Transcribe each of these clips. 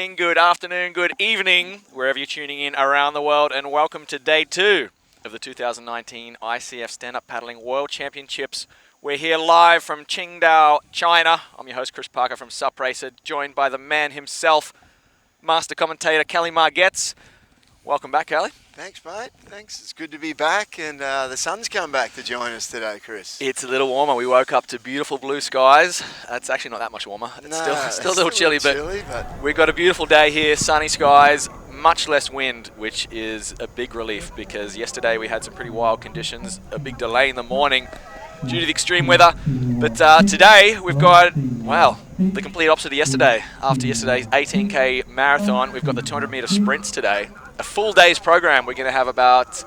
morning, good afternoon, good evening, wherever you're tuning in around the world, and welcome to day 2 of the 2019 ICF Stand-Up Paddling World Championships. We're here live from Qingdao, China. I'm your host, Chris Parker from SUP Racer, joined by the man himself, master commentator, Kelly Margetts. Welcome back, Kelly. Thanks, mate. Thanks. It's good to be back, and the sun's come back to join us today, Chris. It's a little warmer. We woke up to beautiful blue skies. It's actually not that much warmer. It's still a little chilly, but we've got a beautiful day here, sunny skies, much less wind, which is a big relief because yesterday we had some pretty wild conditions, a big delay in the morning due to the extreme weather. But today we've got, well, the complete opposite of yesterday. After yesterday's 18K marathon, we've got the 200-meter sprints today. A full day's program. We're going to have about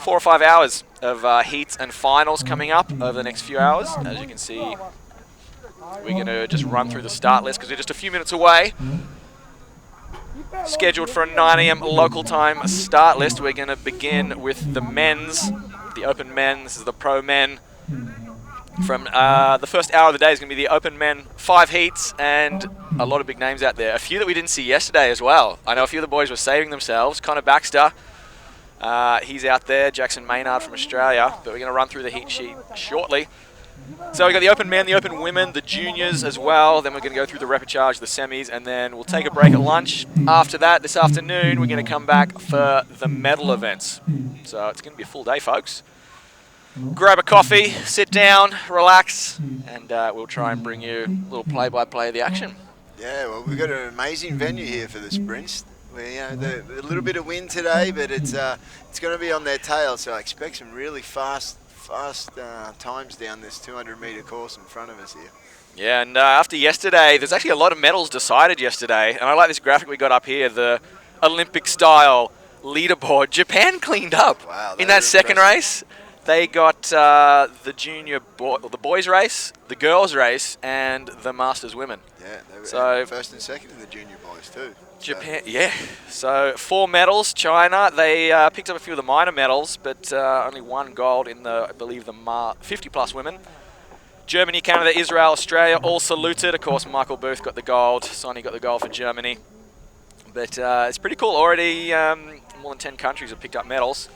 4 or 5 hours of heats and finals coming up over the next few hours. As you can see, we're going to just run through the start list because we're just a few minutes away. Scheduled for a 9 a.m. local time start list. We're going to begin with the men's, the open men. This is the pro men. From the first hour of the day is going to be the open men 5 heats and a lot of big names out there. A few that we didn't see yesterday as well. I know a few of the boys were saving themselves. Connor Baxter, he's out there. Jackson Maynard from Australia. But we're going to run through the heat sheet shortly. So we've got the open men, the open women, the juniors as well. Then we're going to go through the repechage, the semis, and then we'll take a break at lunch. After that, this afternoon, we're going to come back for the medal events. So it's going to be a full day, folks. Grab a coffee, sit down, relax, and we'll try and bring you a little play-by-play of the action. Yeah, well, we've got an amazing venue here for the sprints. A little bit of wind today, but it's going to be on their tail, so I expect some really fast times down this 200-meter course in front of us here. Yeah, and after yesterday, there's actually a lot of medals decided yesterday, and I like this graphic we got up here, the Olympic-style leaderboard. Japan cleaned up in that second race. They got the the boys race, the girls race, and the masters women. Yeah, they were so first and second in the junior boys too. Japan, yeah. So 4 medals. China, they picked up a few of the minor medals, but only 1 gold in the, I believe, the 50-plus women. Germany, Canada, Israel, Australia, all saluted. Of course, Michael Booth got the gold. Sonny got the gold for Germany. But it's pretty cool. Already more than 10 countries have picked up medals.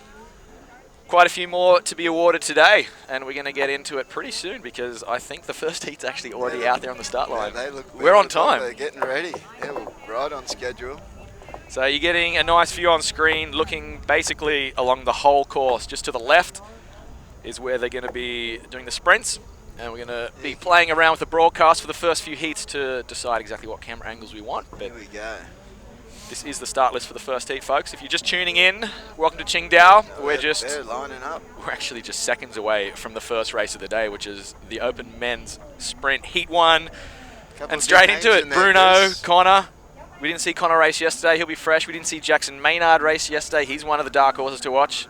Quite a few more to be awarded today, and we're going to get into it pretty soon because I think the first heat's actually already out there on the start line. We're on time. They're getting ready. Yeah, we're right on schedule. So you're getting a nice view on screen, looking basically along the whole course. Just to the left is where they're going to be doing the sprints, and we're going to be playing around with the broadcast for the first few heats to decide exactly what camera angles we want. But here we go. This is the start list for the first heat, folks. If you're just tuning in, welcome to Qingdao. They're lining up. We're actually just seconds away from the first race of the day, which is the open men's sprint heat 1. And straight into it, Bruno, Connor. We didn't see Connor race yesterday. He'll be fresh. We didn't see Jackson Maynard race yesterday. He's one of the dark horses to watch.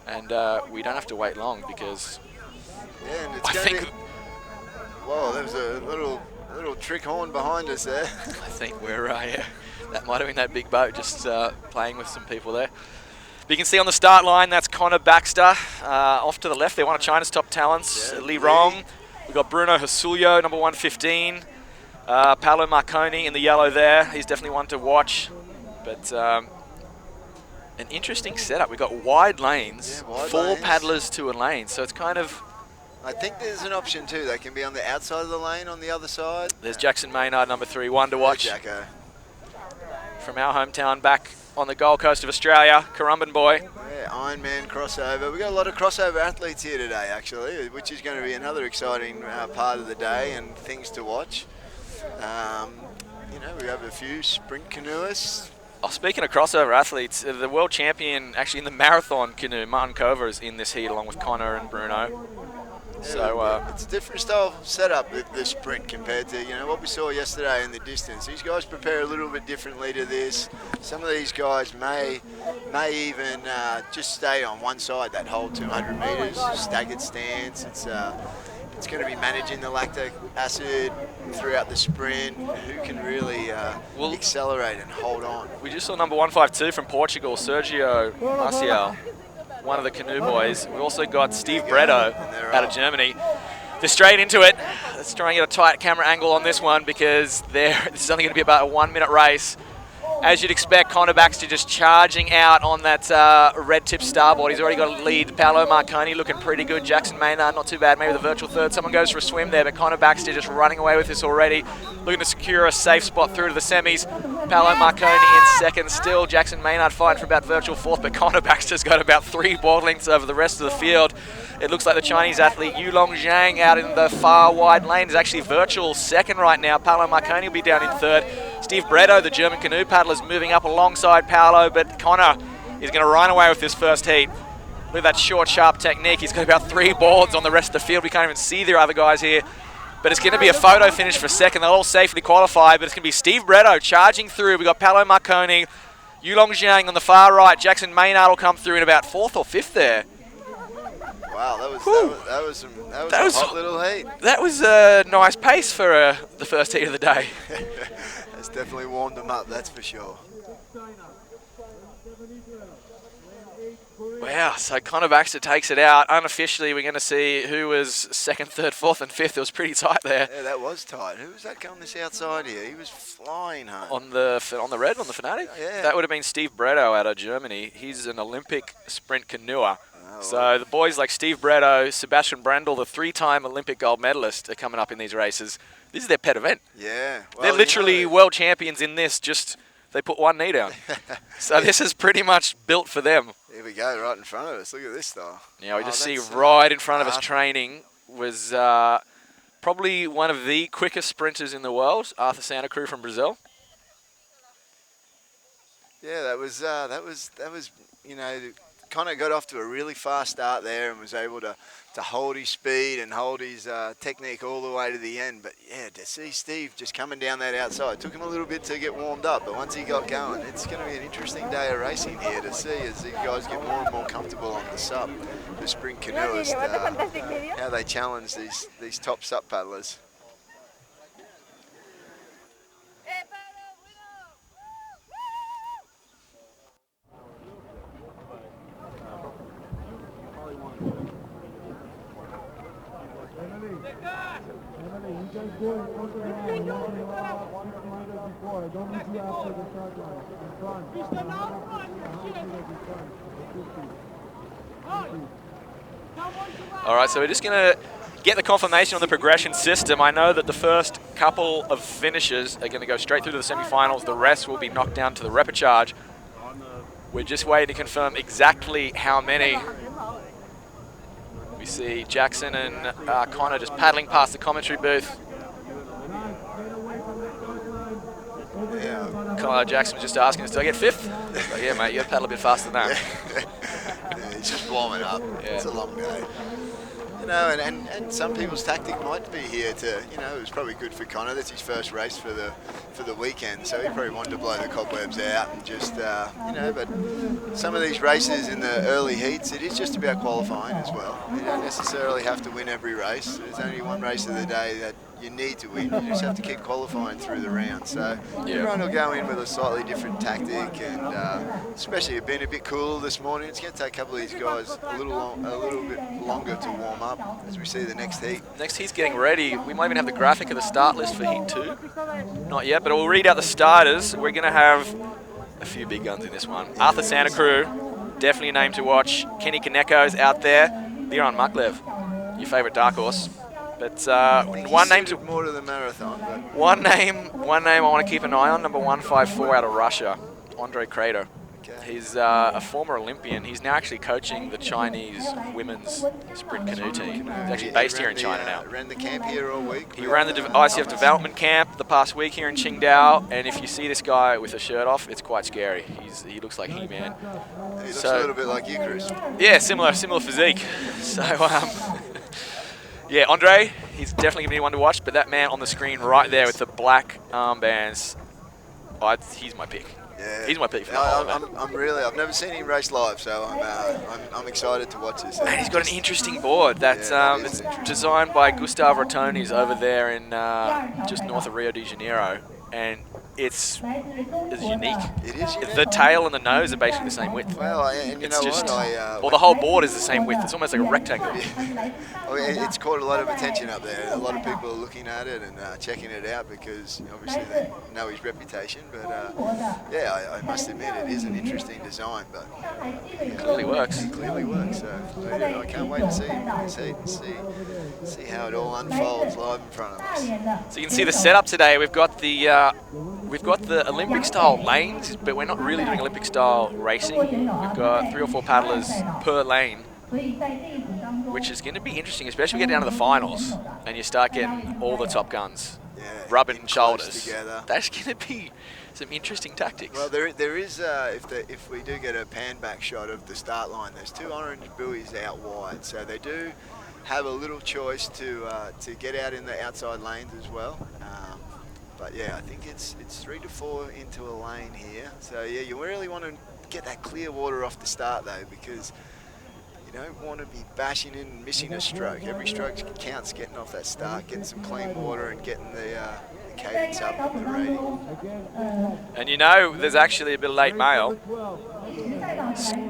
And we don't have to wait long because and it's whoa, there's a little trick horn behind us there. I think we're that might have been that big boat just playing with some people there. But you can see on the start line, that's Connor Baxter. Off to the left, they're one of China's top talents. Yeah, Li Rong. We've got Bruno Hasulio, number 115. Paolo Marconi in the yellow there. He's definitely one to watch. But an interesting setup. We've got wide lanes, 4 paddlers to a lane. So it's kind of... I think there's an option too. They can be on the outside of the lane on the other side. There's Jackson Maynard, number 3, one to watch. Jacko. From our hometown back on the Gold Coast of Australia, Currumbin boy. Yeah, Ironman crossover. We've got a lot of crossover athletes here today, actually, which is going to be another exciting part of the day and things to watch. We have a few sprint canoeists. Oh, speaking of crossover athletes, the world champion actually in the marathon canoe, Martin Cover, is in this heat along with Connor and Bruno. Yeah, so it's a different style setup with the sprint compared to what we saw yesterday in the distance. These guys prepare a little bit differently to this. Some of these guys may even just stay on one side that whole 200 meters, staggered stance. It's going to be managing the lactic acid throughout the sprint. Who can really accelerate and hold on? We just saw number 152 from Portugal, Sergio Maciel, one of the canoe boys. We also got Steve Bretto out of Germany. They're straight into it. Let's try and get a tight camera angle on this one because this is only going to be about a 1 minute race. As you'd expect, Connor Baxter just charging out on that red tip starboard. He's already got a lead. Paolo Marconi looking pretty good. Jackson Maynard, not too bad. Maybe the virtual third. Someone goes for a swim there, but Connor Baxter just running away with this already. Looking to secure a safe spot through to the semis. Paolo Marconi in second still. Jackson Maynard fighting for about virtual fourth, but Connor Baxter's got about 3 board lengths over the rest of the field. It looks like the Chinese athlete Yulong Zhang out in the far wide lane is actually virtual second right now. Paolo Marconi will be down in third. Steve Bretto, the German canoe paddler, is moving up alongside Paolo, but Connor is going to run away with this first heat. Look at that short, sharp technique. He's got about 3 boards on the rest of the field. We can't even see the other guys here. But it's going to be a photo finish for second. They'll all safely qualify, but it's going to be Steve Bretto charging through. We've got Paolo Marconi, Yulong Zhang on the far right. Jackson Maynard will come through in about 4th or 5th there. Wow, that was a hot little heat. That was a nice pace for the first heat of the day. That's definitely warmed them up, that's for sure. Wow, so Connor Baxter takes it out. Unofficially, we're going to see who was 2nd, 3rd, 4th, and 5th. It was pretty tight there. Yeah, that was tight. Who was that coming this outside here? He was flying home. On the red, on the Fanatic? Yeah. That would have been Steve Bretto out of Germany. He's an Olympic sprint canoer. Oh, So wow. the boys like Steve Bretto, Sebastian Brendel, the 3-time Olympic gold medalist, are coming up in these races. This is their pet event. Yeah. Well, They're literally world champions in this, just they put one knee down. So this is pretty much built for them. Here we go, right in front of us. Look at this though. Yeah, we just see right in front of us training was probably one of the quickest sprinters in the world, Arthur Santa Cruz from Brazil. Yeah, that was you know, Connor got off to a really fast start there and was able to hold his speed and hold his technique all the way to the end. But yeah, to see Steve just coming down that outside, it took him a little bit to get warmed up, but once he got going, it's going to be an interesting day of racing here to see as these guys get more and more comfortable on the SUP, the sprint canoeists, how they challenge these top SUP paddlers. All right, so we're just going to get the confirmation on the progression system. I know that the first couple of finishes are going to go straight through to the semifinals. The rest will be knocked down to the repechage. We're just waiting to confirm exactly how many. We see Jackson and Connor just paddling past the commentary booth. Yeah. Connor Jackson was just asking us, do I get 5th? Like, yeah, mate, you got to paddle a bit faster than that. Yeah, he's just warming up. Yeah. It's a long day. You know, and some people's tactic might be here to, you know, it was probably good for Connor. That's his first race for the weekend, so he probably wanted to blow the cobwebs out and just, you know, but some of these races in the early heats, it is just about qualifying as well. You don't necessarily have to win every race. There's only one race of the day that you need to win. You just have to keep qualifying through the round. So everyone will go in with a slightly different tactic, and especially it being a bit cooler this morning, it's going to take a couple of these guys a little bit longer to warm up as we see the next heat. Next heat's getting ready. We might even have the graphic of the start list for heat 2. Not yet, but we'll read out the starters. We're going to have a few big guns in this one. Arthur Santa Cruz, definitely a name to watch. Kenny Kaneko's out there. Liran Maklev, your favourite dark horse. But one name to more to the marathon. But one name I want to keep an eye on. Number 154 out of Russia, Andrei Krater. okay. He's a former Olympian. He's now actually coaching the Chinese women's sprint canoe team. He's actually based here in China now. Ran the camp here all week. He ran the ICF development camp the past week here in Qingdao, and if you see this guy with a shirt off, it's quite scary. He looks like He-Man. He looks a little bit like you, Chris. Yeah, similar physique. So, yeah, Andre, he's definitely going to be one to watch, but that man on the screen right there with the black armbands, he's my pick. Yeah. He's my pick for the I've never seen him race live, so I'm excited to watch this. And he's got an interesting board that's it's designed by Gustavo Rotonis over there in just north of Rio de Janeiro, and it's unique. It is unique. The tail and the nose are basically the same width. Well, and you know what? Well, the whole board is the same width. It's almost like a rectangle. It's caught a lot of attention up there. A lot of people are looking at it and checking it out because obviously they know his reputation. But yeah, I must admit it is an interesting design. But it clearly works. It clearly works. So I can't wait to see how it all unfolds live in front of us. So you can see the setup today. We've got the Olympic style lanes, but we're not really doing Olympic style racing. We've got 3 or 4 paddlers per lane, which is going to be interesting, especially when we get down to the finals and you start getting all the top guns rubbing shoulders together. That's going to be some interesting tactics. Well, there is if we do get a pan back shot of the start line, there's 2 orange buoys out wide, so they do have a little choice to get out in the outside lanes as well. But yeah, I think it's 3 to 4 into a lane here. So yeah, you really want to get that clear water off the start though, because you don't want to be bashing in and missing a stroke. Every stroke counts getting off that start, getting some clean water and getting the cadence up with the rating. And you know, there's actually a bit of late mail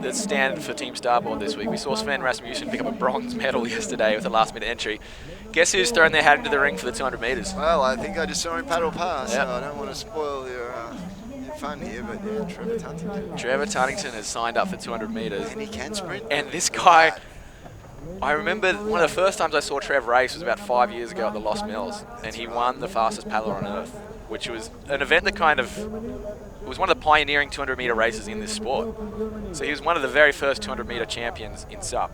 that's standard for Team Starboard this week. We saw Sven Rasmussen pick up a bronze medal yesterday with a last-minute entry. Guess who's thrown their hat into the ring for the 200 metres? Well, I think I just saw him paddle past, so I don't want to spoil your fun here, but yeah, Trevor Tuntington. Trevor Tuntington has signed up for 200 metres. And he can sprint. And this guy, I remember one of the first times I saw Trev race was about 5 years ago at the Lost Mills, and he won the fastest paddler on earth, which was an event that it was one of the pioneering 200-metre races in this sport. So he was one of the very first 200-metre champions in SUP.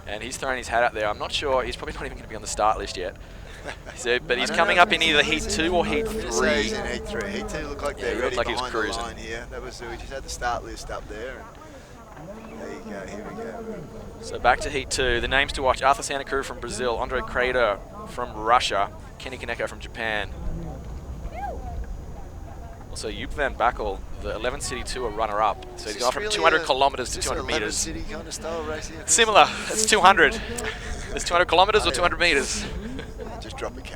And he's thrown his hat out there. I'm not sure, he's probably not even going to be on the start list yet. So, but he's coming up in either Heat 2 or Heat 3. He's in Heat 3. Heat 2 looked like they're ready like behind the line here. We just had the start list up there. And there you go, here we go. So back to Heat 2. The names to watch: Arthur Santa Cruz from Brazil, Andre Crater from Russia, Kenny Kaneko from Japan. Also, Joop van Bakkel, the 11 City Tour runner-up. So he's gone from 200 kilometres to 200 metres. City kind of style racing? Similar. It's 200. It's 200 kilometres or 200 metres. Just drop a K.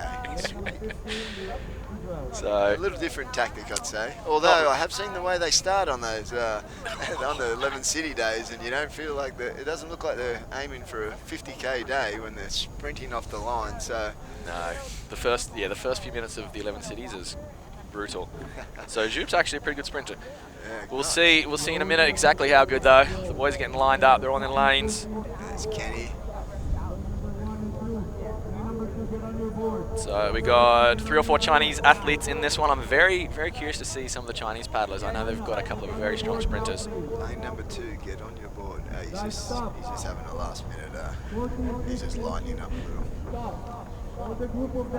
So a little different tactic, I'd say. Although I have seen the way they start on those on the 11 City days, and you don't feel like it doesn't look like they're aiming for a 50K day when they're sprinting off the line. So no, the first few minutes of the 11 Cities is brutal. So Joop's actually a pretty good sprinter. Yeah, we'll see in a minute exactly how good though. The boys are getting lined up. They're on their lanes. There's Kenny. So we got 3 or 4 Chinese athletes in this one. I'm very, very curious to see some of the Chinese paddlers. I know they've got a couple of very strong sprinters. Lane number 2, get on your board. He's just having a last minute. He's just lining up a little.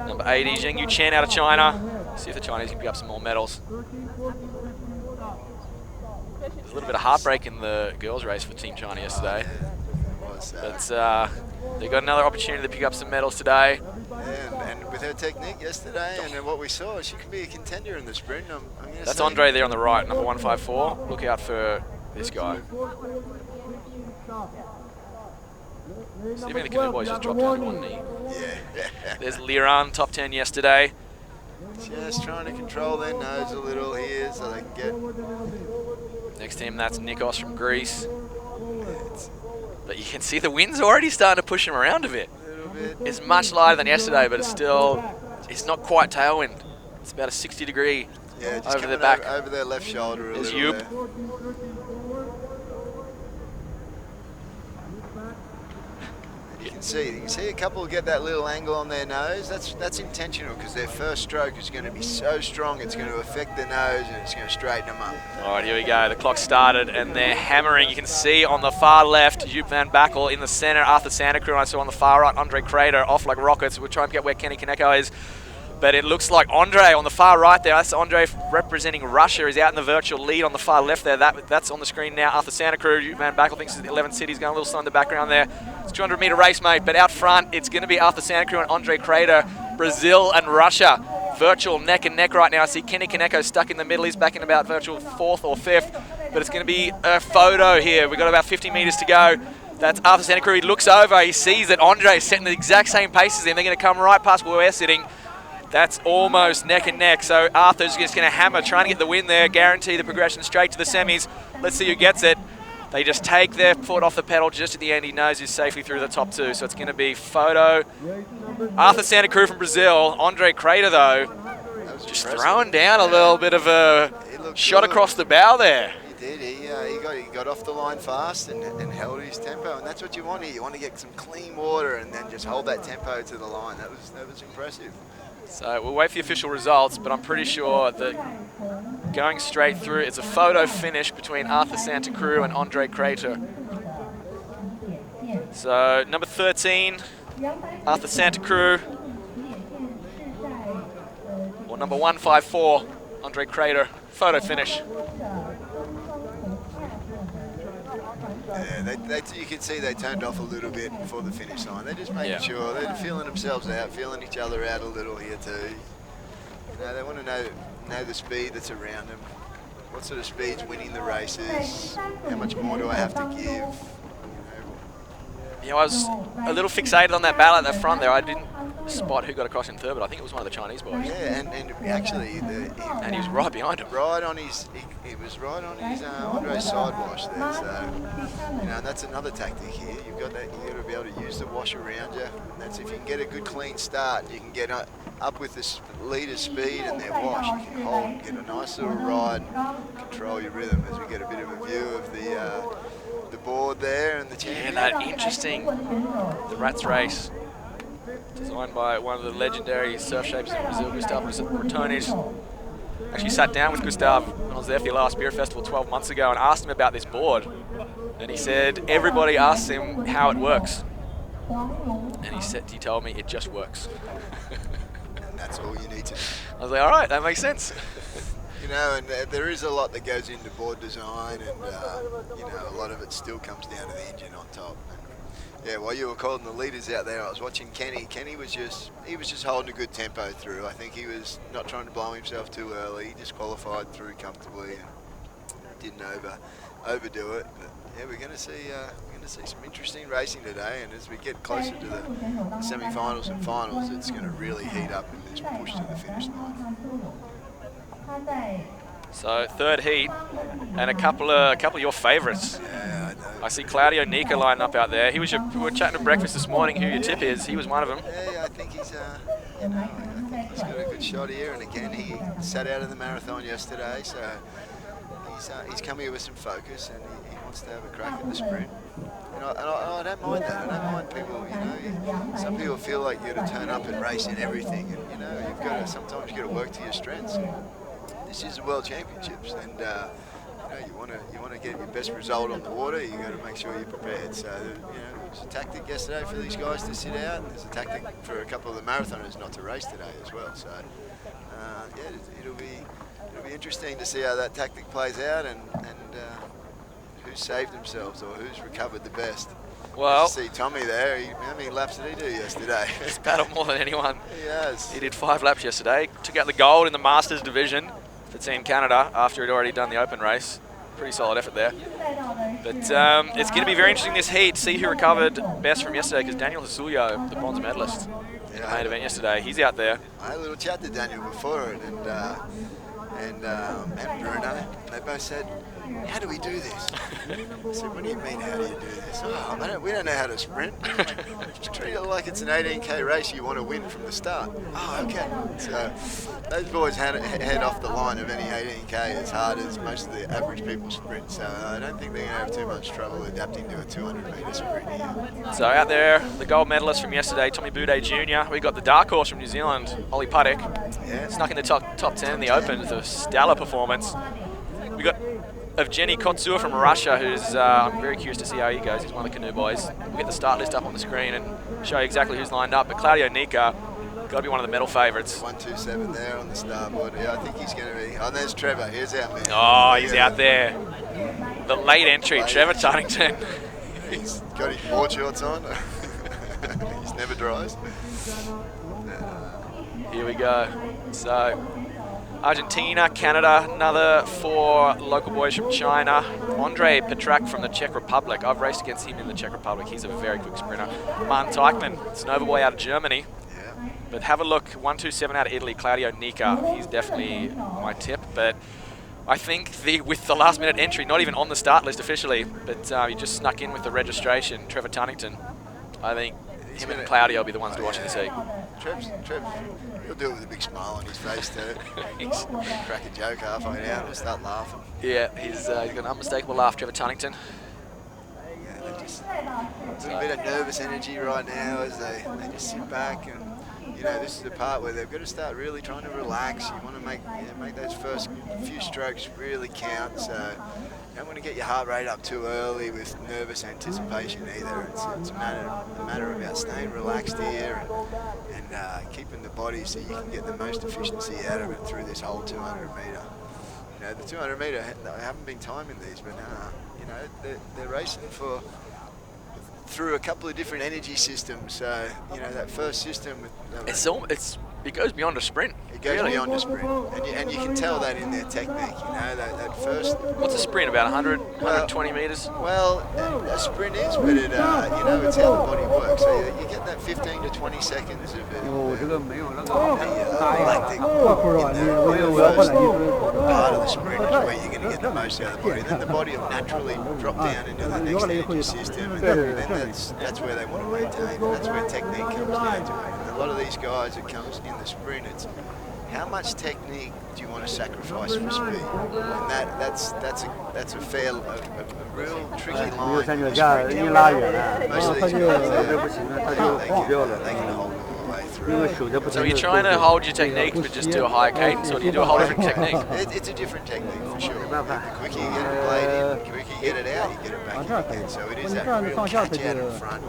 Number 80, Zheng Yu Chen out of China. See if the Chinese can pick up some more medals. There's a little bit of heartbreak in the girls' race for Team China yesterday. But they got another opportunity to pick up some medals today. Yeah, and with her technique yesterday and what we saw, she can be a contender in the sprint. That's Andre there on the right, number 154. Look out for this guy. See if any of the Canoe boys just dropped down to one knee. Yeah. There's Liran, top 10 yesterday. Just trying to control their nose a little here so they can get... Next to him, that's Nikos from Greece. But you can see the wind's already starting to push him around a bit. It's much lighter than yesterday, but it's not quite tailwind. It's about a 60-degree over the back. Over their left shoulder a little bit. You can see a couple get that little angle on their nose. That's intentional because their first stroke is going to be so strong it's going to affect the nose and it's going to straighten them up. All right, here we go. The clock started and they're hammering. You can see on the far left, Joop van Bakkel in the center, Arthur Santa Cruz. I saw on the far right, Andre Crater off like rockets. We're trying to get where Kenny Kaneko is. But it looks like Andre on the far right there. That's Andre representing Russia. Is out in the virtual lead on the far left there. That's on the screen now. Arthur Santa Cruz, Joop van Bakkel thinks it's the 11 Cities, going a little slow in the background there. It's a 200-meter race, mate. But out front, it's going to be Arthur Santa Cruz and Andre Crater, Brazil and Russia. Virtual neck and neck right now. I see Kenny Kaneko stuck in the middle. He's back in about virtual 4th or 5th. But it's going to be a photo here. We've got about 50 meters to go. That's Arthur Santa Cruz. He looks over. He sees that Andre is setting the exact same pace as him. They're going to come right past where we're sitting. That's almost neck and neck. So Arthur's just going to hammer, trying to get the win there, guarantee the progression straight to the semis. Let's see who gets it. They just take their foot off the pedal just at the end. He knows he's safely through the top two. So it's going to be photo. Arthur Santa Cruz from Brazil. Andre Crater, though, just throwing down a little bit of a shot across the bow there. He did. He got off the line fast and held his tempo. And that's what you want here. You want to get some clean water and then just hold that tempo to the line. That was impressive. So we'll wait for the official results, but I'm pretty sure that going straight through, it's a photo finish between Arthur Santa Cruz and Andre Crater. So number 13, Arthur Santa Cruz, or number 154, Andre Crater, photo finish. Yeah, you can see they turned off a little bit before the finish line. They're just making sure they're feeling themselves out, feeling each other out a little here too. You know, they want to know the speed that's around them. What sort of speed's winning the races? How much more do I have to give? You know, I was a little fixated on that battle at the front there. I didn't spot who got across in third, but I think it was one of the Chinese boys. Yeah, and actually, and he was right behind him. Right on his, he was right on his Andre's side wash there. So, you know, and that's another tactic here. You've got to be able to use the wash around you. And that's if you can get a good clean start, you can get up with the leader's speed and their wash. You can hold, get a nice little ride, control your rhythm as we get a bit of a view of the board there and the champion. Yeah, that interesting. The Rats race. Designed by one of the legendary surf shapers in Brazil, Gustavo Bertones. Actually sat down with Gustavo when I was there for the last beer festival 12 months ago and asked him about this board. And he said everybody asks him how it works. And he told me it just works. And that's all you need to know. I was like, all right, that makes sense. You know, and there is a lot that goes into board design, and you know, a lot of it still comes down to the engine on top. Yeah, while you were calling the leaders out there, I was watching Kenny. Kenny was just holding a good tempo through. I think he was not trying to blow himself too early. He just qualified through comfortably and didn't overdo it. But yeah, we're going to see some interesting racing today. And as we get closer to the semi-finals and finals, it's going to really heat up in this push to the finish line. So third heat, and a couple of your favourites. Yeah, I know. I see Claudio Nica lining up out there. We were chatting at breakfast this morning who your tip is. He was one of them. Yeah, I think he's got a good shot here. And again, he sat out of the marathon yesterday, so he's come here with some focus, and he wants to have a crack at the sprint. And I don't mind that. I don't mind people. You know, some people feel like you got to turn up and race in everything, and you know, you've got to sometimes you got to work to your strengths. This is the World Championships, and you know, you want to get your best result on the water. You got to make sure you're prepared. So you know, there's a tactic yesterday for these guys to sit out, and there's a tactic for a couple of the marathoners not to race today as well. So yeah, it'll be interesting to see how that tactic plays out, and who's saved themselves or who's recovered the best. Well, see Tommy there. How many laps did he do yesterday? He's battled more than anyone. He has. He did 5 laps yesterday. Took out the gold in the Masters division for Team Canada after he'd already done the open race. Pretty solid effort there. But it's going to be very interesting this heat. See who recovered best from yesterday, because Daniel Hisulio, the bronze medalist in the main event yesterday, he's out there. I had a little chat to Daniel before it, and Bruno. They both said, "How do we do this?" I said, "What do you mean, how do you do this?" "Oh, we don't know how to sprint. Just treat it like it's an 18K race you want to win from the start." "Oh, okay." So those boys head off the line of any 18K as hard as most of the average people sprint. So I don't think they're going to have too much trouble adapting to a 200-metre sprint here. So out there, the gold medalist from yesterday, Tommy Boudet Jr. We got the dark horse from New Zealand, Ollie Puttick. Yeah. Snuck in the top 10 in the Open. It's a stellar performance. We got Evgeny Kotsur from Russia, who's I'm very curious to see how he goes. He's one of the Canoe boys. We'll get the start list up on the screen and show you exactly who's lined up. But Claudio Nica, got to be one of the medal favourites. 127 there on the starboard. Yeah, I think he's going to be. Oh, there's Trevor. Here's our man. Oh, he's out there. The late entry, Trevor Tuddington. He's got his board shorts on. He's never dries. Here we go. So Argentina, Canada, another 4 local boys from China. Andre Petrak from the Czech Republic. I've raced against him in the Czech Republic. He's a very quick sprinter. Martin Teichmann, Snowboy out of Germany. Yeah. But have a look, 127 out of Italy, Claudio Nica. He's definitely my tip. But I think with the last minute entry, not even on the start list officially, but he just snuck in with the registration, Trevor Tunnington. I think him and Claudio will be the ones to watch in this heat. Trev, he'll do it with a big smile on his face too. Crack a joke halfway down and start laughing. Yeah, he's got an unmistakable laugh, Trevor Tunnington. Yeah, there's a bit of nervous energy right now as they just sit back, and this is the part where they've got to start really trying to relax. You want to make those first few strokes really count. So you don't want to get your heart rate up too early with nervous anticipation either. It's a matter about staying relaxed here and keeping the body so you can get the most efficiency out of it through this whole 200 metre. The 200 metre, I haven't been timing these, but they're racing through a couple of different energy systems. So that first system with it goes beyond a sprint. It goes beyond a sprint, and you can tell that in their technique. That first. What's a sprint? About 120 meters. Well, a sprint is, but it's how the body works. So you get that 15 to 20 seconds of lactic in the first part of the sprint is where you're going to get the most out of the body. Then the body will naturally drop down into the next energy system, and then that's where they want to maintain. And that's where technique comes down to it. And a lot of these guys, it comes in the sprint. It's how much technique do you want to sacrifice for speed? And that's a real tricky line. In the sprint. Most of these guys, they can hold all the way through. So you're trying to hold your technique, but just do a higher cadence, or do you do a whole different technique? It's a different technique for sure. The quicker you get the blade in, the quicker you get it out, you get it back in again. So it is that real catch out in front,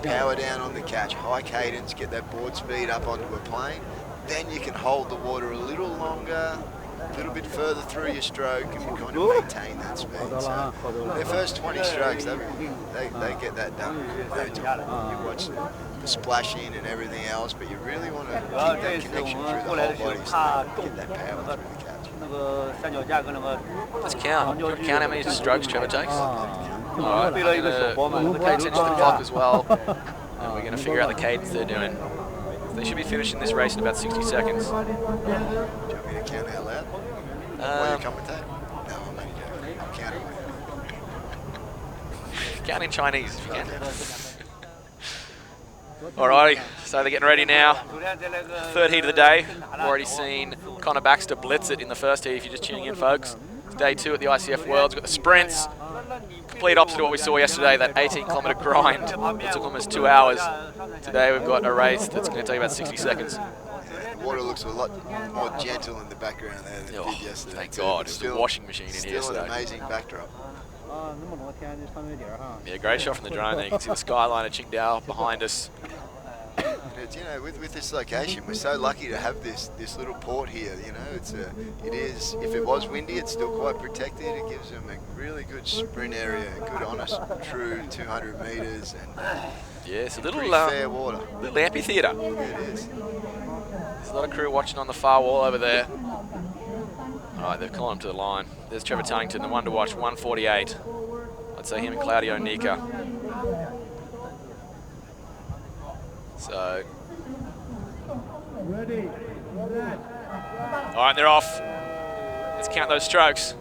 power down on the catch, high cadence, get that board speed up onto a plane. Then you can hold the water a little longer, a little bit further through your stroke, and you kind of maintain that speed. So their first 20 strokes, they get that done. You watch the splashing and everything else, but you really want to keep that connection through the whole body so get that power through the catch. Let's count. Do you want to count how many strokes Trevor takes? All right, I'm going to pay attention to the clock as well, and we're going to figure out the cadence they're doing. They should be finishing this race in about 60 seconds. Do you want me to count out loud? While you commentate? No, I'm only joking. I'll count it. Count in Chinese if you can. Alrighty, so they're getting ready now. Third heat of the day. We've already seen Connor Baxter blitz it in the first heat if you're just tuning in, folks. It's day 2 at the ICF Worlds. We've got the sprints. Complete opposite of what we saw yesterday, that 18-kilometre grind that took almost 2 hours. Today we've got a race that's going to take about 60 seconds. Yeah, the water looks a lot more gentle in the background there than it did yesterday. Thank God, it was a washing machine in here yesterday. Still an amazing backdrop. Yeah, great shot from the drone there. You can see the skyline of Qingdao behind us. And with this location, we're so lucky to have this little port here. It is. If it was windy, it's still quite protected. It gives them a really good sprint area, a good, honest, true 200 meters, and it's a little fair water. Little amphitheatre. It is. There's a lot of crew watching on the far wall over there. All right, they've called him to the line. There's Trevor Tunnington, the one to watch, 148. I'd say him and Claudio Nica. So, all right, they're off. Let's count those strokes.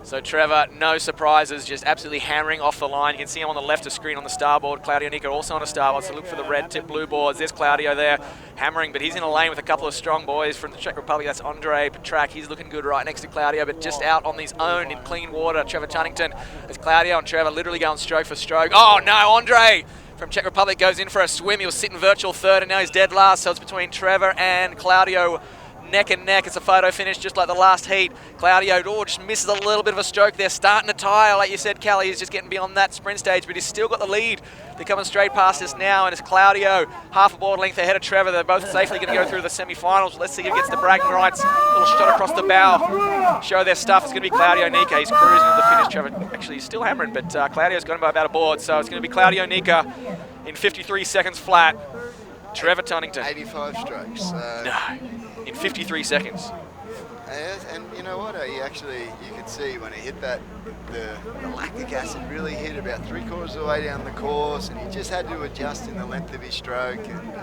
So Trevor, no surprises, just absolutely hammering off the line. You can see him on the left of screen on the starboard. Claudio Nica also on a starboard, so look for the red tip blue boards. There's Claudio there, hammering, but he's in a lane with a couple of strong boys from the Czech Republic. That's Andre Petrak. He's looking good right next to Claudio, but just out on his own in clean water, Trevor Tunnington. As Claudio and Trevor literally going stroke for stroke. Oh no, Andre from Czech Republic goes in for a swim. He was sitting virtual third, and now he's dead last, so it's between Trevor and Claudio. Neck and neck. It's a photo finish just like the last heat. Claudio just misses a little bit of a stroke there, starting to tire. Like you said, Callie, he's just getting beyond that sprint stage, but he's still got the lead. They're coming straight past us now, and it's Claudio half a board length ahead of Trevor. They're both safely going to go through the semi-finals. Let's see who gets the bragging rights. Little shot across the bow. Show their stuff. It's going to be Claudio Nica. He's cruising to the finish. Trevor actually he's still hammering, but Claudio's got him by about a board, so it's going to be Claudio Nica in 53 seconds flat. Trevor Tunnington. 85 strokes. No, in 53 seconds. Yes, and you know what? You could see when he hit that, the lactic acid really hit about 3/4 of the way down the course, and he just had to adjust in the length of his stroke. And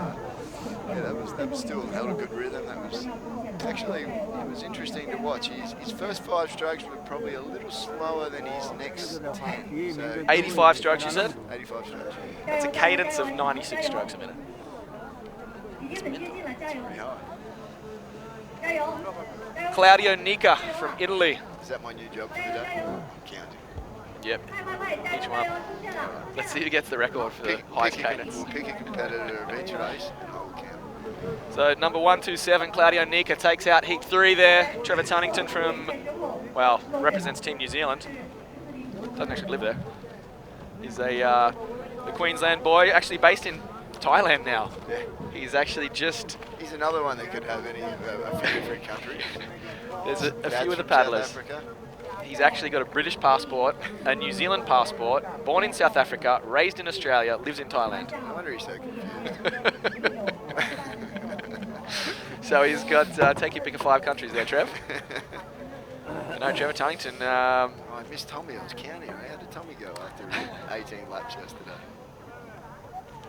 yeah, that was still held a good rhythm. That was actually, it was interesting to watch. His first 5 strokes were probably a little slower than his next 10. So 85 strokes, you said? 85 strokes. That's a cadence of 96 strokes a minute. It's pretty high. Claudio Nica from Italy. Is that my new job for the day? I'm counting. Yep, each one. Let's see who gets the record for the highest cadence. We'll pick a competitor of each race and I'll count. So number 127, Claudio Nica takes out heat 3 there. Trevor Tunnington from, well, represents Team New Zealand. Doesn't actually live there. He's a Queensland boy, actually based in Thailand now. Yeah. He's actually just... He's another one that could have a few different countries. There's a Dad's few of the from paddlers. South Africa. He's actually got a British passport, a New Zealand passport, born in South Africa, raised in Australia, lives in Thailand. No wonder he's so confused. So he's got, take your pick of 5 countries there, Trev. No, Trevor Tunnington. I missed Tommy. I was counting. How did Tommy go after 18 laps yesterday?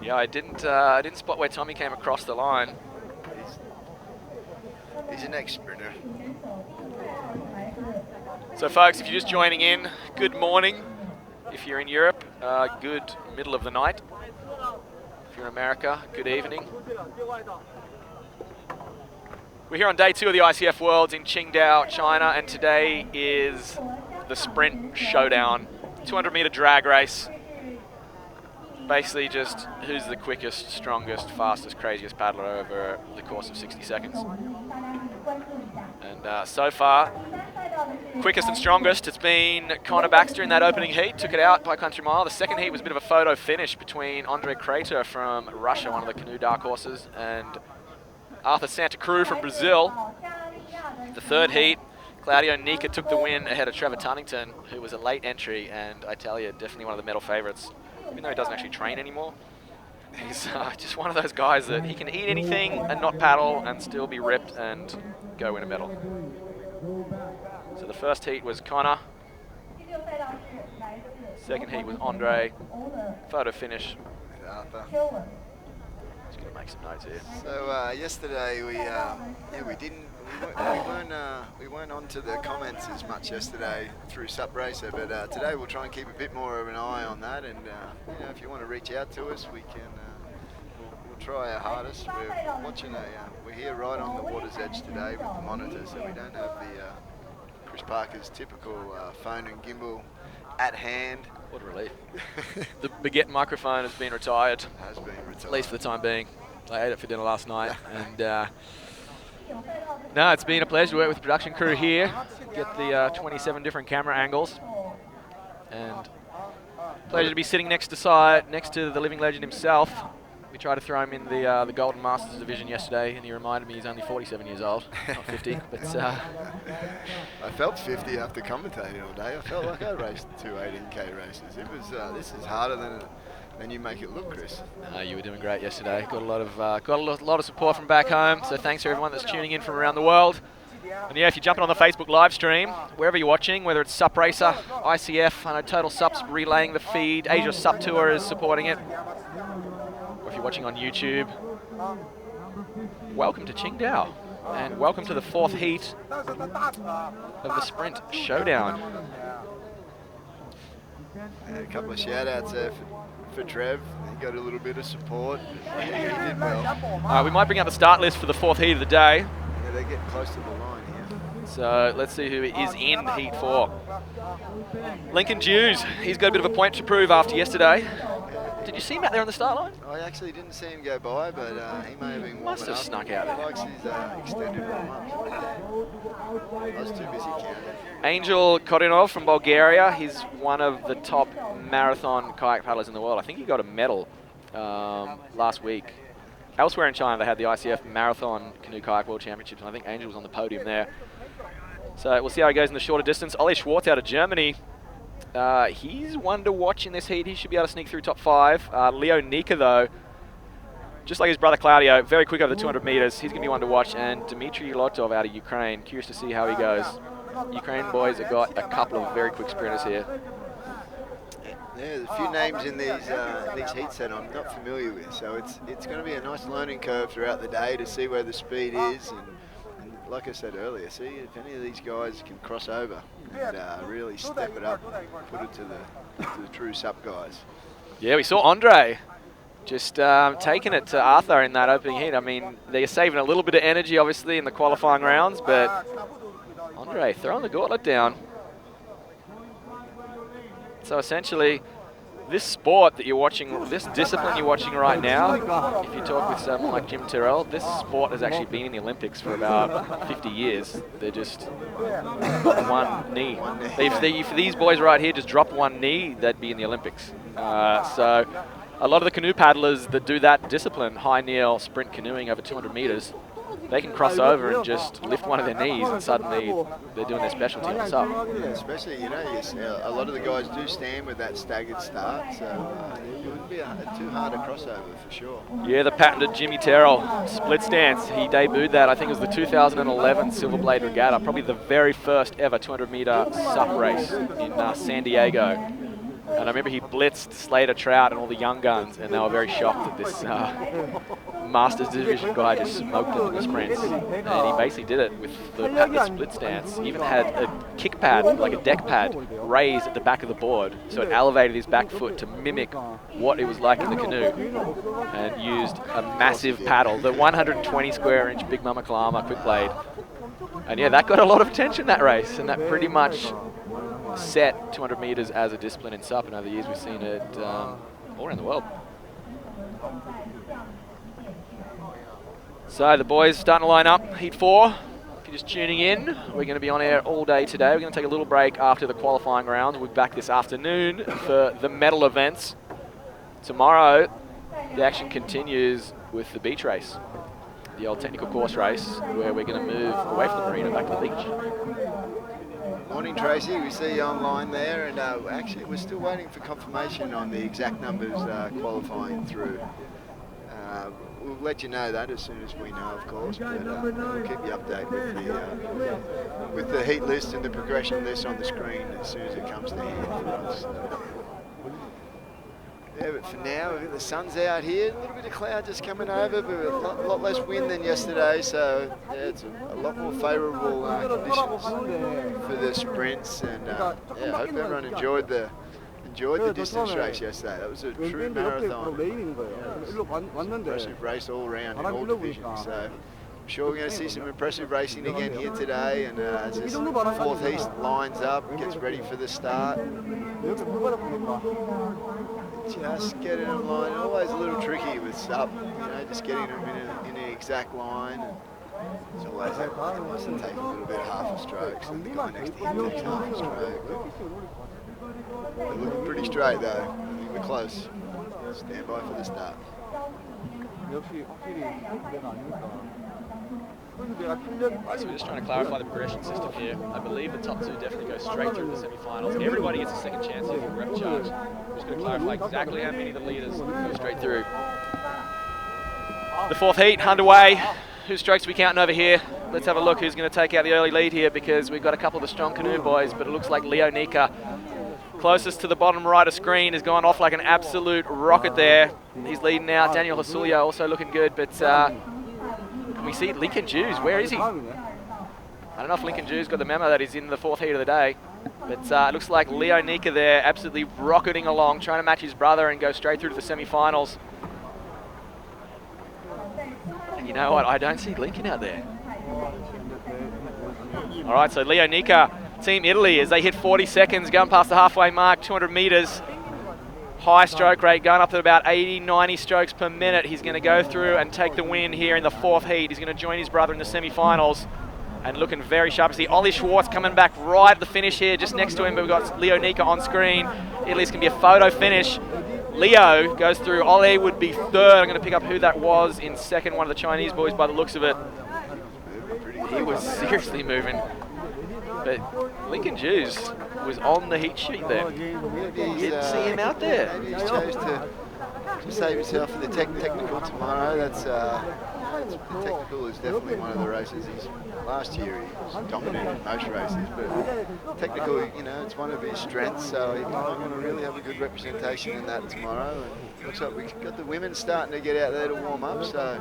Yeah, I didn't spot where Tommy came across the line. He's an ex-sprinter. So folks, if you're just joining in, good morning. If you're in Europe, good middle of the night. If you're in America, good evening. We're here on day 2 of the ICF Worlds in Qingdao, China, and today is the sprint showdown. 200-meter drag race. Basically just who's the quickest, strongest, fastest, craziest paddler over the course of 60 seconds. And so far, quickest and strongest, it's been Connor Baxter in that opening heat, took it out by country mile. The second heat was a bit of a photo finish between Andre Crater from Russia, one of the Canoe dark horses, and Arthur Santa Cruz from Brazil. The third heat, Claudio Nica took the win ahead of Trevor Tunnington, who was a late entry, and I tell you, definitely one of the medal favourites. Even though he doesn't actually train anymore, he's just one of those guys that he can eat anything and not paddle and still be ripped and go win a medal. So the first heat was Connor. Second heat was Andre. Photo finish. Arthur. Just gonna make some notes here. So yesterday we weren't onto the comments as much yesterday through SUP Racer, but today we'll try and keep a bit more of an eye on that. And you know, if you want to reach out to us, we can. We'll try our hardest. We're watching we're here right on the water's edge today with the monitor, so we don't have the Chris Parker's typical phone and gimbal at hand. What a relief. The baguette microphone has been retired. Has been retired. At least for the time being. I ate it for dinner last night. And no, it's been a pleasure to work with the production crew here. Get the 27 different camera angles. And pleasure to be sitting next to the living legend himself. We tried to throw him in the Golden Masters division yesterday, and he reminded me he's only 47 years old, not 50. But I felt 50 after commentating all day. I felt like I raced 2 18K races. It was this is harder than you make it look, Chris. You were doing great yesterday. Got a lot of support from back home. So thanks to everyone that's tuning in from around the world. And yeah, if you're jumping on the Facebook live stream, wherever you're watching, whether it's SUP Racer, ICF, I know Total SUP's relaying the feed, Asia SUP Tour is supporting it. Or if you're watching on YouTube, welcome to Qingdao, and welcome to the 4th heat of the sprint showdown. A couple of shout outs there for Trev. He got a little bit of support. He did well. We might bring out the start list for the 4th heat of the day. Yeah, they're getting close to the line here. So let's see who is in heat 4. Lincoln Dews, he's got a bit of a point to prove after yesterday. Did you see him out there on the start line? I actually didn't see him go by, but he may have been warming Must have up. snuck out there. He likes his extended warm-up. I was too busy counting. Angel Korinov from Bulgaria. He's one of the top marathon kayak paddlers in the world. I think he got a medal last week. Elsewhere in China, they had the ICF Marathon Canoe Kayak World Championships, and I think Angel was on the podium there. So we'll see how he goes in the shorter distance. Ollie Schwartz out of Germany. He's one to watch in this heat. He should be able to sneak through top 5. Leo Nica, though, just like his brother Claudio, very quick over the 200 meters. He's going to be one to watch. And Dmitry Lotov out of Ukraine. Curious to see how he goes. Ukraine boys have got a couple of very quick sprinters here. Yeah, there's a few names in these heats that I'm not familiar with, so it's going to be a nice learning curve throughout the day to see where the speed is, and like I said earlier, see if any of these guys can cross over and really step it up, put it to the true SUP guys. Yeah, we saw Andre just taking it to Arthur in that opening heat. I mean, they're saving a little bit of energy, obviously, in the qualifying rounds, but Andre throwing the gauntlet down. So essentially, this sport that you're watching, this discipline you're watching right now, if you talk with someone like Jim Terrell, this sport has actually been in the Olympics for about 50 years. They're just got one knee. If these boys right here just dropped one knee, they'd be in the Olympics. So a lot of the canoe paddlers that do that discipline, high kneel sprint canoeing over 200 meters, they can cross over and just lift one of their knees, and suddenly they're doing their specialty on the SUP. Yeah, especially, you know, a lot of the guys do stand with that staggered start, so it wouldn't be too hard a crossover for sure. Yeah, the patented Jimmy Terrell split stance. He debuted that, I think it was the 2011 Silver Blade Regatta, probably the very first ever 200-meter SUP race in San Diego. And I remember he blitzed Slater Trout and all the young guns, and they were very shocked that this Masters Division guy just smoked them in the sprints. And he basically did it with the split stance. He even had a kick pad, like a deck pad, raised at the back of the board. So it elevated his back foot to mimic what it was like in the canoe. And used a massive paddle, the 120 square inch Big Mama Kalama quick blade. And yeah, that got a lot of attention, that race. And that pretty much set 200 meters as a discipline in SUP, and over the years we've seen it all around the world. So the boys starting to line up, heat 4. If you're just tuning in, we're going to be on air all day today. We're going to take a little break after the qualifying rounds. We'll be back this afternoon for the medal events. Tomorrow, the action continues with the beach race, the old technical course race, where we're going to move away from the marina back to the beach. Morning, Tracy. We see you online there, and actually we're still waiting for confirmation on the exact numbers qualifying through. We'll let you know that as soon as we know, of course, but we'll keep you updated with the heat list and the progression list on the screen as soon as it comes to hand for us. Yeah, but for now, the sun's out here, a little bit of cloud just coming over, but a lot less wind than yesterday, so yeah, it's a lot more favourable conditions for the sprints, and yeah, I hope everyone enjoyed the distance race yesterday. That was a true marathon. Impressive race all around in all divisions, so I'm sure we're going to see some impressive racing again here today, and as this fourth heat lines up, gets ready for the start. Just getting them line, always a little tricky with SUP, you know, just getting them in an exact line. And it's always that one wants to take a little bit half a stroke, so the guy next to him takes half a stroke. They're looking pretty straight though. I think we're close. Stand by for the start. So we're just trying to clarify the progression system here. I believe the top two definitely go straight through the semi-finals. Everybody gets a second chance here for Repechage. We're just going to clarify exactly how many of the leaders go straight through. The fourth heat underway. Whose strokes are we counting over here? Let's have a look who's going to take out the early lead here, because we've got a couple of the strong canoe boys, but it looks like Leo Nika, closest to the bottom right of screen, has gone off like an absolute rocket there. He's leading now. Daniel Hasulia also looking good, but can we see Lincoln Jews? Where is he? I don't know if Lincoln Jews got the memo that he's in the fourth heat of the day, but it looks like Leo Nika there absolutely rocketing along, trying to match his brother and go straight through to the semi-finals. And you know what? I don't see Lincoln out there. All right, so Leo Nika, Team Italy, as they hit 40 seconds, going past the halfway mark, 200 meters. High stroke rate, going up to about 80, 90 strokes per minute. He's going to go through and take the win here in the fourth heat. He's going to join his brother in the semi-finals and looking very sharp. See Ollie Schwartz coming back right at the finish here, just next to him, but we've got Leo Nika on screen. Italy's going to be a photo finish. Leo goes through. Ollie would be third. I'm going to pick up who that was in second, one of the Chinese boys by the looks of it. He was seriously moving. But Lincoln Jews was on the heat sheet there. Didn't see him out there. Maybe he chose save himself for the technical tomorrow. That's the technical is definitely one of the races. Last year he was dominant in most races, but technical, you know, it's one of his strengths. So he's going to really have a good representation in that tomorrow. And looks like we've got the women starting to get out there to warm up. So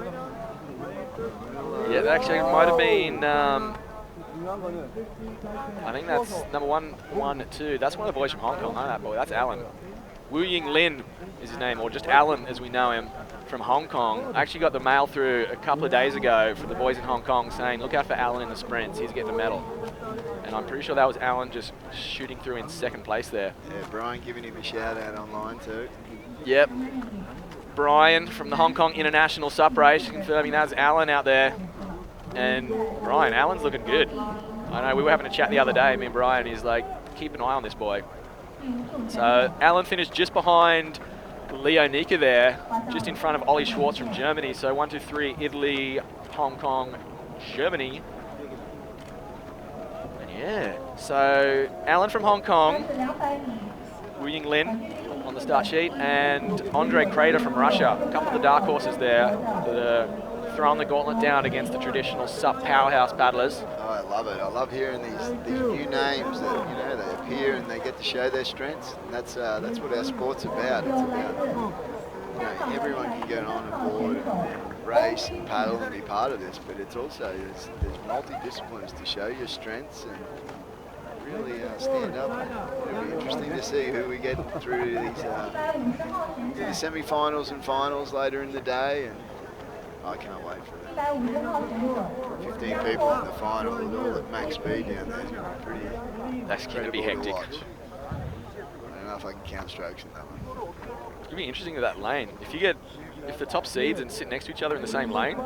yeah, actually, it might have been. I think that's number 112. That's one of the boys from Hong Kong. I know that boy. That's Alan. Wu Ying Lin is his name, or just Alan as we know him, from Hong Kong. I actually got the mail through a couple of days ago from the boys in Hong Kong saying, look out for Alan in the sprints. He's getting a medal. And I'm pretty sure that was Alan just shooting through in second place there. Yeah, Brian giving him a shout out online too. Yep. Brian from the Hong Kong International SUP race confirming that's Alan out there. And Brian, Alan's looking good. I know we were having a chat the other day, me and Brian. He's like, keep an eye on this boy. So Alan finished just behind Leo Nika there, just in front of Ollie Schwartz from Germany. So 1, 2, 3, Italy, Hong Kong, Germany. And yeah, so Alan from Hong Kong, Wu Ying Lin on the start sheet, and Andre Crater from Russia. A couple of the dark horses there that are throwing the gauntlet down against the traditional SUP powerhouse paddlers. Oh, I love it. I love hearing these new names that, you know, they appear and they get to show their strengths. And that's what our sport's about. It's about, you know, everyone can get on and board and race and paddle and be part of this, but it's also there's multi-disciplines to show your strengths and really stand up. It'll be interesting to see who we get through these to the semi-finals and finals later in the day. And I can't wait for that. 15 people in the final with all at max speed down there. It's going to be pretty. That's going to be hectic. I don't know if I can count strokes in that one. It's going to be interesting with that lane. If the top seeds and sit next to each other in the same lane.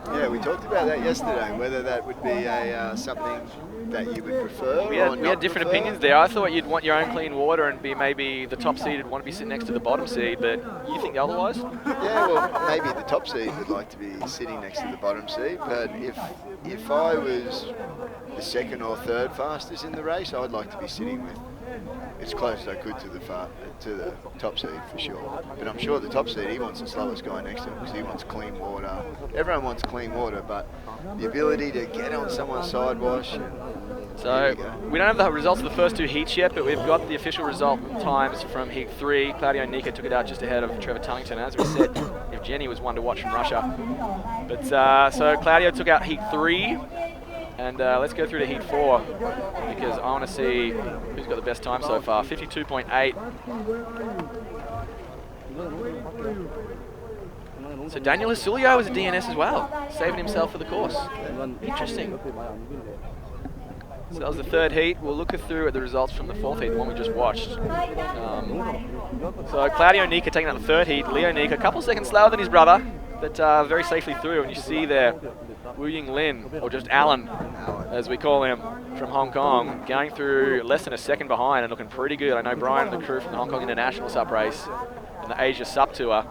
Yeah, we talked about that yesterday, whether that would be a something that you would prefer. We had different opinions there. I thought you'd want your own clean water and be maybe the top seed would want to be sitting next to the bottom seed, but you think otherwise? Yeah, well, maybe the top seed would like to be sitting next to the bottom seed, but if I was the second or third fastest in the race, I'd like to be sitting with as close as I could to the top seed for sure. But I'm sure the top seed, he wants the slowest guy next to him because he wants clean water. Everyone wants clean water, but the ability to get on someone's sidewash. So we don't have the results of the first two heats yet, but we've got the official result times from Heat 3. Claudio Nika took it out just ahead of Trevor Tullington, as we said, if Jenny was one to watch from Russia. But so Claudio took out Heat 3. And let's go through to Heat 4 because I want to see who's got the best time so far. 52.8. So Daniel Hisulio was a DNS as well, saving himself for the course. Interesting. So that was the third heat. We'll look through at the results from the fourth heat, the one we just watched. So Claudio Nika taking out the third heat. Leo Nika, a couple seconds slower than his brother, but very safely through. And you see there, Wu Ying Lin, or just Alan, as we call him, from Hong Kong, going through less than a second behind and looking pretty good. I know Brian and the crew from the Hong Kong International SUP race and the Asia SUP Tour,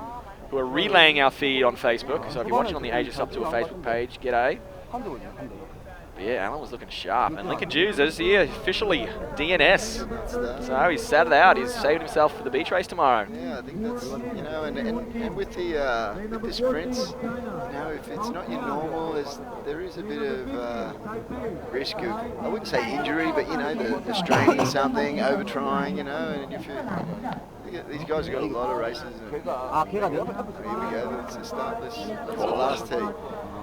who are relaying our feed on Facebook. So if you're watching on the Asia SUP Tour Facebook page, g'day. But yeah, Alan was looking sharp. And Lincoln Jews is here, officially DNS. So he's sat it out. He's saved himself for the beach race tomorrow. Yeah, I think that's, you know, and with the sprints, you know, if it's not your normal, there is a bit of risk of, I wouldn't say injury, but, you know, the straining something, over-trying, you know, and if these guys have got a lot of races. And here we go, let's start this. That's the last heat.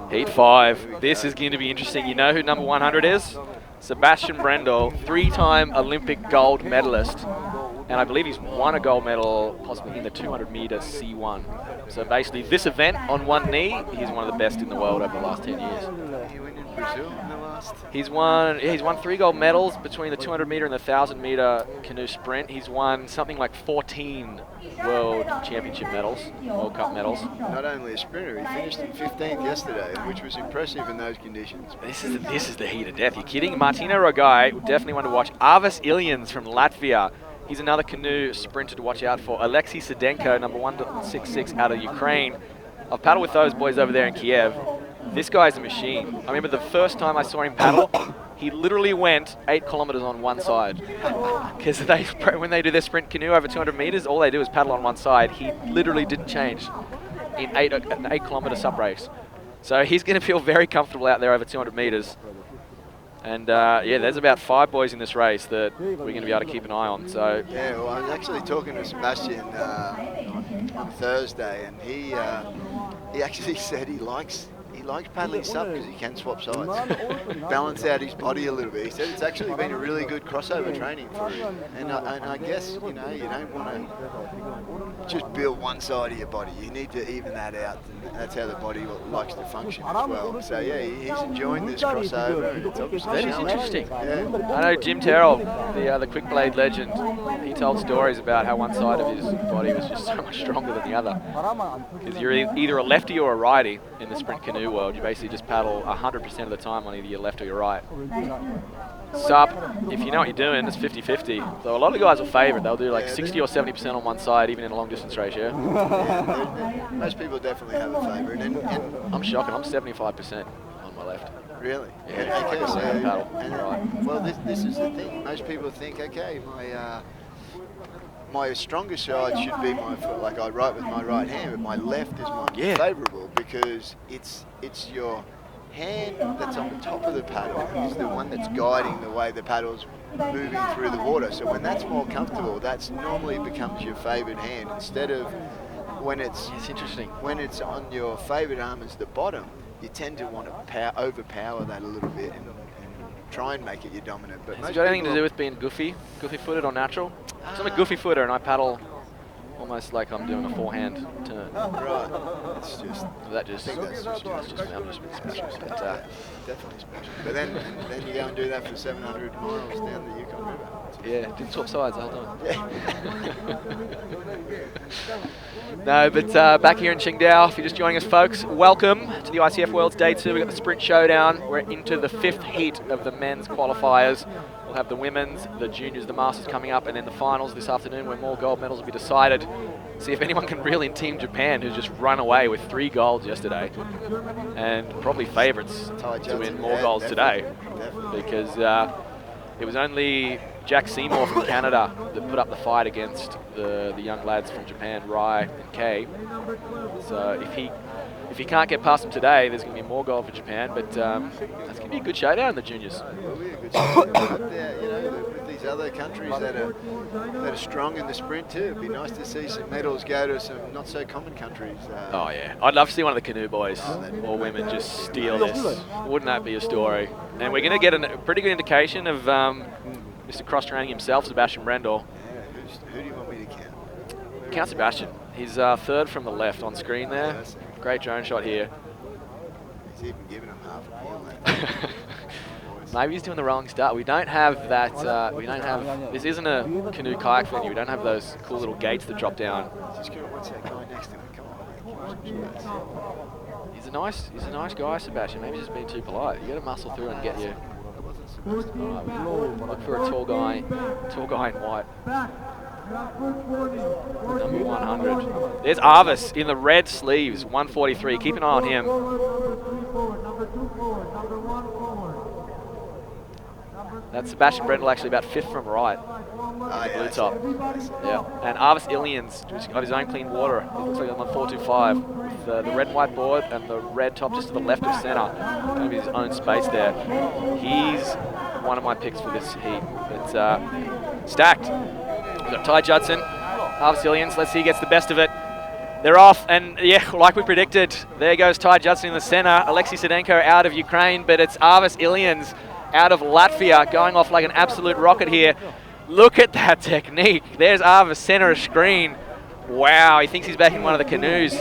Heat 5. This is going to be interesting. You know who number 100 is? Sebastian Brendel, 3-time Olympic gold medalist. And I believe he's won a gold medal possibly in the 200-meter C1. So basically this event on one knee, he's one of the best in the world over the last 10 years. He went in Brazil in the last. He's won 3 gold medals between the 200-meter and the 1,000-meter canoe sprint. He's won something like 14 World Championship medals, World Cup medals. Not only a sprinter, he finished in 15th yesterday, which was impressive in those conditions. This is the heat of death. You're kidding? Martino Rogai, definitely one to watch. Arvis Ilyans from Latvia. He's another canoe sprinter to watch out for. Alexei Sedenko, number 166 out of Ukraine. I've paddled with those boys over there in Kiev. This guy's a machine. I remember the first time I saw him paddle, He literally went 8 kilometers on one side. Because when they do their sprint canoe over 200 meters, all they do is paddle on one side. He literally didn't change in an 8 kilometer SUP race. So he's going to feel very comfortable out there over 200 meters. And yeah, there's about 5 boys in this race that we're going to be able to keep an eye on. So yeah, well, I was actually talking to Sebastian on Thursday, and he actually said he likes paddling SUP because he can swap sides, balance out his body a little bit. He said it's actually been a really good crossover training for him. And I guess, you know, you don't want to just build one side of your body. You need to even that out, and that's how the body likes to function as well. So yeah, he's enjoying this crossover, and it's obviously that is interesting. Yeah. I know Jim Terrell, the quick blade legend, he told stories about how one side of his body was just so much stronger than the other. Because you're either a lefty or a righty in the sprint canoe world. You basically just paddle 100% of the time on either your left or your right. SUP, if you know what you're doing, it's 50-50. So a lot of guys will favour it. They'll do like 60 or 70% on one side, even in a long distance ratio. Yeah, most people definitely have a favourite. And I'm shocking. I'm 75% on my left. Really? Yeah. Okay, so, paddle. right. Well, this is the thing. Most people think, okay, my strongest side should be my foot. Like I write with my right hand, but my left is my favourable because it's your hand that's on the top of the paddle is the one that's guiding the way the paddle's moving through the water. So when that's more comfortable, that's normally becomes your favoured hand instead of when it's interesting. When it's on your favourite arm as the bottom, you tend to want to overpower that a little bit and try and make it your dominant. But has it got anything to do with being goofy-footed or natural? So I'm a goofy footer and I paddle almost like I'm doing a forehand turn. Right. It's just. That just. That's just I'm just special. But, definitely special. But then you go and do that for 700 miles down the Yukon River. Yeah, didn't swap sides the whole time. Yeah. No, but back here in Qingdao, if you're just joining us, folks, welcome to the ICF Worlds Day 2. We've got the Sprint Showdown. We're into the 5th heat of the men's qualifiers. We'll have the women's, the juniors, the masters coming up, and then the finals this afternoon where more gold medals will be decided. See if anyone can reel in Team Japan, who's just run away with 3 golds yesterday, and probably favourites to win more golds today. Because it was only Jack Seymour from Canada that put up the fight against the young lads from Japan, Rai and Kei. So if he can't get past them today, there's going to be more gold for Japan. But that's going to be a good showdown in the juniors. Will be a good showdown up there, you know, with these other countries that are strong in the sprint too. It'd be nice to see some medals go to some not so common countries. Oh yeah, I'd love to see one of the canoe boys or women just steal this. Wouldn't that be a story? And we're going to get a pretty good indication of Mr. Cross-training himself, Sebastian Brendel. Yeah, who do you want me to count? Count Sebastian. He's 3rd from the left on screen there. Great drone shot here. He's even giving him half a meal. Maybe he's doing the rolling start. We don't have that. This isn't a canoe kayak venue. We don't have those cool little gates that drop down. Just go watch that guy next to him. Come on. He's a nice guy, Sebastian. Maybe he's just being too polite. You got to muscle through and get you. Look for a tall guy in white. Number 100. There's Arvis in the red sleeves, 143. Keep an eye on him. That's Sebastian Brendel, actually about 5th from right. Blue top. Yeah. And Arvis Ilians, who's got his own clean water. It looks like I'm on 425 with the red and white board and the red top just to the left of centre. Going to be his own space there. He's one of my picks for this heat. It's stacked. We've got Ty Judson, Arvis Ilians. Let's see who gets the best of it. They're off, and yeah, like we predicted, there goes Ty Judson in the centre. Alexei Sedenko out of Ukraine, but it's Arvis Ilians out of Latvia going off like an absolute rocket here. Look at that technique. There's Arvis, centre of screen. Wow, he thinks he's back in one of the canoes.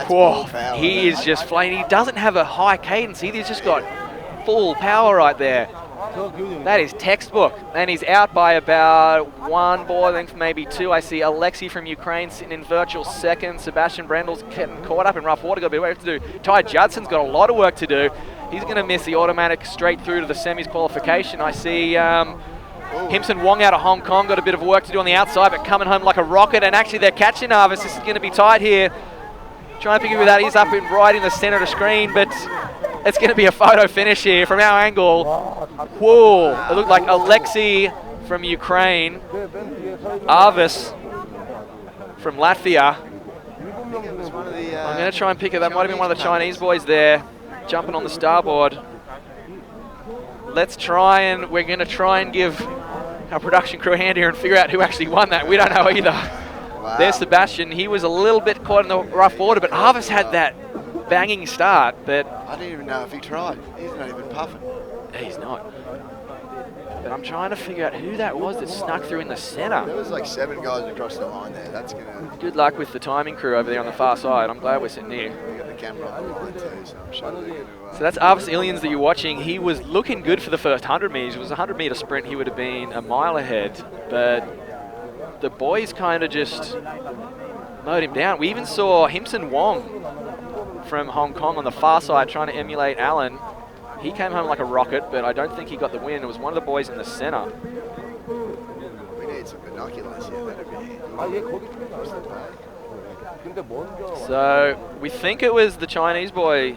Whoa, he is just flying. He doesn't have a high cadence. He's just got full power right there. That is textbook. And he's out by about 1 board length, maybe 2. I see Alexei from Ukraine sitting in virtual 2nd. Sebastian Brendel's getting caught up in rough water. Got a bit of work to do. Ty Judson's got a lot of work to do. He's going to miss the automatic straight through to the semis qualification. I see Himson Wong out of Hong Kong. Got a bit of work to do on the outside, but coming home like a rocket. And actually they're catching Arvis. This is going to be tight here. Trying to figure that he's up and right in the center of the screen, but It's going to be a photo finish here from our angle. Whoa, it looked like Alexei from Ukraine, Arvis from Latvia. I'm going to try and pick it. That might have been one of the Chinese boys there, jumping on the starboard. Let's try and, we're going to try and give our production crew a hand here and figure out who actually won that. We don't know either. Wow. There's Sebastian. He was a little bit caught in the rough water, but Arvis had that banging start. But I didn't even know if he tried. He's not even puffing. he's not. But I'm trying to figure out who that was that snuck through in the center. There was like 7 guys across the line there. That's gonna. Good luck with the timing crew over there on the far side. I'm glad we're sitting here. We got the camera on the line too, so I'm sure they're gonna. So that's Arvis Ilians that you're watching. He was looking good for the first 100 meters. It was a 100-meter sprint. He would have been a mile ahead. But the boys kind of just mowed him down. We even saw Himson Wong from Hong Kong on the far side trying to emulate Allen. He came home like a rocket, but I don't think he got the win. It was one of the boys in the center. We need some binoculars here. That'd be. So we think it was the Chinese boy,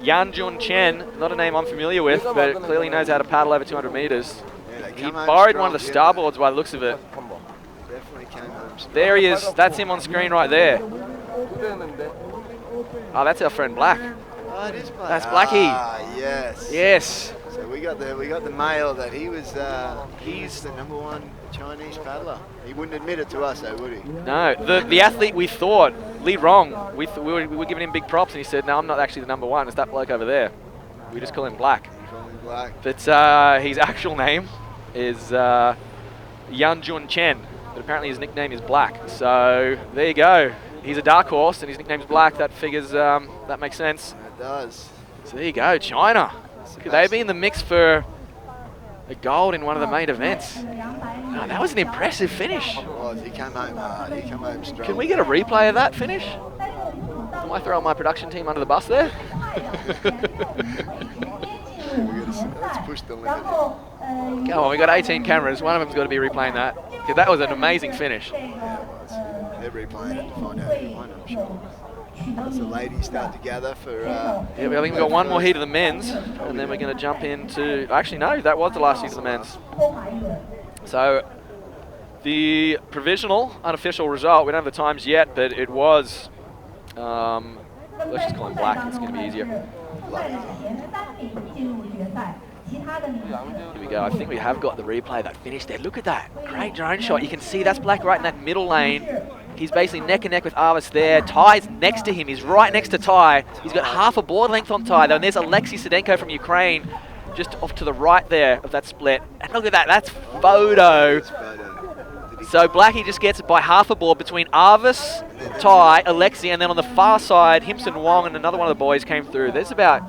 Yan Jun Chen, not a name I'm familiar with, but clearly knows how to paddle over 200 meters. Yeah, He borrowed one of the starboards by the looks of it. Definitely came home strong. There he is. That's him on screen right there. Oh, that's our friend Black. Oh, it is Black. That's Blackie. Ah, yes. Yes. So we got the mail that he was he's the #1 Chinese paddler. He wouldn't admit it to us, though, would he? No, the athlete we thought, Li Rong, we were giving him big props, and he said, no, I'm not actually the #1. It's that bloke over there. We just call him Black. We call him Black. But his actual name is Yan Jun Chen, but apparently his nickname is Black. So there you go. He's a dark horse, and his nickname's Black. That figures, that makes sense. It does. So there you go, China. Could they be in the mix for a gold in one of the main events? Oh, that was an impressive finish. It was. He came home hard. He came home strong. Can we get a replay of that finish? Am I throwing my production team under the bus there? Let's push the limit. Come on, we got 18 cameras. One of them's got to be replaying that. 'Cause that was an amazing finish. Yeah, it was. They're replaying it to find out who won, I'm sure. As the ladies start to gather for... Yeah, I think we've got one more heat of the men's, and then we're going to jump into... Actually, no, that was the last heat of the men's. So, the provisional, unofficial result, we don't have the times yet, but it was... let's just call him Black, it's going to be easier. Here we go. I think we have got the replay of that finish there. Look at that. Great drone shot. You can see that's Black right in that middle lane. He's basically neck and neck with Arvis there. Ty's next to him. He's right next to Ty. He's got half a board length on Ty, though. And there's Alexei Sedenko from Ukraine just off to the right there of that split. And look at that. That's photo. So Blackie just gets it by half a board between Arvis, Ty, Alexei, and then on the far side, Himson Wong and another one of the boys came through. There's about...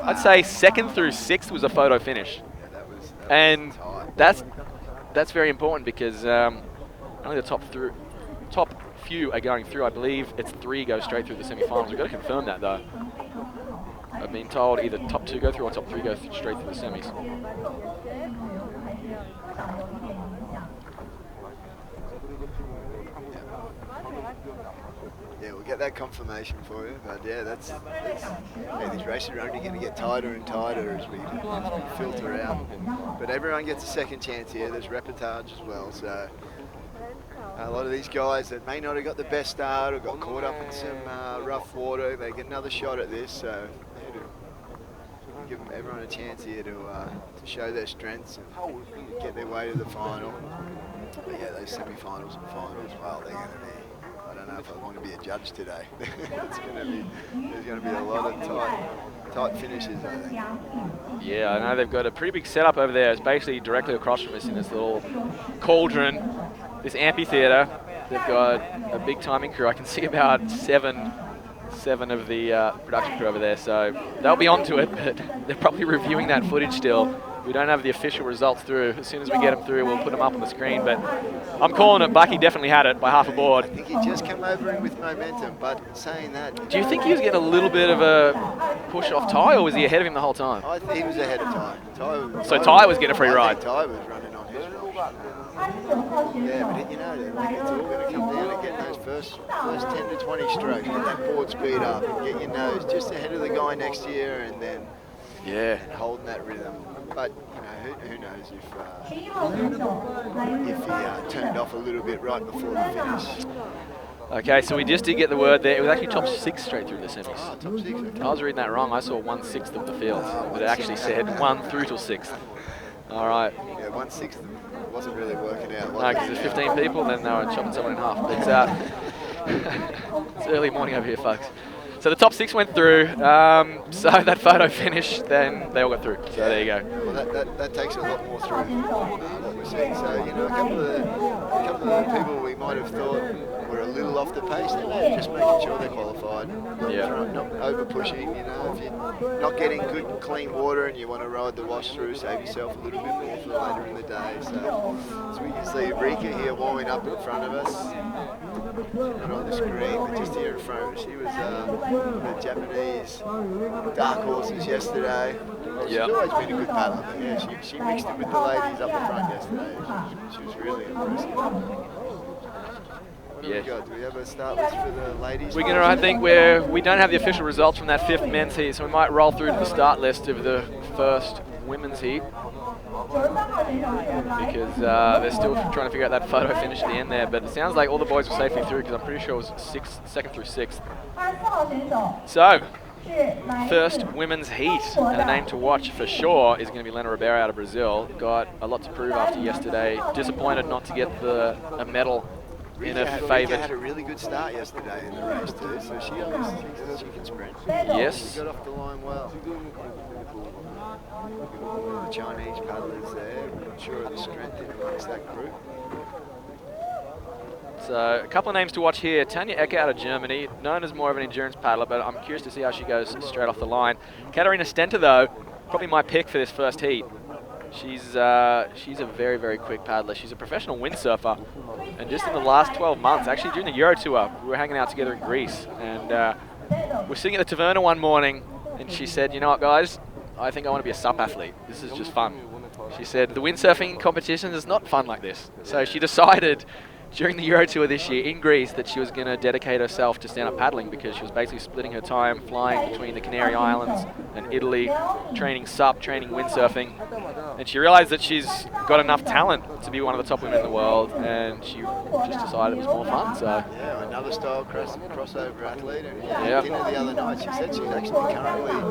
I'd say 2nd through 6th was a photo finish. And that's very important because only the top few are going through. I believe it's 3 go straight through the semi-finals. We've got to confirm that though. I've been told either top 2 go through or top 3 go straight through the semis. Yeah, we'll get that confirmation for you. But yeah, these races are only going to get tighter and tighter as we filter out. But everyone gets a second chance here. There's Repechage as well. So a lot of these guys that may not have got the best start or got caught up in some rough water, they get another shot at this. So give everyone a chance here to show their strengths and get their way to the final. But yeah, those semi-finals and finals, well, they're going to be. I don't know if I want to be a judge today. There's going to be a lot of tight finishes, I think. Yeah, I know they've got a pretty big setup over there. It's basically directly across from us in this little cauldron, this amphitheater. They've got a big timing crew. I can see about seven of the production crew over there, so they'll be onto it, but they're probably reviewing that footage still. We don't have the official results through. As soon as we get them through, we'll put them up on the screen, but I'm calling it. Blackie definitely had it by half a board. I think he just came over in with momentum, but saying that... Do you think he was getting a little bit of a push off Ty, or was he ahead of him the whole time? I think he was ahead of Ty. So Ty was getting a free ride? Ty was running on his rush. Yeah, but you know, it's all going to come down to getting those first 10 to 20 strokes, get that board speed up, and get your nose just ahead of the guy next to you, and then and holding that rhythm. But who knows if he turned off a little bit right before the finish. Okay, so we just did get the word there. It was actually top 6 straight through the semis. Oh, top 6. Okay. I was reading that wrong. I saw 1/6 of the field, but it actually said 1 through till 6th. All right. Yeah, 1/6 wasn't really working out. No, because there's 15 people, then they were chopping someone in half. It's early morning over here, folks. So the top 6 went through. So that photo finished, then they all got through. So there you go. Well, that takes a lot more through what we're seeing. So a couple of the people we might have thought were a little off the pace, they're just making sure they're qualified. Not over pushing. If you're not getting good clean water and you want to ride the wash through, save yourself a little bit more for later in the day. So we can see Rika here warming up in front of us. Not on the screen, but just here in front. She was the Japanese dark horses yesterday. She's always been a good paddler, but yeah, she mixed it with the ladies up the front yesterday. She was really impressive. What do we got? Do we have a start list for the ladies? I think we don't have the official results from that 5th men's heat, so we might roll through to the start list of the first women's heat. Because they're still trying to figure out that photo finish at the end there, but it sounds like all the boys were safely through because I'm pretty sure it was 2nd through 6th. So, first women's heat, and a name to watch for sure is going to be Lena Ribeiro out of Brazil. Got a lot to prove after yesterday. Disappointed not to get a medal in a favourite. Rika had a really good start yesterday in the race too, so she can sprint. Yes. She got off the line well. The Chinese paddlers there, I'm not sure of the strength in amongst that group. So a couple of names to watch here. Tanja Ecker out of Germany, known as more of an endurance paddler, but I'm curious to see how she goes straight off the line. Katharina Stenta, though, probably my pick for this first heat. She's a very, very quick paddler. She's a professional windsurfer, and just in the last 12 months, actually during the Euro Tour, we were hanging out together in Greece, and we're sitting at the taverna one morning, and she said, "You know what, guys? I think I want to be a SUP athlete. This is just fun." She said, "The windsurfing competition is not fun like this." So she decided during the Euro Tour this year in Greece that she was going to dedicate herself to stand-up paddling, because she was basically splitting her time flying between the Canary Islands and Italy, training SUP, training windsurfing. And she realized that she's got enough talent to be one of the top women in the world, and she just decided it was more fun. So yeah, another style crossover athlete. And dinner the other night, she said she's actually currently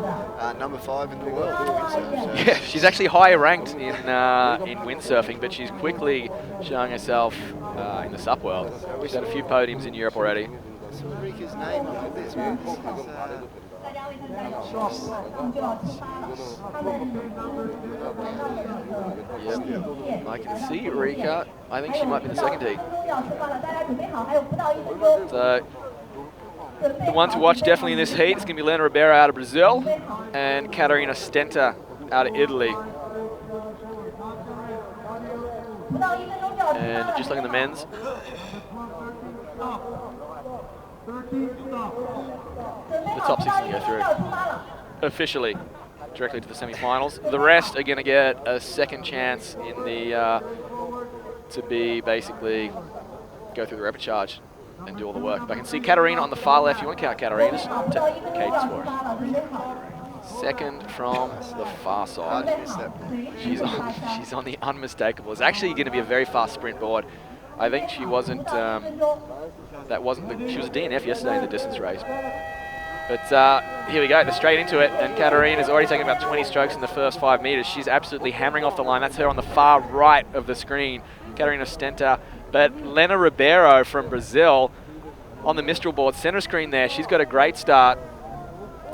number 5 in the world in windsurf. So yeah, she's actually higher ranked in windsurfing, but she's quickly showing herself in the SUP world. She's had a few podiums in Europe already. I saw Rika's name on this one. Yep, I can see Rika. I think she might be the 2nd heat. So the one to watch definitely in this heat is going to be Lena Ribeiro out of Brazil and Katharina Stenta out of Italy. And just like in the men's, the top 6 can go through officially directly to the semi-finals. The rest are going to get a second chance in the to be basically go through the repechage and do all the work. But I can see Katarina on the far left. You want to count Katarina's cadence for us. Second from the far side. She's on the unmistakable. It's actually going to be a very fast sprint board. I think she wasn't. She was a DNF yesterday in the distance race. But here we go, they're straight into it, and Katarina's already taken about 20 strokes in the first 5 meters. She's absolutely hammering off the line. That's her on the far right of the screen, Katarina Stenta. But Lena Ribeiro from Brazil on the Mistral board, center screen there. She's got a great start.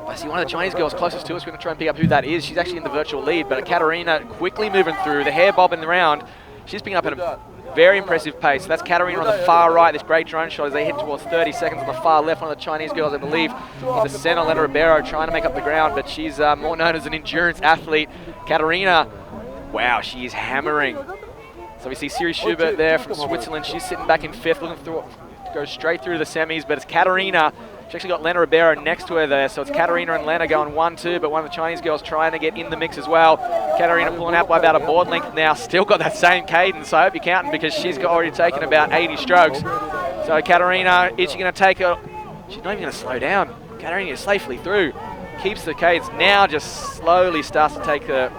I see one of the Chinese girls closest to us. We're going to try and pick up who that is. She's actually in the virtual lead, but Katarina quickly moving through, the hair bobbing around. She's picking up at a very impressive pace. That's Katarina on the far right. This great drone shot as they head towards 30 seconds on the far left. One of the Chinese girls, I believe, in the center, Lena Ribeiro, trying to make up the ground, but she's more known as an endurance athlete. Katarina, wow, she is hammering. So we see Siri Schubert there from Switzerland. She's sitting back in 5th, looking through, goes straight through the semis, but it's Katarina. She's actually got Lena Ribeiro next to her there, so it's Katarina and Lena going 1-2, but one of the Chinese girls trying to get in the mix as well. Katarina pulling out by about a board length now, still got that same cadence. I hope you're counting, because she's already taken about 80 strokes. So Katarina, is she going to take her? She's not even going to slow down. Katarina is safely through. Keeps the cadence. Now just slowly starts to take the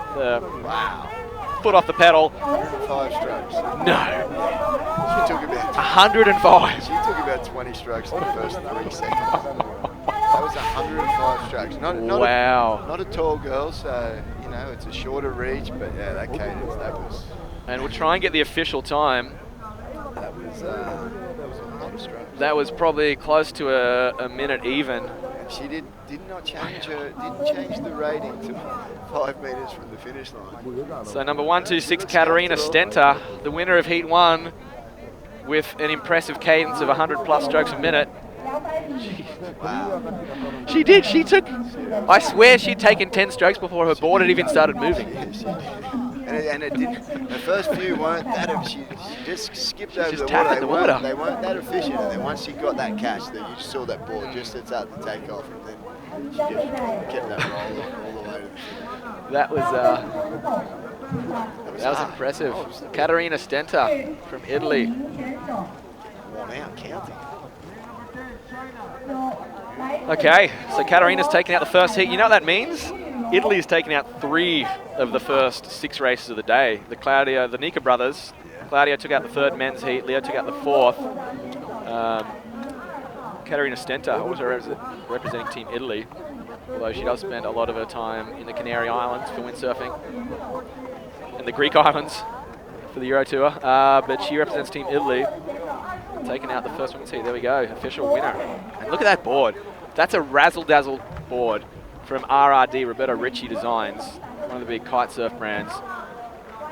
foot off the pedal. 105 strokes. No. She took about 105. She took about 20 strokes in the first 3 seconds. That was 105 strokes. Wow. Not a tall girl, so you know it's a shorter reach, but yeah, that cadence, that was. And we'll try and get the official time. That was a lot of strokes. That was probably close to a minute even. And she didn't change the rating to 5 meters from the finish line. So number 126, Katarina Stenta, the winner of Heat 1, with an impressive cadence of 100+ strokes a minute. Wow. She did. She took. I swear she'd taken 10 strokes before her board had even started moving. Yeah, she did. And it didn't. The first few weren't that. She just skipped over just the tapped water. at the They weren't that efficient. And then once she got that catch, then you just saw that board just at the take off, and then she just kept that roll all the way to the finish. That was impressive. Katarina Stenta from Italy. Worn out counting. Okay, so Katarina's taken out the first heat. You know what that means? Italy's taken out 3 of the first 6 races of the day. The Nika brothers. Claudio took out the 3rd men's heat. Leo took out the 4th. Katarina Stenta also representing Team Italy, although she does spend a lot of her time in the Canary Islands for windsurfing and the Greek Islands for the Euro Tour. But she represents Team Italy, taking out the first women's heat. There we go, official winner. And look at that board. That's a razzle-dazzle board from RRD, Roberto Ricci Designs, one of the big kite surf brands.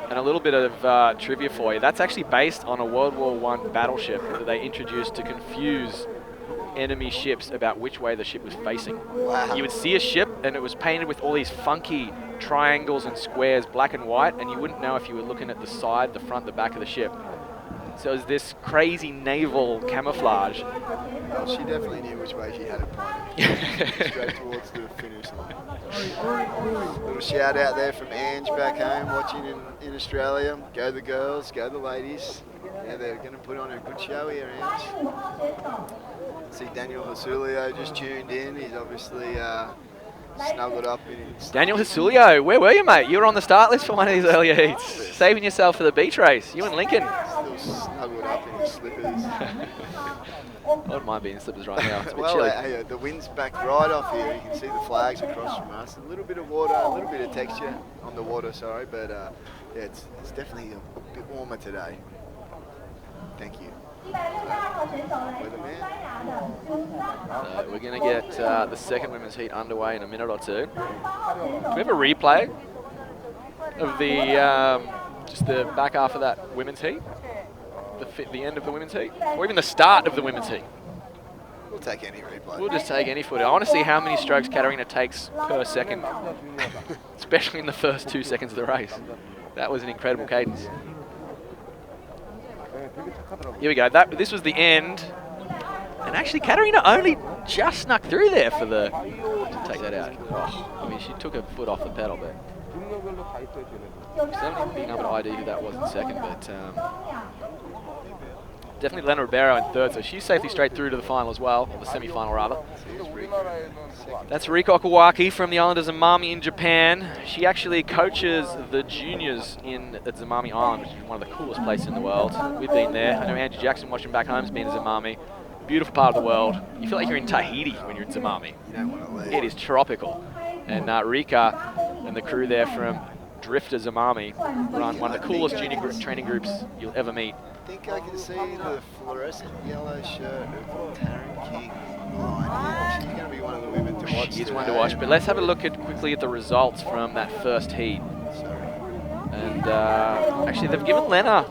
And a little bit of trivia for you. That's actually based on a World War I battleship that they introduced to confuse enemy ships about which way the ship was facing. Wow. You would see a ship and it was painted with all these funky triangles and squares, black and white, and you wouldn't know if you were looking at the side, the front, the back of the ship. So it was this crazy naval camouflage. Well, she definitely knew which way she had it pointed. Straight towards the finish line. Little shout out there from Ange back home watching in Australia. Go the girls, go the ladies. Yeah, they're going to put on a good show here, Ange. See Daniel Hasulio just tuned in. He's obviously snuggled up in his... Daniel Hasulio, where were you, mate? You were on the start list for one of these earlier heats. Saving yourself for the beach race. You and Lincoln. Still snuggled up in his slippers. I wouldn't mind being in slippers right now. It's a bit well, chilly. the wind's back right off here. You can see the flags across from us. A little bit of water, a little bit of texture on the water, sorry. But yeah, it's definitely a bit warmer today. Thank you. We're going to get the second women's heat underway in a minute or two. Do we have a replay of the just the back half of that women's heat? The end of the women's heat? Or even the start of the women's heat? We'll take any replay. We'll just take any footage. I want to see how many strokes Katarina takes per second, especially in the first 2 seconds of the race. That was an incredible cadence. Here we go. This was the end. And actually, Katarina only just snuck through there for to take that out. Oh, I mean, she took her foot off the pedal, but certainly being able to ID who that was in second. But definitely Lena Ribeiro in third, so she's safely straight through to the final as well, or the semi-final rather. That's Riko Kawaki from the island of Zamami in Japan. She actually coaches the juniors at Zamami Island, which is one of the coolest places in the world. We've been there. I know Andrew Jackson watching back home has been to Zamami. Beautiful part of the world. You feel like you're in Tahiti when you're in Zamami. You don't want to leave. It is tropical. And Rika and the crew there from Drifter Zamami run one of the coolest junior training groups you'll ever meet. I think I can see the fluorescent yellow shirt of Taryn King on the line. She's going to be one of the women to watch. She is one to watch, but let's have a look quickly at the results from that first heat. And actually, they've given Lena,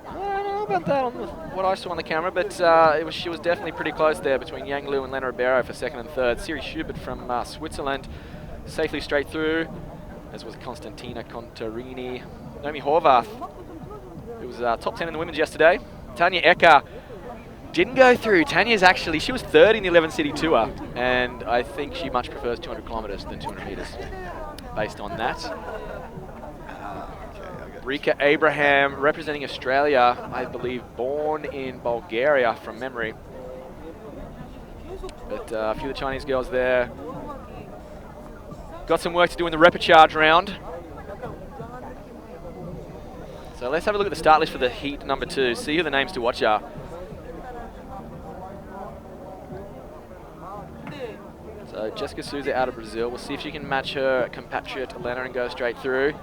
I don't know about that on what I saw on the camera, but she was definitely pretty close there between Yang Lu and Lena Ribeiro for second and third. Siri Schubert from Switzerland safely straight through, as was Constantina Contarini. Naomi Horvath, who was top 10 in the women's yesterday. Tanya Ecker didn't go through. She was third in the 11 City Tour, and I think she much prefers 200 kilometers than 200 meters based on that. Okay, I Rika Abraham representing Australia, I believe born in Bulgaria from memory. But a few of the Chinese girls there. Got some work to do in the repechage round. So let's have a look at the start list for the heat number 2. See who the names to watch are. So Jessica Souza out of Brazil. We'll see if she can match her compatriot Elena and go straight through.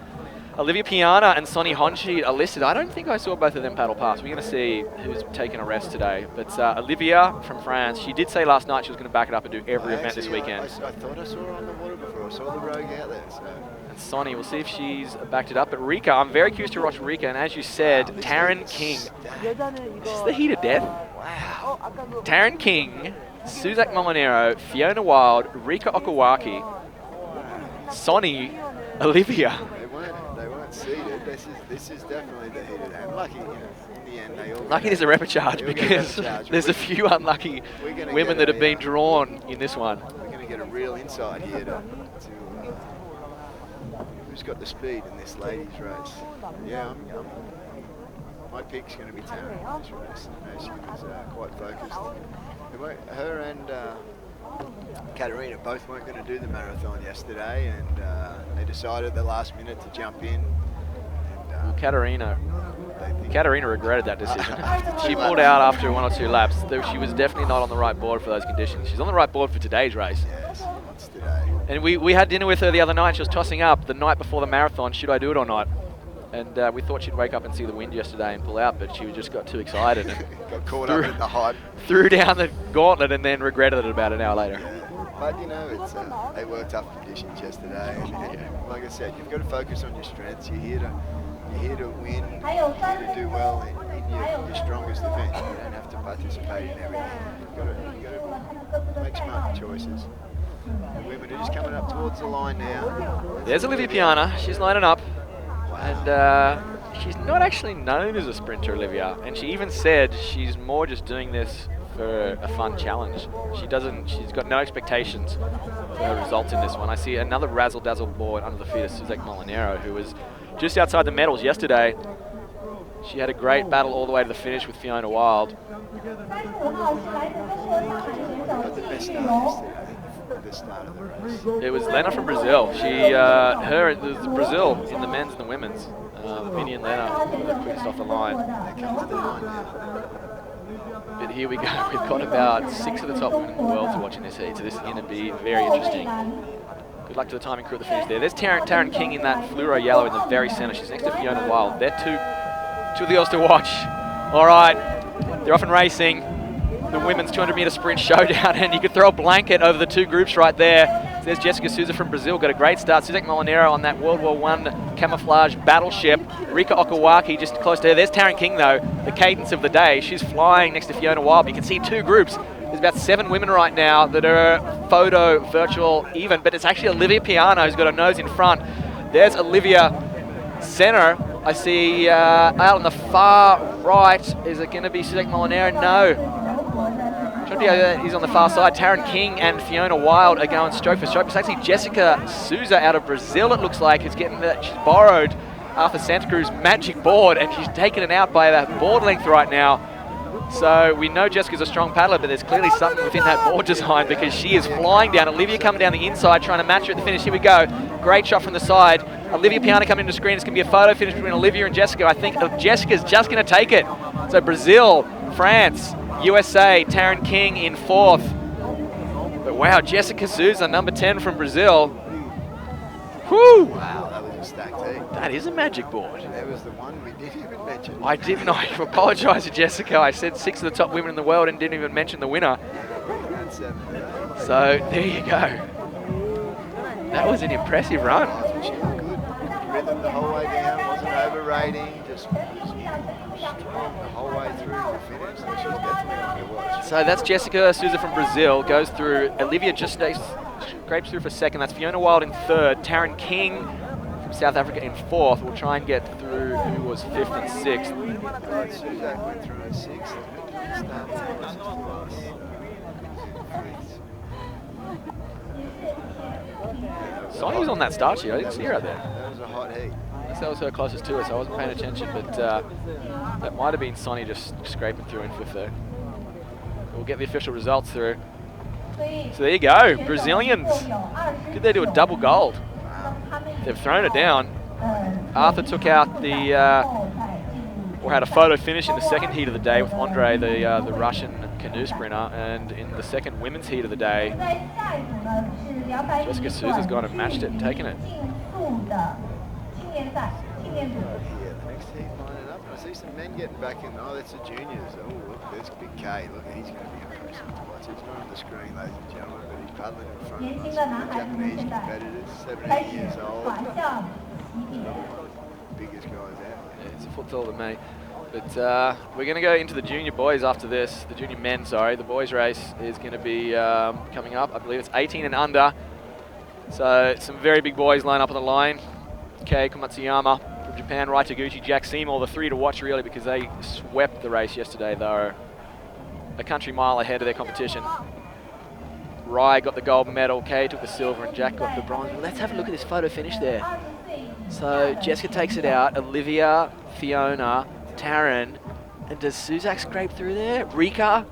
Olivia Piana and Sonny Honchi are listed. I don't think I saw both of them paddle past. We're going to see who's taking a rest today. But Olivia from France, she did say last night she was going to back it up and do every event this weekend. I thought I saw her on the water before. I saw the rogue out there. So. And Sonny, we'll see if she's backed it up. But Rika, I'm very curious to watch Rika. And as you said, Taryn King. This is the heat of death. Wow. Taryn King, Suzak Molinero, Fiona Wild, Rika Okawaki, Sonny, Olivia. They weren't seeded. This is definitely the heat of death. Lucky, in the end, they all. Lucky there's a repechage because there's a few unlucky women that have been drawn in this one. We're going to get a real insight here to who's got the speed in this ladies' race. Yeah, my pick's going to be Taryn in this race. I know she was quite focused. Her and Katerina both weren't going to do the marathon yesterday, and they decided at the last minute to jump in. And, Katerina regretted that decision. She pulled out after 1 or 2 laps. She was definitely not on the right board for those conditions. She's on the right board for today's race. Yes, it's today. And we had dinner with her the other night. She was tossing up the night before the marathon, should I do it or not? And we thought she'd wake up and see the wind yesterday and pull out, but she just got too excited and got caught up in the hype. Threw down the gauntlet and then regretted it about an hour later. Yeah. But you know, it's they were tough conditions yesterday. And like I said, you've got to focus on your strengths. You're here to win. You're here to do well in your strongest event. You don't have to participate in everything. You've got to make smart choices. The women are just coming up towards the line now. There's Olivia Piana. She's lining up. And she's not actually known as a sprinter, Olivia. And she even said she's more just doing this for a fun challenge. She's got no expectations for her results in this one. I see another razzle-dazzle board under the feet of Suzak Molinero, who was just outside the medals yesterday. She had a great battle all the way to the finish with Fiona Wild. It was Lena from Brazil. It was Brazil in the men's and the women's. Vinny and Lena were the quickest off the line. But here we go. We've got about 6 of the top women in the world to watch in this heat, so this is going to be very interesting. Good luck to the timing crew at the finish there. There's Taryn King in that fluoro yellow in the very center. She's next to Fiona Wild. They're two of the girls to watch. All right, they're off and racing. The women's 200-meter sprint showdown, and you could throw a blanket over the 2 groups right there. So there's Jessica Souza from Brazil, got a great start. Suzak Molinero on that World War I camouflage battleship. Rika Okawaki just close to her. There's Taryn King, though, the cadence of the day. She's flying next to Fiona Wild. You can see 2 groups. There's about 7 women right now that are photo, virtual, even, but it's actually Olivia Piana who's got her nose in front. There's Olivia center. I see out on the far right, is it going to be Suzak Molinero? No. He's on the far side. Taryn King and Fiona Wild are going stroke for stroke. It's actually Jessica Souza out of Brazil, it looks like. She's borrowed Arthur Santa Cruz magic board, and she's taken it out by about board length right now. So we know Jessica's a strong paddler, but there's clearly something within that board design because she is flying down. Olivia coming down the inside, trying to match her at the finish. Here we go. Great shot from the side. Olivia Piana coming into the screen. It's going to be a photo finish between Olivia and Jessica. I think Jessica's just going to take it. So Brazil, France, USA, Taryn King in 4th. But wow, Jessica Souza, number 10 from Brazil. Whew! Wow, that was a stacked heat. That is a magic board. That was the one we didn't even mention. I didn't. I apologise to Jessica. I said 6 of the top women in the world and didn't even mention the winner. So there you go. That was an impressive run. She was good. Rhythm the whole way down, wasn't overrating, just was strong the whole way through the finish. So she was definitely one to watch. So that's Jessica Souza from Brazil, goes through. Olivia just scrapes through for 2nd. That's Fiona Wild in 3rd. Taryn King from South Africa in 4th. We'll try and get through who was 5th and 6th. Right, Suzak went through in 6th. Sonny was on that start sheet. I didn't see her out there. That was a hot heat. guess that was her closest to us. I wasn't paying attention, but that might have been Sonny just scraping through in fifth there. We'll get the official results through. So there you go, Brazilians. Did they do a double gold? They've thrown it down. Arthur took out the, or had a photo finish in the second heat of the day with Andre, the Russian canoe sprinter, and in the second women's heat of the day, Jessica Souza's gone and matched it and taken it. Yeah, the next heat lining up. I see some men getting back in. Oh, that's the juniors. Oh, look, there's Big K. Look, he's going to be impressive to watch. He's not on the screen, ladies and gentlemen, but he's paddling in front of us. The Japanese competitors, 17 years old. Biggest guys out. Yeah, it's a foot taller than me. But we're going to go into the junior boys after this. The junior men, sorry. The boys race is going to be coming up. I believe it's 18 and under. So some very big boys line up on the line. Kei Komatsuyama from Japan, Rai Taguchi, Jack Seymour, the three to watch really because they swept the race yesterday. They were a country mile ahead of their competition. Rai got the gold medal, Kei took the silver, and Jack got the bronze. Well, let's have a look at this photo finish there. So Jessica takes it out, Olivia, Fiona, Taryn, and does Suzak scrape through there? Rika?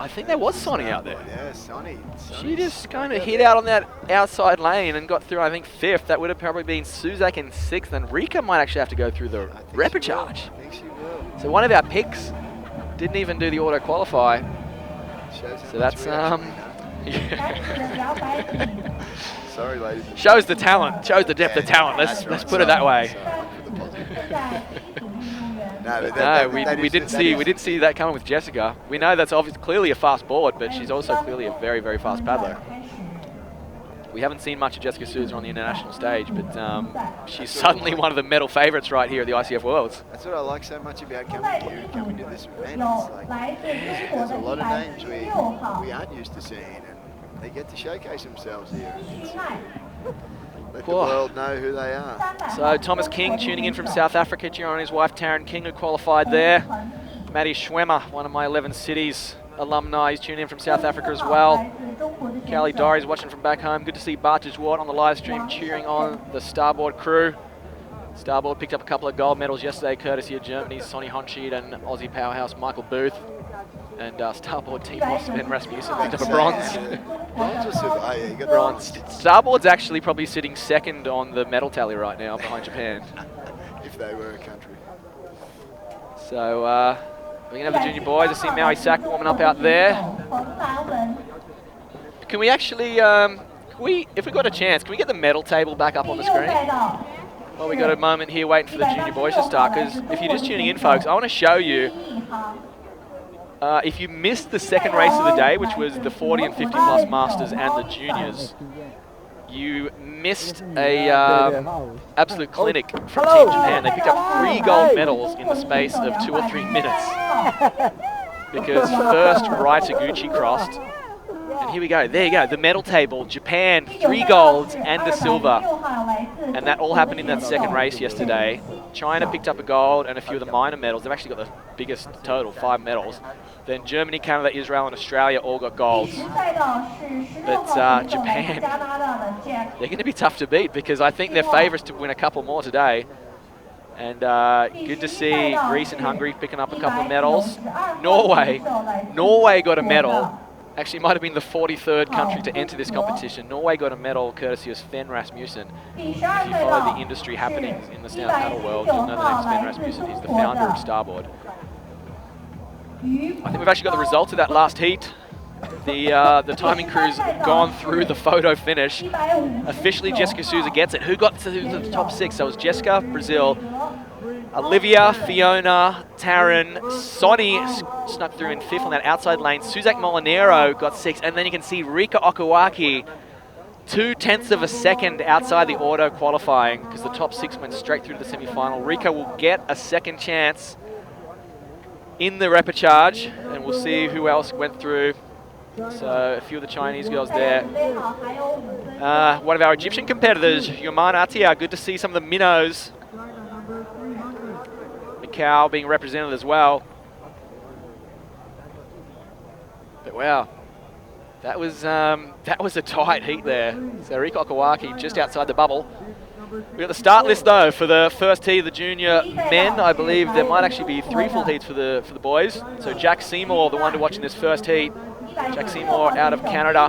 I think there was Sonny out there. Yeah, Sonny. She just kind of hit out on that outside lane and got through, I think, fifth. That would have probably been Suzak in sixth, and Rika might actually have to go through the repechage. I think she will. So one of our picks didn't even do the auto qualify. So that's Sorry, ladies. shows the talent, shows the depth of talent. Let's put it that way. We didn't see that coming with Jessica. We know that's obviously clearly a fast board, but she's also clearly a very, very fast paddler. We haven't seen much of Jessica Souza on the international stage, but she's suddenly one of the medal favourites right here at the ICF Worlds. That's what I like so much about coming here and coming to this event. It's like, there's a lot of names we aren't used to seeing, and they get to showcase themselves here. Let the world know who they are. So Thomas King tuning in from South Africa, cheering on his wife Taryn King, who qualified there. Matty Schwemmer, one of my 11 Cities alumni, he's tuning in from South Africa as well. Callie Dory's watching from back home. Good to see Bartage Ward on the live stream cheering on the Starboard crew. Starboard picked up a couple of gold medals yesterday, courtesy of Germany's Sonny Honschied and Aussie powerhouse Michael Booth. And Starboard team boss Ben Rasmussen picked up a bronze. Bronze or silver? Oh, yeah, you got bronze. Starboard's actually probably sitting second on the medal tally right now behind Japan. If they were a country. So we're going to have the junior boys. I see Maui Sack warming up out there. Can we actually, if we got a chance, can we get the medal table back up on the screen? Well, we got a moment here waiting for the junior boys to start, because if you're just tuning in, folks, I want to show you, if you missed the second race of the day, which was the 40 and 50 plus masters and the juniors, you missed a absolute clinic from Team Japan. They picked up 3 gold medals in the space of 2 or 3 minutes. Because first Rai Taguchi crossed, and here we go, there you go, the medal table, Japan, 3 golds and a silver. And that all happened in that second race yesterday. China picked up a gold and a few of the minor medals. They've actually got the biggest total, 5 medals. Then Germany, Canada, Israel, and Australia all got golds. But Japan, they're going to be tough to beat because I think they're favourites to win a couple more today. And good to see Greece and Hungary picking up a couple of medals. Norway got a medal. Actually, it might have been the 43rd country to enter this competition. Norway got a medal courtesy of Sven Rasmussen. If you follow the industry happenings in the stand-up paddle world, you'll know the name Sven Rasmussen. He's the founder of Starboard. I think we've actually got the results of that last heat. The timing crew's gone through the photo finish. Officially, Jessica Souza gets it. Who got to the top 6? So it was Jessica, Brazil, Olivia, Fiona, Taryn, Sonny snuck through in 5th on that outside lane. Suzak Molinero got 6th, and then you can see Rika Okuwaki 0.2 of a second outside the auto qualifying because the top 6 went straight through to the semi-final. Rika will get a second chance in the repechage, and we'll see who else went through. So a few of the Chinese girls there. One of our Egyptian competitors, Yoman Atia. Good to see some of the minnows. Macau being represented as well. But wow, that was a tight heat there. So Rika Okawaki just outside the bubble. We got the start list though for the first heat of the junior men. I believe there might actually be 3 full heats for the boys. So Jack Seymour, the one to watch in this first heat. Jack Seymour out of Canada.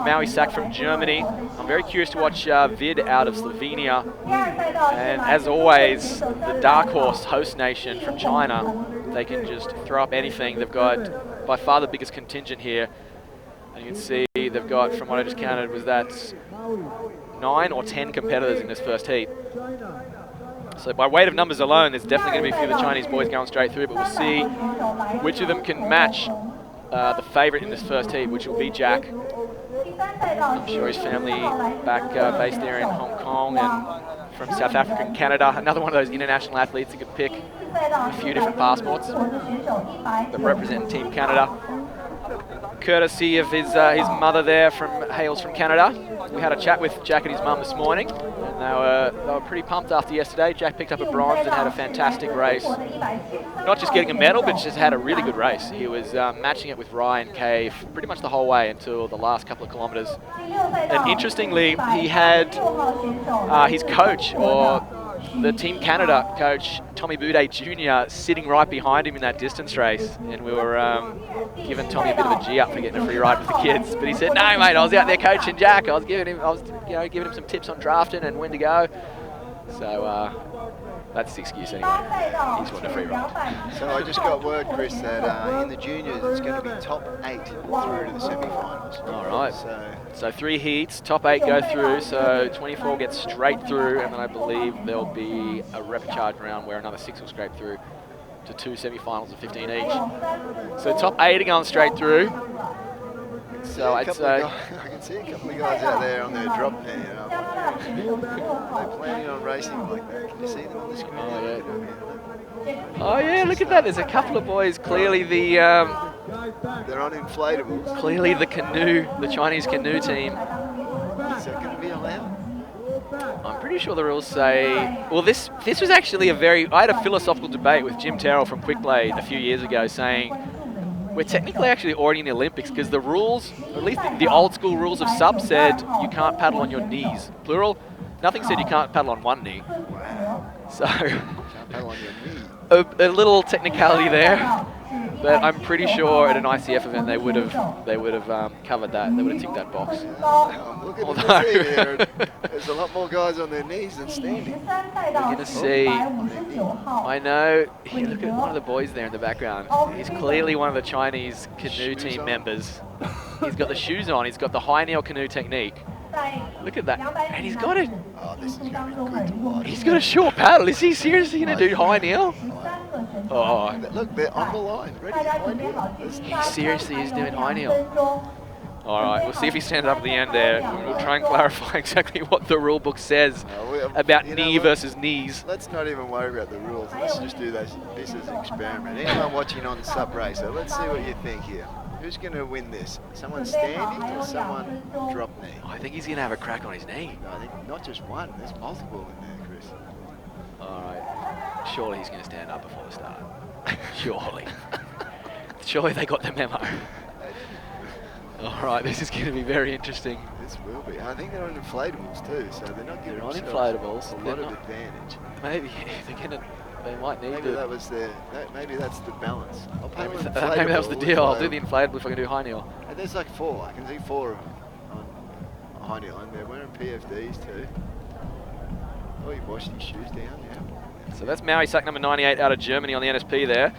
Maui Sack from Germany. I'm very curious to watch Vid out of Slovenia. And as always, the dark horse host nation from China. They can just throw up anything. They've got by far the biggest contingent here. And you can see they've got, from what I just counted, was that 9 or 10 competitors in this first heat. So by weight of numbers alone, there's definitely going to be a few of the Chinese boys going straight through, but we'll see which of them can match the favourite in this first heat, which will be Jack. I'm sure his family back based there in Hong Kong and from South Africa and Canada. Another one of those international athletes who could pick a few different passports that represent Team Canada. Courtesy of his mother there hails from Canada. We had a chat with Jack and his mum this morning, and they were pretty pumped after yesterday. Jack picked up a bronze and had a fantastic race. Not just getting a medal, but just had a really good race. He was matching it with Ryan Cave pretty much the whole way until the last couple of kilometres. And interestingly, he had his coach, or the Team Canada coach, Tommy Boudet Jr., sitting right behind him in that distance race, and we were giving Tommy a bit of a G up for getting a free ride with the kids. But he said, "No, mate, I was out there coaching Jack. I was giving him some tips on drafting and when to go." So that's the excuse anyway. He's wanted a free ride. So I just got word, Chris, that in the juniors it's going to be top 8 through to the semi-finals. All right. So 3 heats, top 8 go through. So 24 gets straight through, and then I believe there'll be a repechage round where another 6 will scrape through to 2 semi-finals of 15 each. So top 8 are going straight through. So I'd say I can see a couple of guys out there on their drop there. They're planning on racing like that. Can you see them on the screen? Oh yeah, look at that. There's a couple of boys. Clearly the they're on inflatables. Clearly the Canoe, the Chinese Canoe team. Is that going to be allowed? I'm pretty sure the rules say. Well, this was actually I had a philosophical debate with Jim Terrell from Quickblade a few years ago, saying we're technically actually already in the Olympics because the rules, at least the old school rules of SUP, said you can't paddle on your knees, plural. Nothing said you can't paddle on one knee. Wow. So Can't paddle on your knee. a little technicality there, but I'm pretty sure at an ICF event they would have covered that. They would have ticked that box. I'm looking at the scene here. There's a lot more guys on their knees than standing. We're going to see. I know. Here, look at one of the boys there in the background. He's clearly one of the Chinese canoe team members. He's got the shoes on. He's got the high kneel canoe technique. Look at that. And he's got it. Oh, this is going to be good to watch. He's got a short paddle. Is he seriously going to do high kneel? Oh. Look, they're on the line. Ready to high kneel. He seriously is doing high kneel. All right, we'll see if he stands up at the end there. We'll try and clarify exactly what the rule book says about knee versus knees. Let's not even worry about the rules. Let's just do this as an experiment. Anyone watching on SUP Racer, let's see what you think here. Who's going to win this? Someone standing or someone drop knee? I think he's going to have a crack on his knee. No, I think not just one. There's multiple in there, Chris. All right. Surely he's going to stand up before the start. Surely. Surely they got the memo. All right, this is going to be very interesting. This will be. I think they're on inflatables too, so they're not giving on inflatables. a lot of advantage. Maybe they might need maybe maybe that's the balance. Maybe that was the deal. I'll do the inflatable if I can do high kneel. And there's like 4. I can see 4 of them on high kneel, and they're wearing PFDs too. Oh, he washed his shoes down. Yeah. So that's Maui Sack number 98 out of Germany on the NSP there.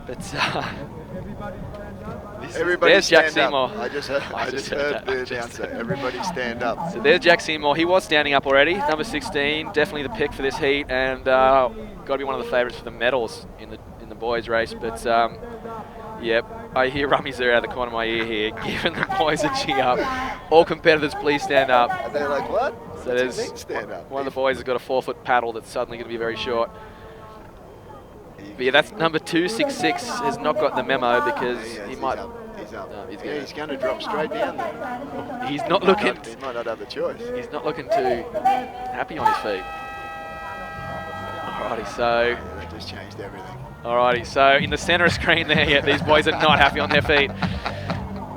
But everybody Jack stand Seymour. up. I just heard the announcer. Everybody stand up. So there's Jack Seymour. He was standing up already. Number 16, definitely the pick for this heat, and got to be one of the favourites for the medals in the boys' race. But yep, I hear rummies there out of the corner of my ear here, giving the boys a G up. All competitors, please stand up. And they're like, what? So there's stand up? One of the boys has got a 4-foot paddle that's suddenly going to be very short. But yeah, that's number 266 has not got the memo because he might. He's up. No, he's going to drop straight down there. He's not looking. He might not have a choice. He's not looking too happy on his feet. Alrighty, so. Yeah, that just changed everything. Alrighty, so in the center of screen there, yeah, these boys are not happy on their feet.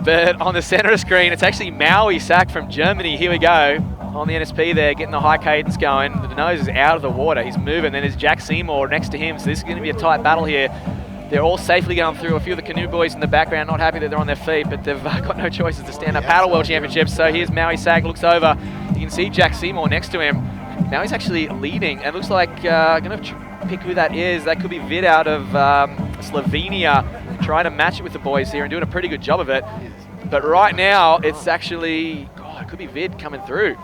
But on the center of screen, it's actually Maui Sack from Germany. Here we go. on the NSP there, getting the high cadence going. The nose is out of the water. He's moving. Then there's Jack Seymour next to him. So this is going to be a tight battle here. They're all safely going through. A few of the Canoe boys in the background not happy that they're on their feet, but they've got no choices to stand up. Paddle World Championships. So here's Maui Sak, looks over. You can see Jack Seymour next to him. Now he's actually leading. It looks like, I'm going to pick who that is. That could be Vid out of Slovenia, trying to match it with the boys here and doing a pretty good job of it. But right now, it's actually, it could be Vid coming through.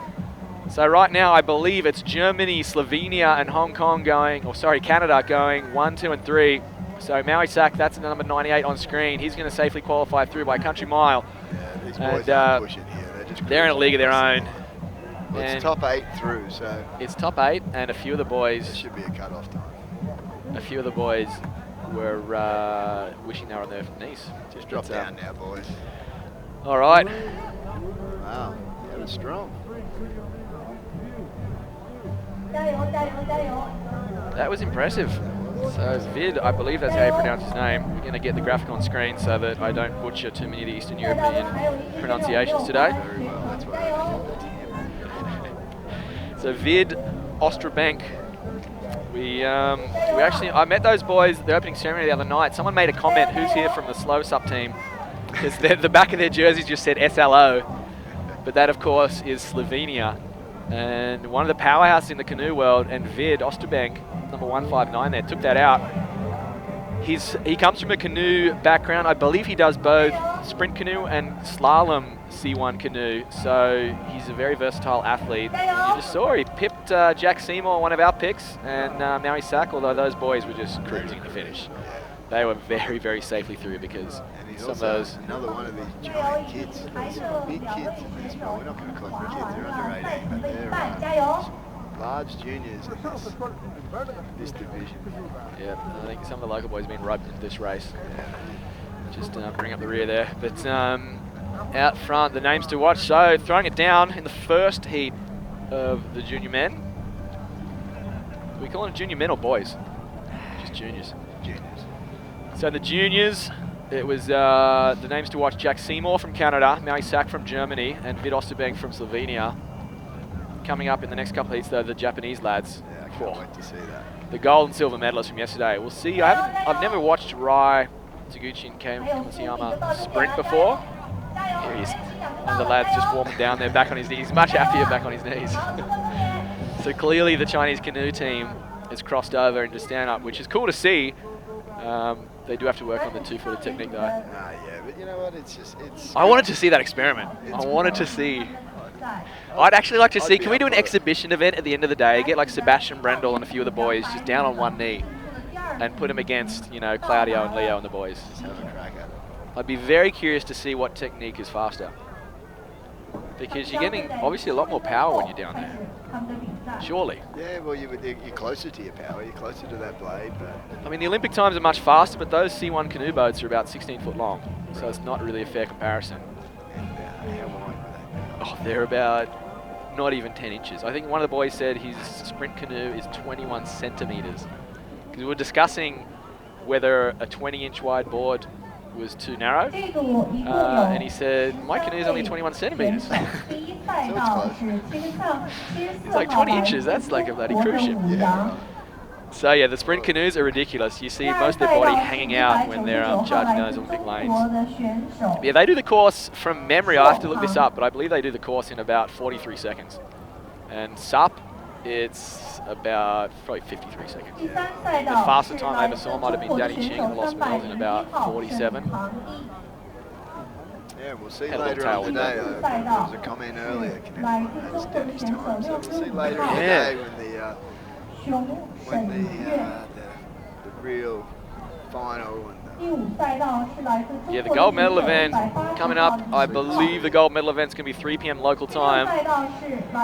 So right now, I believe it's Germany, Slovenia, and Hong Kong going, Canada going 1, 2, and 3. So Maui Sak, that's number 98 on screen. He's going to safely qualify through by a country mile. Yeah, these boys are pushing here. They're in a league of their own. Well, it's top 8 through, so it's top 8, and a few of the boys. There should be a cut-off time. A few of the boys were wishing they were on their knees. Just drop down now, boys. All right. Wow, that was strong. That was impressive. So Vid, I believe that's how you pronounce his name. We're going to get the graphic on screen so that I don't butcher too many of the Eastern European pronunciations today. Very well, that's right. So Vid Osterbank. We actually, I met those boys at the opening ceremony the other night. Someone made a comment, who's here from the slow SUP team? Because the back of their jerseys just said SLO. But that, of course, is Slovenia. And one of the powerhouses in the canoe world, and Vid Osterbank, number 159 there, took that out. He comes from a canoe background. I believe he does both sprint canoe and slalom C1 canoe. So he's a very versatile athlete. You just saw he pipped Jack Seymour, one of our picks, and Maui Sak, although those boys were just cruising to finish. They were very, very safely through because some of those... Another one of these giant kids. There's some big kids in this, but we're not going to call them kids. They're under 18, but they're large juniors in this division. Yeah, I think some of the local boys have been roped into this race. Just bring up the rear there. But out front, the names to watch. So throwing it down in the first heat of the junior men. Do we call them junior men or boys? Just juniors. Juniors. So the juniors, it was the names to watch: Jack Seymour from Canada, Maui Sak from Germany, and Vid Osterbank from Slovenia. Coming up in the next couple of heats, though, the Japanese lads. Yeah, I can't wait to see that. The gold and silver medalists from yesterday. We'll see. I've never watched Rai Taguchi and Kamasuyama sprint before. Here he is. One of the lads just warming down there, back on his knees. Much happier back on his knees. So clearly the Chinese canoe team has crossed over into stand-up, which is cool to see. They do have to work on the two-footed technique, though. Yeah, but you know what? It's I wanted to see that experiment. I wanted to see. I'd actually like to see, can we do an exhibition event at the end of the day, get like Sebastian Brendel and a few of the boys just down on one knee and put them against, Claudio and Leo and the boys. Just have a crack at it. I'd be very curious to see what technique is faster. Because you're getting obviously a lot more power when you're down there. Surely. Yeah, well, you're closer to your power, you're closer to that blade. But I mean, the Olympic times are much faster, but those C1 canoe boats are about 16 foot long. So it's not really a fair comparison. And how wide were they? Oh, they're about not even 10 inches. I think one of the boys said his sprint canoe is 21 centimeters. Because we were discussing whether a 20-inch wide board was too narrow. And he said, my canoe is only 21 centimeters. So it's close. It's like 20 inches. That's like a bloody cruise ship. Yeah. So yeah, the sprint canoes are ridiculous. You see most of their body hanging out when they're charging those Olympic lanes. Yeah, they do the course from memory. I have to look this up, but I believe they do the course in about 43 seconds. And SUP, it's about probably 53 seconds. The fastest time I ever saw might have been Danny Ching in the Lost Mills in about 47. Yeah, we'll see Had a later little on tail today. There was a comment earlier connected that's Danny's time. So we'll see later in the day when the real final and Yeah, the gold medal event coming up. I believe the gold medal event's going to be 3 p.m. local time.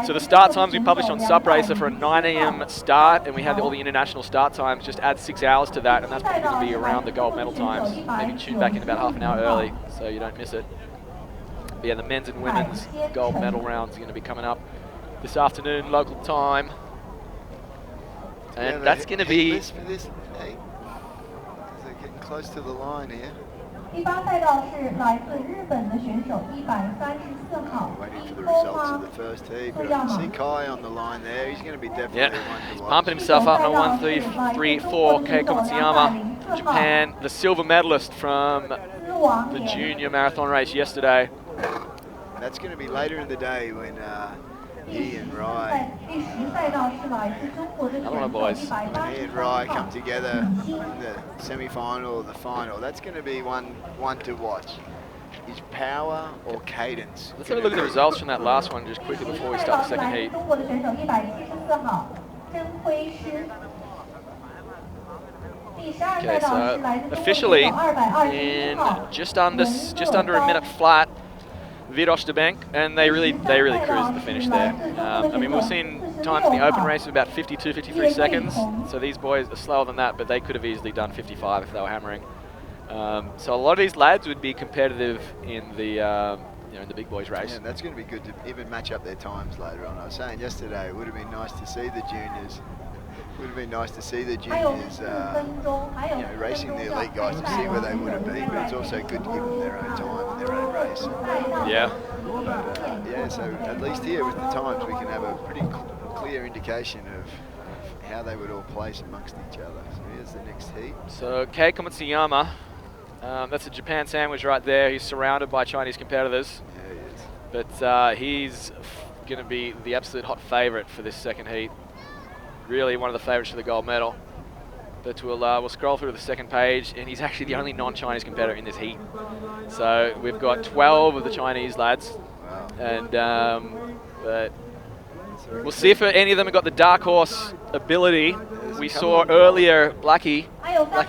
So the start times we published on SUP Racer for a 9 a.m. start, and we had all the international start times. Just add 6 hours to that, and that's probably going to be around the gold medal times. Maybe tune back in about half an hour early so you don't miss it. But yeah, the men's and women's gold medal rounds are going to be coming up this afternoon local time. And that's going to be... For this, hey, 'cause they're getting close to the line here. Waiting for the results of the first heat, but I can see Kai on the line there. He's going to be definitely one to watch. Pumping himself up in a 1:33.4. Kei Komatsuyama from Japan, the silver medalist from the junior marathon race yesterday. That's going to be later in the day when he and Rai, Come on, boys. when he and Rai come together in the semi-final or the final. That's going to be one to watch. Is power or cadence? Let's have a look at the results from that last one just quickly before we start the second heat. Okay, so officially in just under a minute flat, Vidos de Bank, and they really cruised at the finish there. I mean, we've seen times in the open race of about 52, 53 seconds, so these boys are slower than that, but they could have easily done 55 if they were hammering. So a lot of these lads would be competitive in the in the big boys race. Yeah, and that's going to be good to even match up their times later on. I was saying yesterday, it would have been nice to see the juniors. Racing the elite guys to see where they would have been, but it's also good to give them their own time and their own race. Yeah. Yeah, so at least here with the times, we can have a pretty clear indication of how they would all place amongst each other. So here's the next heat. So Kei Komatsuyama, that's a Japan sandwich right there. He's surrounded by Chinese competitors. Yeah, he is. But he's going to be the absolute hot favourite for this second heat. Really one of the favourites for the gold medal. But we'll scroll through the second page, and he's actually the only non-Chinese competitor in this heat. So we've got 12 of the Chinese lads. Wow. And but we'll see if any of them have got the dark horse ability. We saw earlier Blackie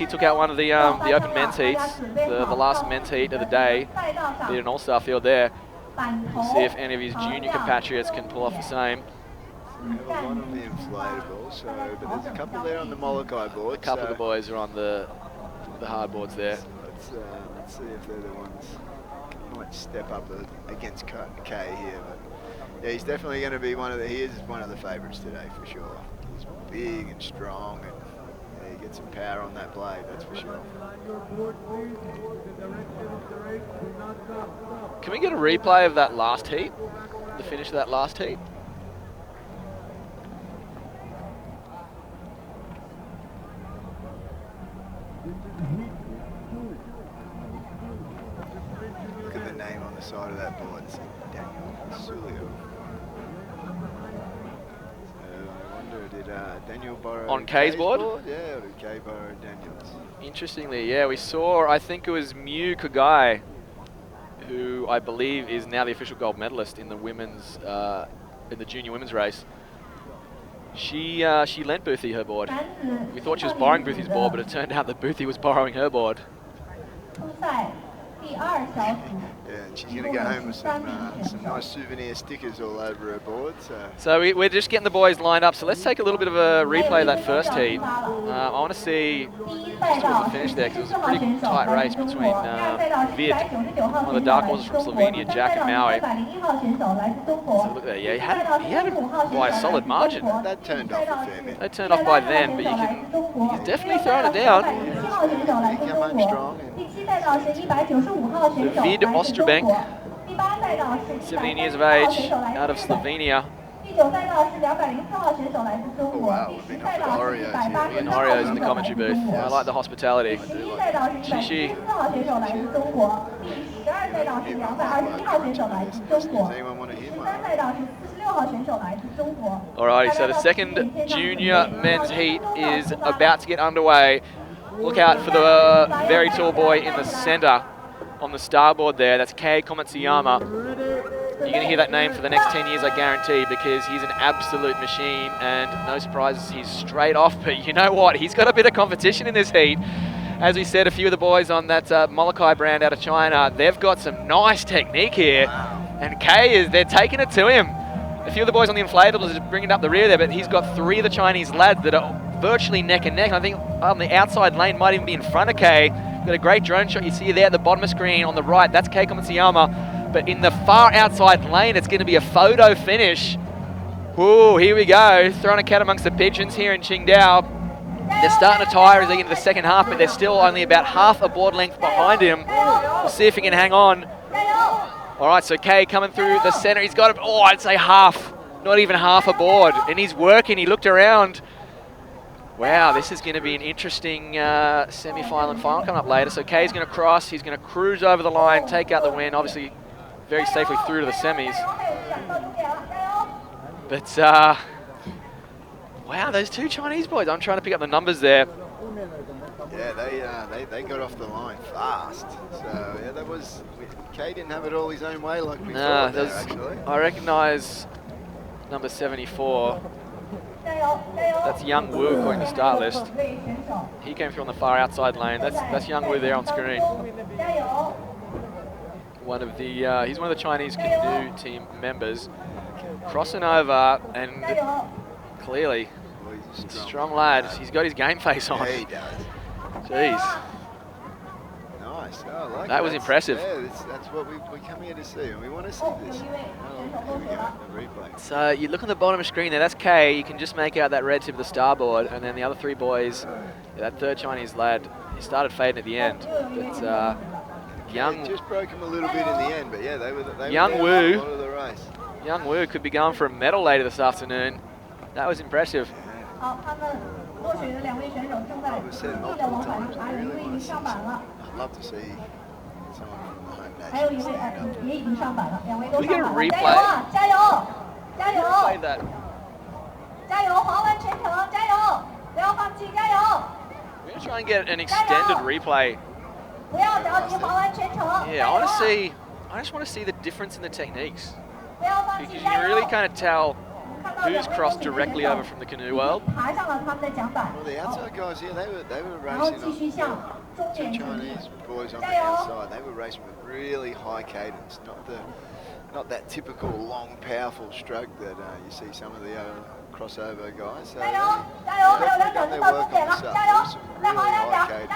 took out one of the open men's heats, the last men's heat of the day. Did an all-star field there. We'll see if any of his junior compatriots can pull off the same. We have a lot on the inflatable, but there's a couple there on the Molokai board. A couple of the boys are on the hard boards there. So let's see if they're the ones who might step up against Kay here. But yeah, he's definitely going to be he is one of the favourites today for sure. He's big and strong, and he gets some power on that blade, that's for sure. Can we get a replay of that last heat? The finish of that last heat? Look at the name on the side of that board. It's Daniel Sulio. So I wonder, did Daniel borrow on Kay's board? Yeah, or did Kay borrow Daniel's? Interestingly, yeah, we saw, I think it was Miu Kagai, who I believe is now the official gold medalist in the women's, in the junior women's race. She lent Boothie her board. We thought she was borrowing Boothie's board, but it turned out that Boothie was borrowing her board. Yeah, and she's going to go home with some nice souvenir stickers all over her board. So we're just getting the boys lined up. So let's take a little bit of a replay of that first heat. I want to see just the finish there, because it was a pretty tight race between Vid, one of the dark horses from Slovenia, Jack and Maui. So look there, yeah, he had quite a solid margin. That turned off a fair bit. They turned off by then, but he's definitely throwing it down. He came home strong. So Vid Osterbank, 17 years of age, out of Slovenia. Oh wow, we've been off with Oreo too. And Oreo's in the commentary booth. I like the hospitality. Shishi. Does anyone want to hear mine? Alrighty, so the second junior men's heat is about to get underway. Look out for the very tall boy in the center on the starboard there. That's Kei Komatsuyama. You're going to hear that name for the next 10 years, I guarantee, because he's an absolute machine, and no surprises, he's straight off. But you know what? He's got a bit of competition in this heat. As we said, a few of the boys on that Molokai brand out of China, they've got some nice technique here. And Kei, they're taking it to him. A few of the boys on the inflatables are bringing up the rear there, but he's got 3 of the Chinese lads that are virtually neck and neck. I think on the outside lane might even be in front of Kei. Got a great drone shot you see there at the bottom of the screen on the right. That's Kei Komatsuyama. But in the far outside lane, it's going to be a photo finish. Ooh, here we go. Throwing a cat amongst the pigeons here in Qingdao. They're starting to tire as they get into the second half, but they're still only about half a board length behind him. We'll see if he can hang on. All right, so Kay coming through the center. He's got, I'd say half, not even half a board. And he's working. He looked around. Wow, this is going to be an interesting semi-final and final coming up later. So Kay's going to cross. He's going to cruise over the line, take out the win. Obviously, very safely through to the semis. But, wow, those two Chinese boys. I'm trying to pick up the numbers there. Yeah, they got off the line fast. So, yeah, that was... Kay didn't have it all his own way like we thought there, actually. I recognise number 74. That's Young Wu according to start list. He came through on the far outside lane. That's Young Wu there on screen. He's one of the Chinese canoe team members. Crossing over and clearly strong lad. He's got his game face on. Yeah, he does. Jeez. Nice. Oh, I like that was impressive. Yeah, that's what we come here to see, and we want to see this. Oh, here we go, the replay. So you look on the bottom of the screen there, that's Kay. You can just make out that red tip of the starboard, and then the other three boys, that third Chinese lad, he started fading at the end. But Young... It just broke him a little bit in the end, but yeah, they were Young Wu, a lot of the race. Young Wu could be going for a medal later this afternoon. That was impressive. I've said multiple times, I really want to see some. I'd love to see someone from the home nation stand up. Can we get a replay? Replay that. We're going to try and get an extended replay. Yeah, I just want to see the difference in the techniques. Because you can really kind of tell who's crossed directly over from the canoe world. Well, the outside guys here, they were racing on, two Chinese boys on the outside. They were racing with really high cadence, not that typical long, powerful stroke that you see some of the crossover guys. So they've done their work on the SUP. There was some really high cadence.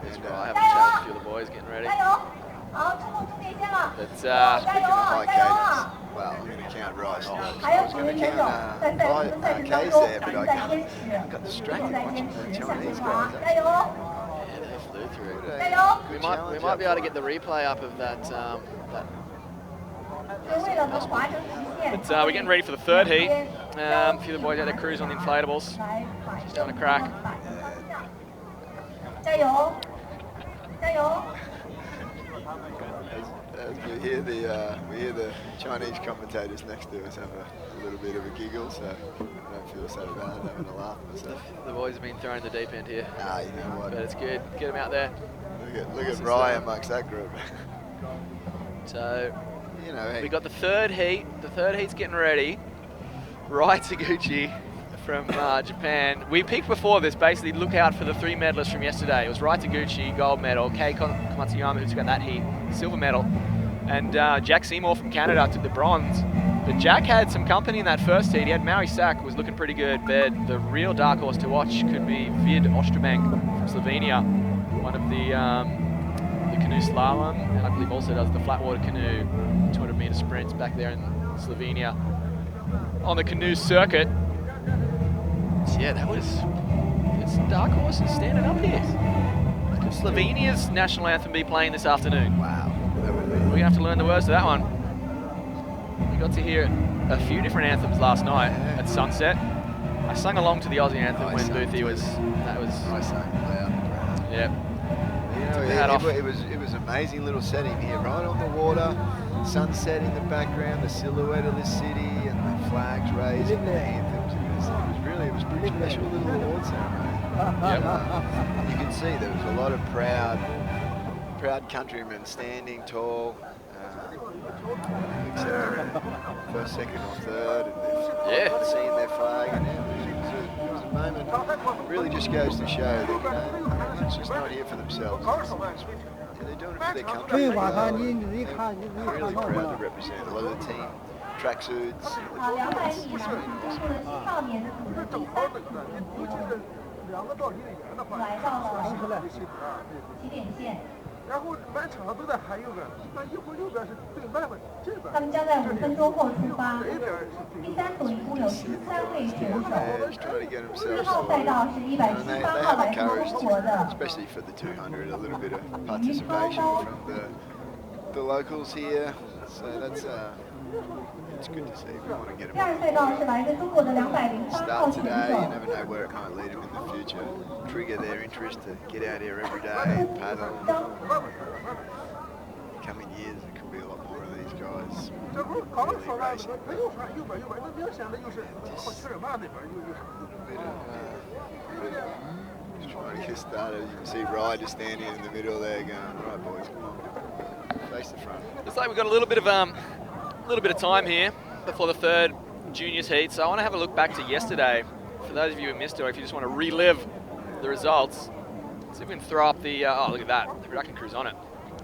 And I haven't chatted to a few of the boys getting ready. But speaking of high cadence, well, I'm going to count Rice. I was going to count K's there, but I got distracted watching the Chinese guys. Yeah, they flew through. We might be able to get the replay up of that. But we're getting ready for the third heat. A few of the boys out there cruising on the inflatables. Just having a crack. As we hear the Chinese commentators next to us have a little bit of a giggle, so I don't feel so bad having a laugh myself. The boys have been thrown in the deep end here. Ah, you know what? But it's good. Get them out there. Look at Ryan amongst that group. So, you know, hey. We got the third heat. The third heat's getting ready. Rai Taguchi from Japan. We picked before this, basically look out for the three medalists from yesterday. It was Rai Taguchi, gold medal, Kei Komatsuyama, who's got that heat, silver medal, and Jack Seymour from Canada took the bronze. But Jack had some company in that first heat. He had Maui Sak, was looking pretty good, but the real dark horse to watch could be Vid Osterbank from Slovenia, one of the canoe slalom, and I believe also does the flatwater canoe 200-meter sprints back there in Slovenia on the canoe circuit. So yeah, it's dark horses standing up here. Could Slovenia's national anthem be playing this afternoon? Wow. We're going to have to learn the words to that one. We got to hear a few different anthems last night at sunset. I sung along to the Aussie anthem when Boothie was... I sang loud. Yeah. You know, it was amazing little setting here, right on the water, sunset in the background, the silhouette of the city, and the flags raised, and the anthems. It was pretty special little award ceremony. Yep. You can see there was a lot of proud countrymen standing tall, except first, second, or third, and seeing their flag, and it was a moment. It really just goes to show that it's just not here for themselves. They're doing it for their country. They're really proud to represent a lot of the team. Tracksuits. 他们将在5分钟后出发。第3组一共有13位选手。4号赛道是178号来自中国的。 especially for the 200, a little bit of participation from the locals here. So that's it's good to see. We want to get them 第2赛道是来自中国的208号 start 选 today. 手。 You never know where it might lead them in the future. Trigger their interest to get out here every day, paddle. Coming years, there could be a lot more of these guys. Really racing. Just trying to get started. You can see Ryder standing in the middle there, going, "All right, boys, come on, face the front." Looks like we've got a little bit of time here before the 3rd juniors heat. So I want to have a look back to yesterday. For those of you who missed it, or if you just want to relive the results, see if we can throw up the. Oh, look at that! The production crew's on it.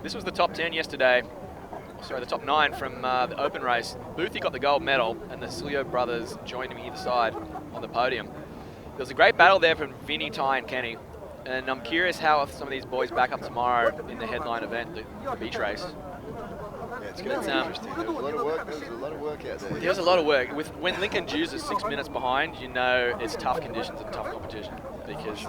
This was the top 10 yesterday. Sorry, the top 9 from the open race. Boothie got the gold medal, and the Cilio brothers joined him either side on the podium. There was a great battle there from Vinny, Ty, and Kenny. And I'm curious how some of these boys back up tomorrow in the headline event, the beach race. Yeah, it's going to be interesting. There was a lot of work. There was a lot of work out there. There was a lot of work. When Lincoln Jews is 6 minutes behind, you know it's tough conditions and tough competition, because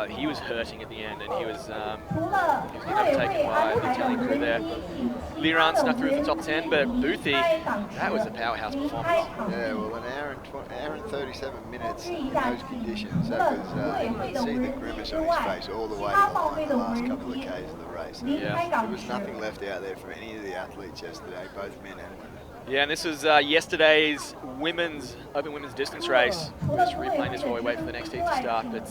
he was hurting at the end, and he was getting overtaken by the Italian crew there. Liran snuck through the top 10, but Boothie, that was a powerhouse performance. Yeah, well, an hour and 37 minutes in those conditions. That was you could see the grimace on his face all the way to the last couple of Ks of the race. Yeah. There was nothing left out there for any of the athletes yesterday, both men and women. Yeah, and this was yesterday's open women's distance race. We're just replaying this while we wait for the next heat to start. But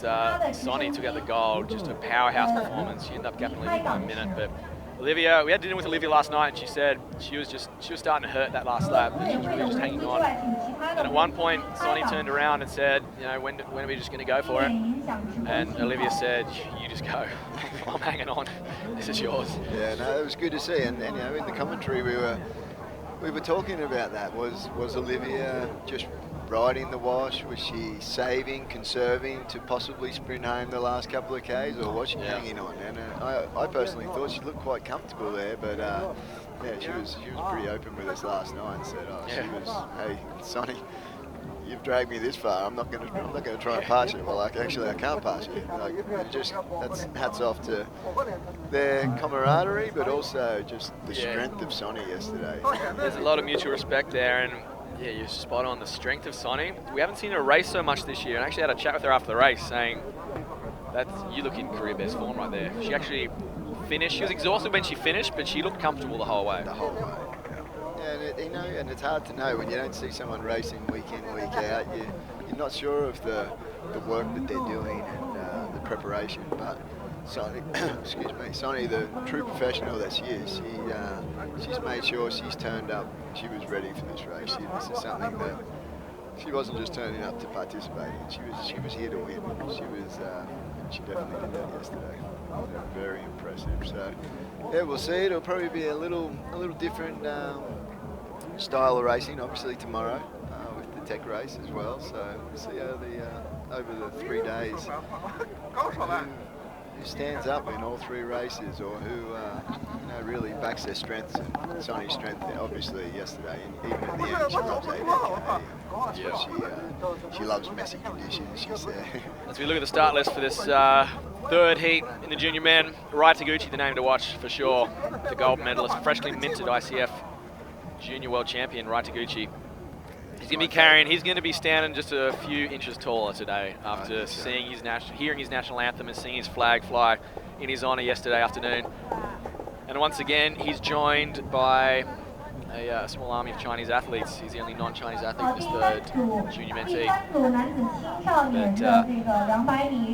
Sonny took out the gold, just a powerhouse performance. She ended up gapping Olivia by a minute, but Olivia, we had dinner with Olivia last night, and she said she was starting to hurt that last lap, but she was really just hanging on. And at one point, Sonny turned around and said, you know, when are we just going to go for it? And Olivia said, you just go. I'm hanging on. This is yours. Yeah, no, it was good to see. And you know, in the commentary, we were talking about that. Was Olivia just riding the wash? Was she saving, conserving to possibly sprint home the last couple of Ks, or was she hanging on? And I personally thought she looked quite comfortable there, but yeah, she was pretty open with us last night and said, hey, Sonny, you've dragged me this far. I'm not going to try and pass you. Well, actually, I can't pass you. That's hats off to their camaraderie, but also just the strength of Sonny yesterday. There's a lot of mutual respect there, and yeah, you're spot on. The strength of Sonny. We haven't seen her race so much this year, and I actually had a chat with her after the race, saying you look in career best form right there. She actually finished. She was exhausted when she finished, but she looked comfortable the whole way. The whole way. Yeah, and it's hard to know when you don't see someone racing week in, week out. You're not sure of the work that they're doing and the preparation. But Sonny, Sonny, the true professional that she is, she's made sure she's turned up. She was ready for this race. This is something that she wasn't just turning up to participate in. She was here to win. She definitely did that yesterday. Very impressive. So yeah, we'll see. It'll probably be a little different style of racing, obviously tomorrow with the tech race as well. So we'll see how over the 3 days who stands up in all 3 races, or who really backs their strengths. And Sonny's strength, obviously, yesterday, and even at the end, she loves 8K. She loves messy conditions, she said. As we look at the start list for this 3rd heat in the junior men, Rai Taguchi, the name to watch for sure. The gold medalist, freshly minted ICF junior world champion, Rai Taguchi. He's going to be carrying. He's going to be standing just a few inches taller today after hearing his national anthem and seeing his flag fly in his honour yesterday afternoon. And once again, he's joined by a small army of Chinese athletes. He's the only non-Chinese athlete in this 3rd junior men's heat.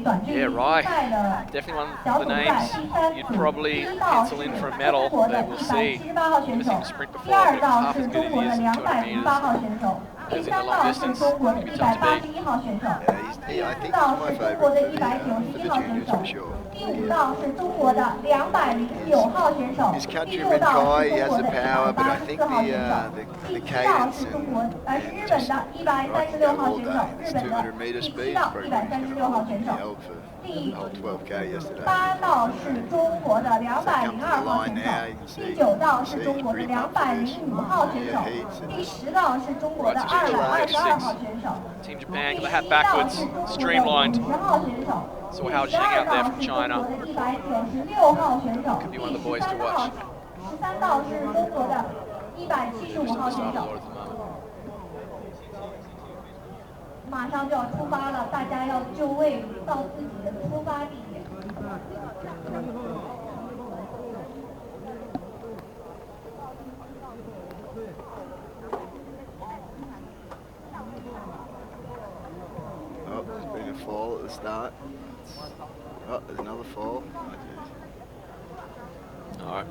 But yeah, Rai, definitely one of the names you'd probably pencil in for a medal, but we'll see. Never seen him sprint before, but if half as good as he is in 200 metres. Because in the long distance, it's going to be tough to beat. Yeah, I think he's my favourite for the juniors for sure. His countryman Kai, he has the power, but I think the cadence and just right all day. This 200 metre speed is probably going to hold for 第 whole 12K yesterday. 8道是中国的202号选手，第9道是中国的205号选手，第10道是中国的222号选手， Team 第 Japan got the 11 hat 道 backwards, 是中国的 streamlined. 50号选手， So 第 Hao 12 Jing out there 道 from 是中 China. 国的196号选手， Could 第 be one of the boys to 13 watch. 道13道是中国的175号选 Start 手。 board at the moment. 马上就要出发了，大家要就位到自己的出发地点。 Oh, there's been a fall at the start. Oh, there's another fall. All right.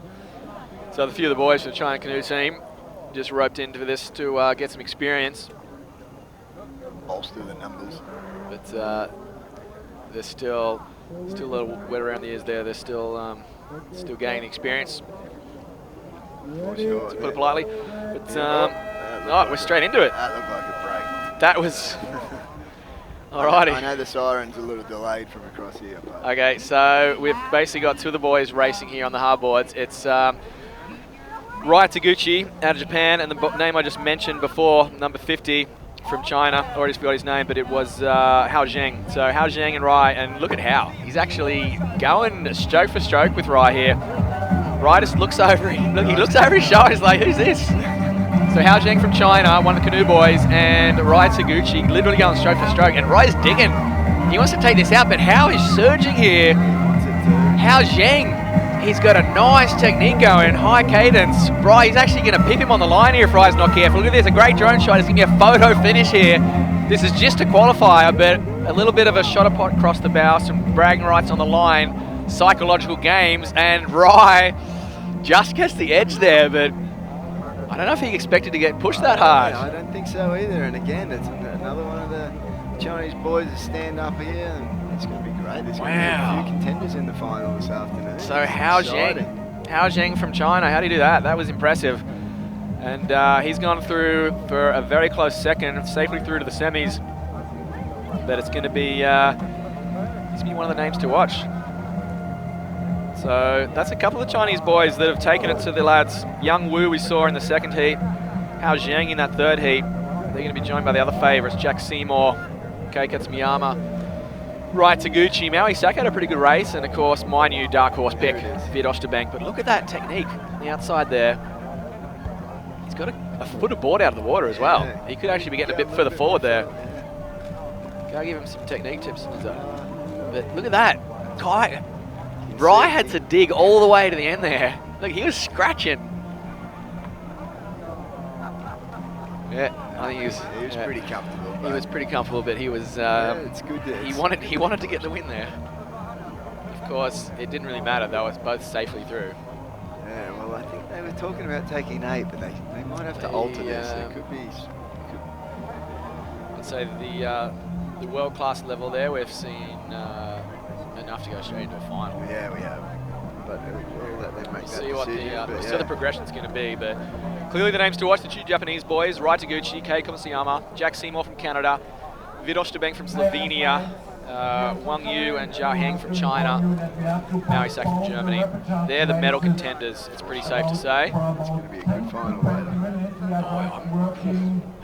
So a few of the boys for the China Canoe team just roped into this to get some experience. Bolster the numbers. But they're still a little wet around the ears there. They're still gaining experience, For sure. to put it politely. But oh, we're straight into it. That looked like a break. That was alrighty. I know the siren's a little delayed from across here, but Okay, so we've basically got two of the boys racing here on the hardboards. It's Rai Taguchi out of Japan, and the name I just mentioned before, number 50 from China. Already forgot his name, but it was Hao Zheng. So Hao Zheng and Rai, and look at Hao. He's actually going stroke for stroke with Rai here. Rai just looks over. He looks over his shoulder. He's like, "Who's this?" So Hao Zheng from China, one of the Canoe boys, and Rai Taguchi literally going stroke for stroke. And Rai's digging. He wants to take this out, but Hao is surging here. Hao Zheng. He's got a nice technique going, high cadence. Rai, he's actually going to pip him on the line here if Rai's not careful. Look at this, a great drone shot. It's going to be a photo finish here. This is just a qualifier, but a little bit of a shot across the bow, some bragging rights on the line, psychological games, and Rai just gets the edge there, but I don't know if he expected to get pushed that hard. Yeah, I don't think so either. And again, it's another one of the Chinese boys that stand up here, and it's going to be great. There's going to be a few contenders in the final this afternoon. So Hao Zheng from China, how do you do that? That was impressive. And he's gone through for a very close second, safely through to the semis. But it's going to be one of the names to watch. So that's a couple of Chinese boys that have taken it to the lads. Young Wu we saw in the second heat. Hao Zheng in that third heat. They're going to be joined by the other favourites, Jack Seymour, Kei Katsumiyama, Rai Taguchi. Maui Saka had a pretty good race, and of course my new dark horse pick, Vid Oosterbank. But look at that technique on the outside there. He's got a foot of board out of the water as well. He could actually be getting a bit further forward there. Gotta give him some technique tips. But look at that. Rai had to dig all the way to the end there. Look, he was scratching. Yeah, I think he was pretty comfortable. He was pretty comfortable, but he was. It's good. He wanted to get the win there. Of course, it didn't really matter. They were both safely through. Yeah, well, I think they were talking about taking 8, but they might have to alter this. It could be. I'd say the world-class level there, we've seen enough to go straight into a final. Yeah, we have. But we'll let them make that See what decision. we'll see what the progression's going to be, but clearly the names to watch: the two Japanese boys, Rai Taguchi, Kei Katsuyama, Jack Seymour from Canada, Vid Oosterbank from Slovenia, Wang Yu and Zhao Heng from China, Maui Saka from Germany. They're the medal contenders, it's pretty safe to say. It's going to be a good final later.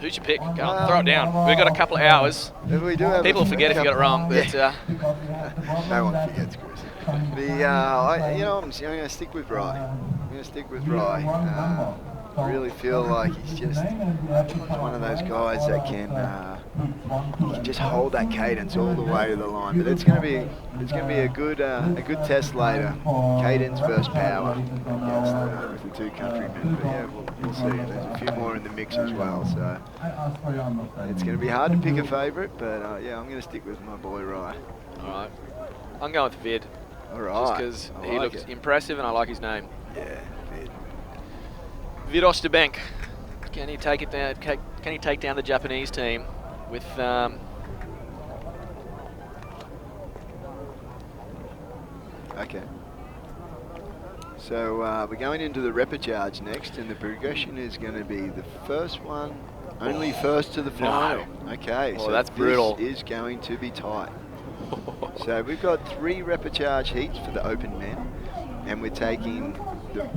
Who'd you pick? Go on, throw it down. We've got a couple of hours. We do have People forget if you got it wrong, but no one forgets, Chris. I'm going to stick with Rai. I really feel like he's just one of those guys that can just hold that cadence all the way to the line. But it's going to be a good test later. Cadence versus power with the two countrymen. But yeah, we'll see. There's a few more in the mix as well. So it's going to be hard to pick a favourite. But yeah, I'm going to stick with my boy Rai. all right. I'm going with Vid. All right. Just because he looks impressive and I like his name. Yeah, Vid. Vid Oosterbank. Can he take it down? Can he take down the Japanese team with? Okay. So we're going into the repechage next, and the progression is going to be the first one, only first to the final. Okay, Oh, so that's brutal. This is going to be tight. So we've got 3 repechage heats for the open men, and we're taking the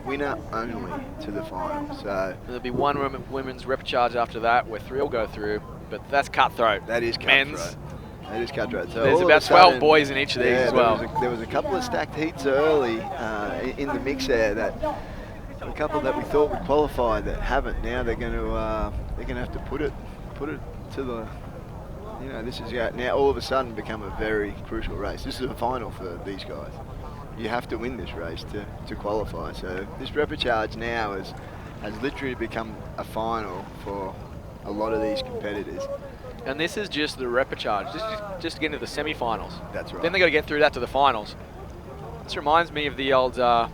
winner only to the final. So there'll be one women's repechage after that, where 3 will go through, but that's cutthroat. that is cutthroat. Men's. That is cutthroat. So There's all about of a sudden, 12 boys in each of these as well. There was a couple of stacked heats early in the mix there, that a couple that we thought would qualify that haven't. Now they're going to have to put it to the, this is now all of a sudden become a very crucial race. This is a final for these guys. You have to win this race to qualify. So this repechage now has literally become a final for a lot of these competitors. And this is just the repechage, just to get into the semi-finals. That's right. Then they got to get through that to the finals. This reminds me of the old BOP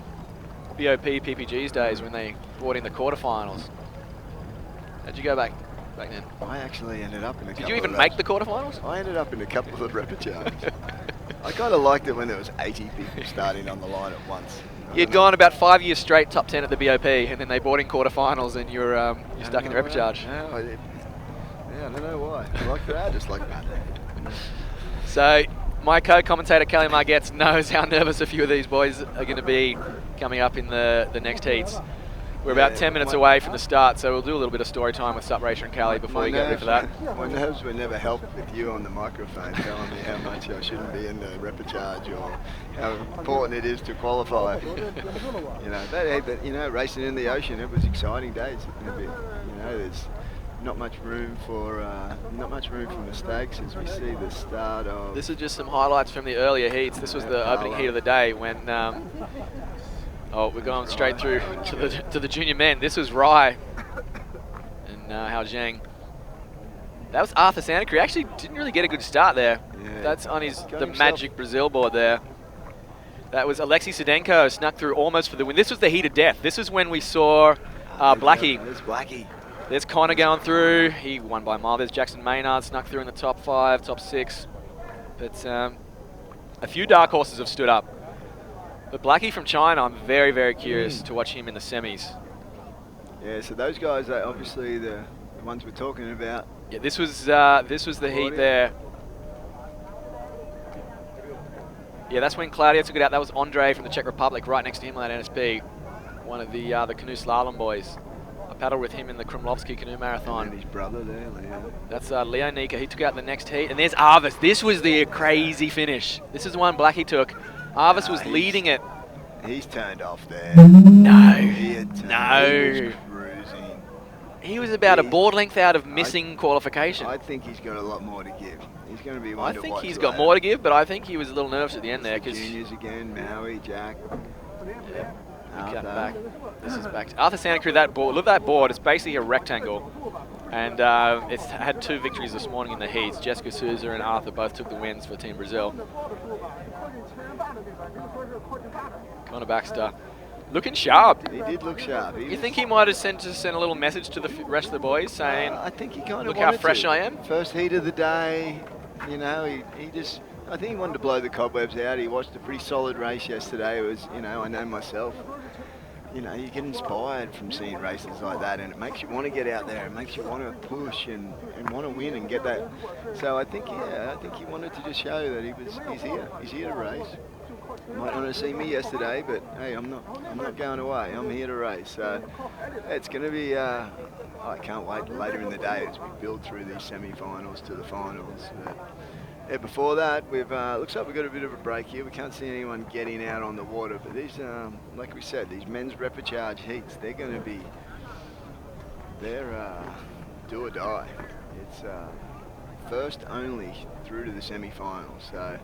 PPG's days when they brought in the quarterfinals. How'd you go back then? I actually ended up in a couple. Did you even of make the quarterfinals? I ended up in a couple of repechages. I kind of liked it when there was 80 people starting on the line at once. You'd gone about 5 years straight top 10 at the BOP, and then they brought in quarterfinals, and you're stuck in the repechage. Yeah, I don't know why. I like that. I just like that. So my co-commentator Kelly Margetts knows how nervous a few of these boys are going to be coming up in the next heats. We're about 10 minutes away from the start, so we'll do a little bit of story time with Sup Racer and Kelly before we get ready for that. My nerves were never helped with you on the microphone telling me how much I shouldn't be in the repechage or how important it is to qualify. Racing in the ocean, it was exciting days. There's not much room for mistakes as we see the start of. This is just some highlights from the earlier heats. This was the opening heat of the day when. We're going straight through to the junior men. This was Rai and Hao Zheng. That was Arthur Santa Cruz. Actually didn't really get a good start there. Yeah, that's on the Magic Brazil board there. That was Alexei Sedenko snuck through almost for the win. This was the heat of death. This is when we saw Blackie. There's Blackie. There's Connor going through. He won by a mile. There's Jackson Maynard snuck through in the top 5, top 6. But a few dark horses have stood up. But Blackie from China, I'm very, very curious to watch him in the semis. Yeah, so those guys are obviously the ones we're talking about. Yeah, this was the heat there. Yeah, that's when Claudio took it out. That was Andre from the Czech Republic, right next to him on that NSP. One of the Canoe slalom boys. I paddled with him in the Krumlovsky Canoe Marathon. And his brother there, Leo. That's Leo Nika. He took out the next heat. And there's Arvis. This was the crazy finish. This is the one Blackie took. Arvis was leading it. He's turned off there. No. He had turned. He was cruising. He was about a board length out of missing qualification. I think he's got a lot more to give. He's going to be one I to think watch he's later. got more to give, but I think he was a little nervous at the end there. Juniors again, Maui, Jack. Yeah. Back. This is back. Arthur Santa Cruz, that board. Look at that board. It's basically a rectangle. And it's had 2 victories this morning in the heats. Jessica Souza and Arthur both took the wins for Team Brazil. Connor Baxter looking sharp. He did look sharp. You think he might have sent a little message to the rest of the boys saying, I think he kind of look how fresh I am? First heat of the day, he just, I think he wanted to blow the cobwebs out. He watched a pretty solid race yesterday. It was, I know myself. You get inspired from seeing races like that, and it makes you want to get out there. It makes you want to push and want to win and get that. So I think he wanted to just show that he's here. He's here to race. Might not have seen me yesterday, but hey, I'm not going away. I'm here to race. So it's going to be. I can't wait later in the day as we build through these semi-finals to the finals. Yeah, before that, we've looks like we've got a bit of a break here. We can't see anyone getting out on the water, but these, like we said, these men's repechage heats, they're going to be, they're do or die. It's first only through to the semi-finals. So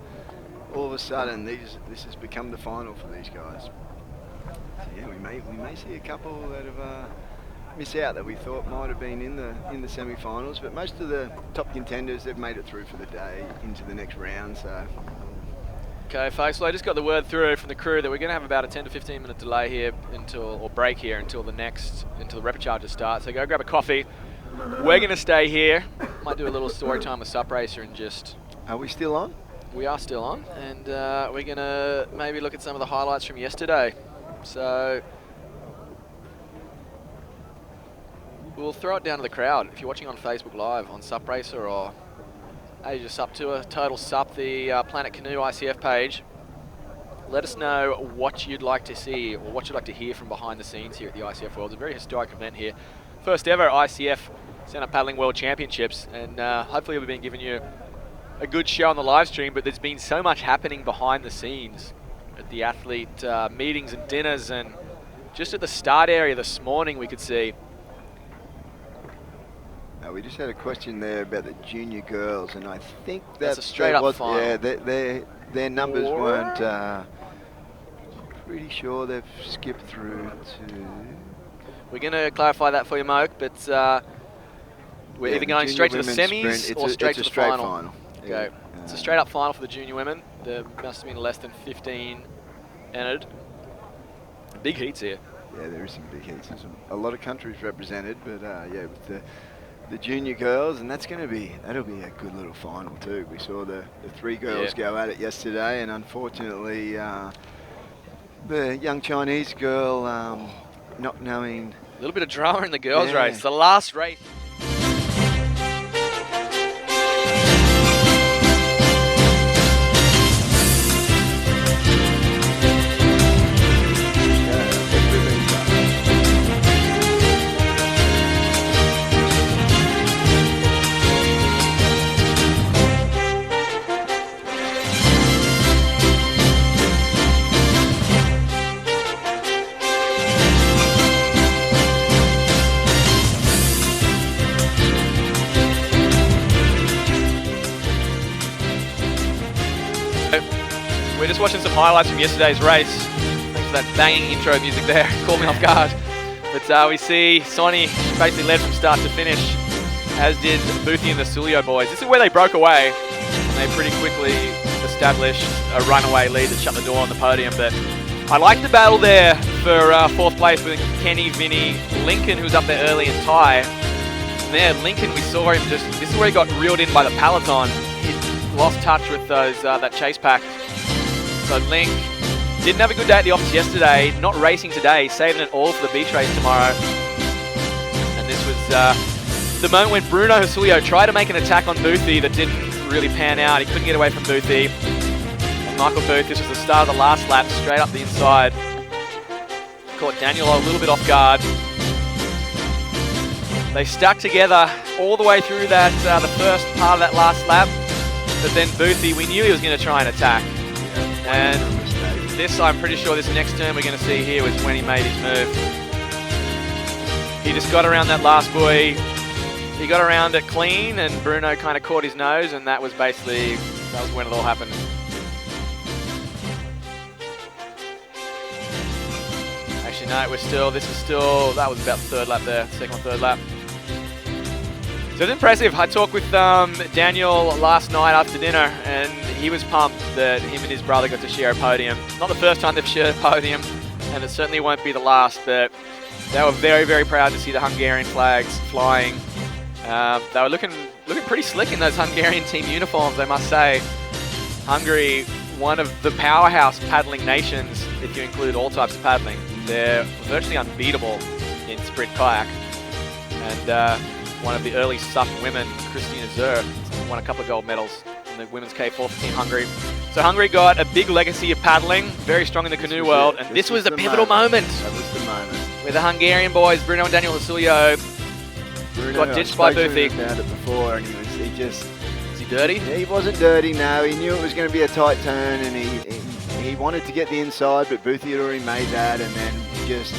all of a sudden, this has become the final for these guys. So yeah, we may see a couple that have. Miss out that we thought might have been in the semi-finals, but most of the top contenders, they've made it through for the day into the next round. So okay, folks, well, I just got the word through from the crew that we're going to have about a 10 to 15 minute delay here break here until the repechage starts. So go grab a coffee. We're going to stay here. Might do a little story time with Sup Racer and just. Are we still on? We are still on, and we're going to maybe look at some of the highlights from yesterday. So we'll throw it down to the crowd. If you're watching on Facebook Live on Sup Racer or Asia SUP Tour, Total SUP, the Planet Canoe ICF page. Let us know what you'd like to see or what you'd like to hear from behind the scenes here at the ICF World. It's a very historic event here. First ever ICF Stand-Up Paddling World Championships, and hopefully we've been giving you a good show on the live stream, but there's been so much happening behind the scenes at the athlete meetings and dinners, and just at the start area this morning we could see. We just had a question there about the junior girls, and I think that's a straight-up final. Yeah, their numbers weren't. Pretty sure they've skipped through to. We're going to clarify that for you, Moke, but we're either going straight to the semis or straight to the final. Okay, Yeah. it's a straight-up final for the junior women. There must have been less than 15 entered. Big heats here. Yeah, there is some big heats. There's a lot of countries represented, but yeah, with the junior girls, and that'll be a good little final too. We saw the three girls go at it yesterday, and unfortunately the young Chinese girl not knowing. A little bit of drama in the girls' race. The last race. We're just watching some highlights from yesterday's race. Thanks for that banging intro music there. Caught me off guard. But we see Sonny basically led from start to finish, as did Boothie and the Sulio boys. This is where they broke away, and they pretty quickly established a runaway lead that shut the door on the podium. But I like the battle there for fourth place with Kenny, Vinny, Lincoln, who was up there early, and Ty. And there, Lincoln, we saw him just, this is where he got reeled in by the peloton. He lost touch with those that chase pack. So Link didn't have a good day at the office yesterday, not racing today, saving it all for the beach race tomorrow. And this was the moment when Bruno Husulio tried to make an attack on Boothie that didn't really pan out. He couldn't get away from Boothie. And Michael Booth, this was the start of the last lap, straight up the inside. Caught Daniel a little bit off guard. They stuck together all the way through that the first part of that last lap. But then Boothie, we knew he was going to try and attack. And this, I'm pretty sure this next turn we're going to see here was when he made his move. He just got around that last buoy. He got around it clean, and Bruno kind of caught his nose, and that was basically, that was when it all happened. Actually, no, that was about the third lap there, second or third lap. So it's impressive. I talked with Daniel last night after dinner, and he was pumped that him and his brother got to share a podium. Not the first time they've shared a podium, and it certainly won't be the last, but they were very, very proud to see the Hungarian flags flying. They were looking pretty slick in those Hungarian team uniforms, I must say. Hungary, one of the powerhouse paddling nations, if you include all types of paddling. They're virtually unbeatable in sprint kayak. And one of the early SUP women, Christina Zer, won a couple of gold medals in the women's K4 for Team Hungary. So Hungary got a big legacy of paddling, very strong in the canoe world, and this was the pivotal moment. That was the moment. Where the Hungarian boys, Bruno and Daniel Husulio, got ditched by Boothie. About it before, and is he dirty? Yeah, he wasn't dirty. No, he knew it was going to be a tight turn, and he wanted to get the inside, but Boothie had already made that, and then he just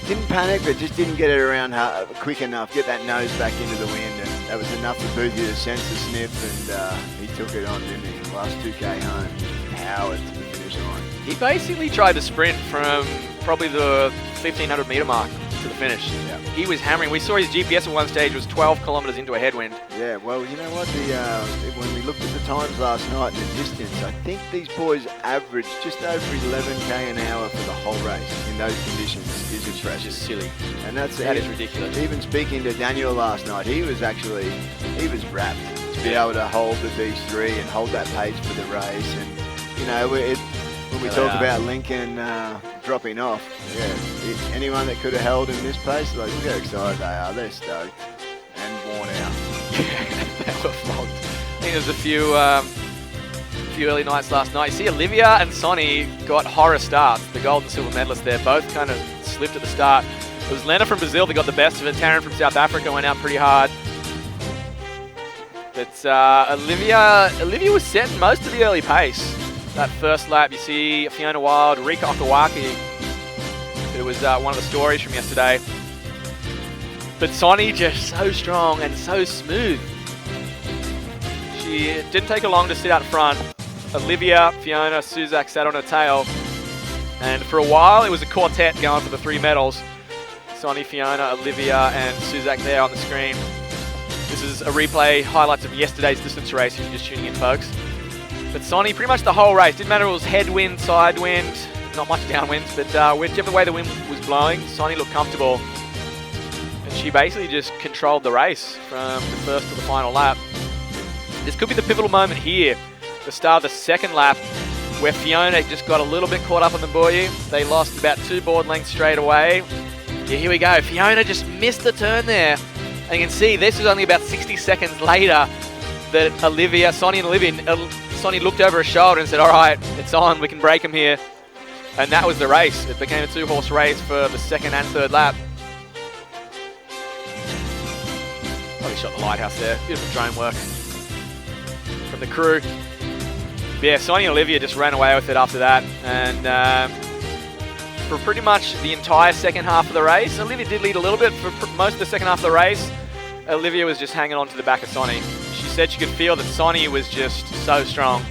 didn't panic, but just didn't get it around quick enough, get that nose back into the wind, and that was enough for Boothie to sense the sniff, and he took it on, didn't he? Last 2K home, just powered to the finish line. He basically tried to sprint from probably the 1,500 metre mark to the finish. Yeah. He was hammering. We saw his GPS at one stage was 12 kilometres into a headwind. Yeah, well, you know what? When we looked at the times last night and the distance, I think these boys averaged just over 11k an hour for the whole race in those conditions. Is impressive. Just silly. And that is ridiculous. Even speaking to Daniel last night, he was wrapped to be able to hold the B3 and hold that pace for the race. And you know, when we talk about Lincoln dropping off, anyone that could have held in this pace, like, look how excited they are. They're stoked and worn out. They were flogged. think there's a few early nights last night. You see Olivia and Sonny got horror starts. The gold and silver medalists there both kind of slipped at the start. It was Lena from Brazil that got the best of it. Taryn from South Africa went out pretty hard. But Olivia was setting most of the early pace. That first lap, you see Fiona Wild, Rika Okawaki, who was one of the stories from yesterday. But Sonny just so strong and so smooth. She didn't take her long to sit out front. Olivia, Fiona, Suzak sat on her tail. And for a while, it was a quartet going for the 3 medals. Sonny, Fiona, Olivia, and Suzak there on the screen. This is a replay, highlights of yesterday's distance race if you're just tuning in, folks. But Sonny, pretty much the whole race, didn't matter if it was headwind, sidewind, not much downwind, but whichever way the wind was blowing, Sonny looked comfortable. And she basically just controlled the race from the first to the final lap. This could be the pivotal moment here, the start of the second lap, where Fiona just got a little bit caught up on the buoy. They lost about 2 board lengths straight away. Yeah, here we go. Fiona just missed the turn there. And you can see this was only about 60 seconds later that Sonny looked over her shoulder and said, all right, it's on, we can break him here. And that was the race. It became a 2-horse race for the second and third lap. Probably shot the lighthouse there. Beautiful drone work from the crew. But yeah, Sonny and Olivia just ran away with it after that. And for pretty much the entire second half of the race, Olivia did lead a little bit for most of the second half of the race. Olivia was just hanging on to the back of Sonny. She said she could feel that Sonny was just so strong.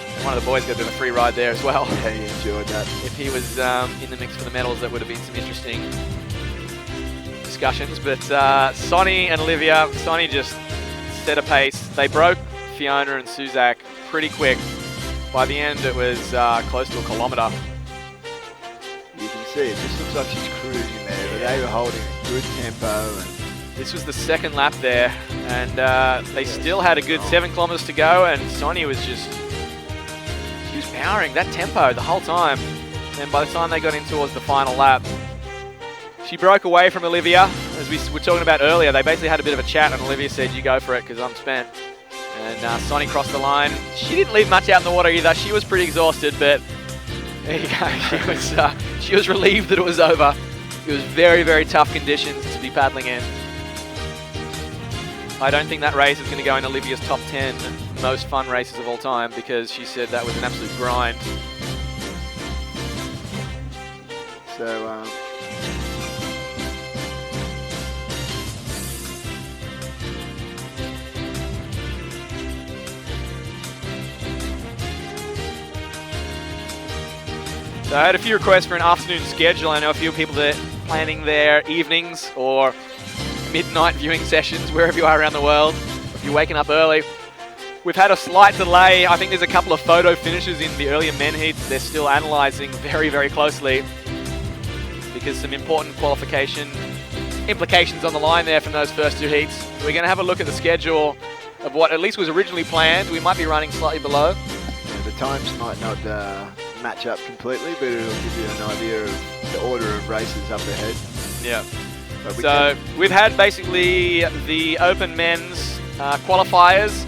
And one of the boys got a bit of a free ride there as well. Yeah, he enjoyed that. If he was in the mix for the medals, that would have been some interesting discussions. But Sonny and Olivia, Sonny just set a pace. They broke Fiona and Suzak pretty quick. By the end, it was close to a kilometre. You can see it just looks like she's cruising there, but they were holding a good tempo. And this was the second lap there, and they still had a good 7 kilometres to go, and Sonny was she was powering that tempo the whole time. And by the time they got in towards the final lap, she broke away from Olivia. As we were talking about earlier, they basically had a bit of a chat, and Olivia said, you go for it, because I'm spent. And Sonny crossed the line. She didn't leave much out in the water either. She was pretty exhausted, but there you go. She was relieved that it was over. It was very, very tough conditions to be paddling in. I don't think that race is going to go in Olivia's top 10 most fun races of all time, because she said that was an absolute grind. so, So I had a few requests for an afternoon schedule. I know a few people that are planning their evenings or midnight viewing sessions wherever you are around the world. If you're waking up early. We've had a slight delay. I think there's a couple of photo finishes in the earlier men heats. They're still analysing very, very closely because some important qualification implications on the line there from those first 2 heats. We're going to have a look at the schedule of what at least was originally planned. We might be running slightly below. yeah, the times might not match up completely, but it'll give you an idea of the order of races up ahead. Yeah. So we've had basically the Open Men's qualifiers.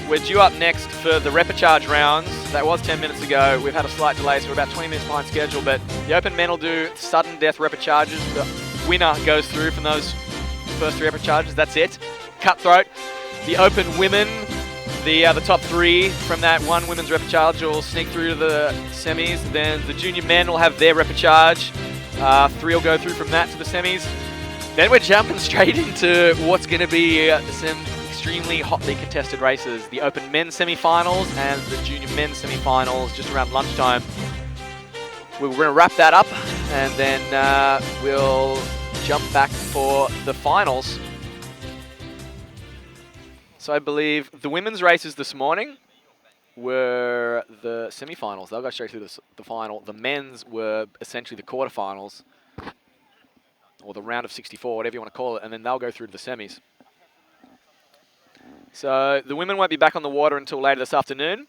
We're due up next for the Repechage rounds. That was 10 minutes ago. We've had a slight delay, so we're about 20 minutes behind schedule, but the Open Men will do sudden death Repechages. The winner goes through from those first 3 Repechages. That's it. Cutthroat. The Open Women, the top 3 from that one women's repechage will sneak through to the semis. Then the junior men will have their repechage. 3 will go through from that to the semis. Then we're jumping straight into what's going to be some extremely hotly contested races. The Open Men's semi-finals and the Junior Men's semi-finals just around lunchtime. We're going to wrap that up, and then we'll jump back for the finals. So I believe the women's races this morning were the semi-finals. They'll go straight through the final. The men's were essentially the quarterfinals, or the round of 64, whatever you want to call it, and then they'll go through to the semis. So the women won't be back on the water until later this afternoon,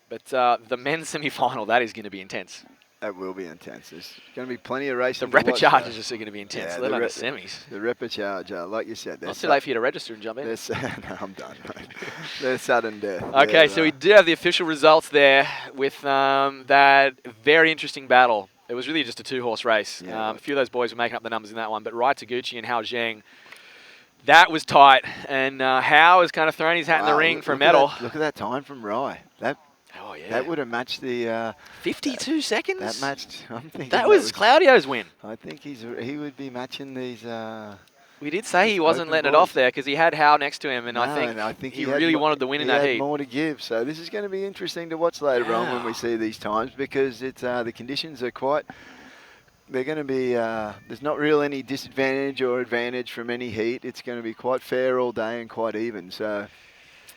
but the men's semi-final, that is going to be intense. That will be intense. There's going to be plenty of racing. The repechage is just going to be intense, let alone the semis. The repechage, like you said. Not too late for you to register and jump in. No, I'm done, mate. They're sudden death. Okay, so we do have the official results there with that very interesting battle. It was really just a 2-horse race. Yeah, a few of those boys were making up the numbers in that one, but Rai Taguchi and Hao Zheng, that was tight. And Hao has kind of thrown his hat in the ring for a medal. Look at that time from Rai. Oh, yeah. That would have matched the... 52 seconds? That matched... I'm thinking that was Claudio's win. I think he would be matching these... We did say he wasn't letting it off there because he had Hao next to him, and I think he really wanted the win in that heat. He had more to give, so this is going to be interesting to watch later on when we see these times, because it's the conditions are quite... They're going to be... there's not really any disadvantage or advantage from any heat. It's going to be quite fair all day and quite even, so...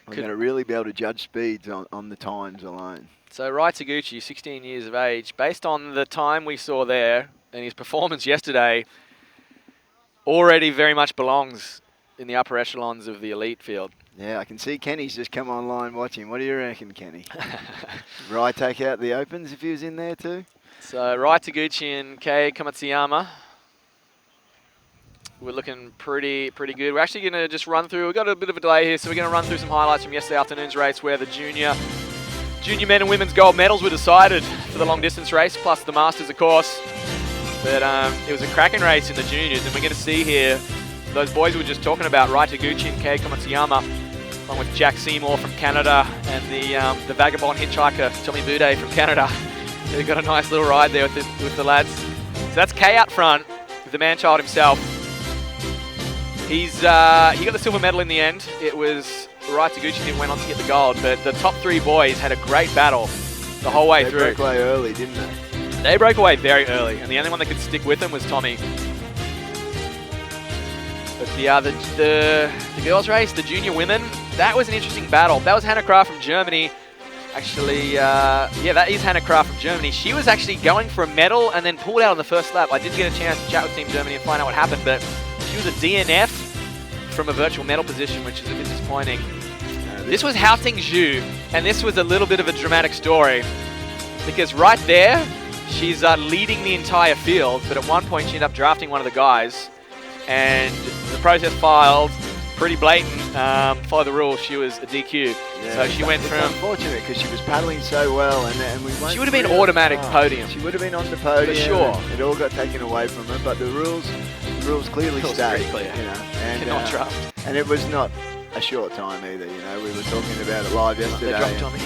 We're going to really be able to judge speeds on the times alone. So Rai Taguchi, 16 years of age, based on the time we saw there and his performance yesterday, already very much belongs in the upper echelons of the elite field. Yeah, I can see Kenny's just come online watching. What do you reckon, Kenny? Rai take out the opens if he was in there too? So Rai Taguchi and Kei Kamatsuyama, we're looking pretty good. We're actually going to just run through. We've got a bit of a delay here, so we're going to run through some highlights from yesterday afternoon's race where the junior men and women's gold medals were decided for the long distance race, plus the Masters, of course. But it was a cracking race in the juniors, and we're going to see here those boys we were just talking about, Rai Taguchi and Kei Kamatsuyama, along with Jack Seymour from Canada and the vagabond hitchhiker Tommy Boudet from Canada. They've got a nice little ride there with the lads. So that's Kei out front with the man-child himself. He got the silver medal in the end. It was Rai Taguchi who went on to get the gold, but the top 3 boys had a great battle the whole way through. They broke away early, didn't they? They broke away very early, and the only one that could stick with them was Tommy. But the girls' race, the junior women, that was an interesting battle. That was Hannah Kraft from Germany. Actually, that is Hannah Kraft from Germany. She was actually going for a medal and then pulled out on the first lap. I didn't get a chance to chat with Team Germany and find out what happened, but she was a DNF from a virtual medal position, which is a bit disappointing. This was Hao Ting-Zhu, and this was a little bit of a dramatic story, because right there, she's leading the entire field, but at one point she ended up drafting one of the guys, and the protest filed, pretty blatant, follow the rules, she was a DQ. Yeah, so she went from... It's unfortunate because she was paddling so well, and we won't... She would have been automatic podium. She would have been on the podium. For sure. It all got taken away from her, but the rules clearly stayed. Pretty clear. You know, and, Cannot draft. And it was not a short time either, you know. We were talking about it live yesterday. They dropped Tommy.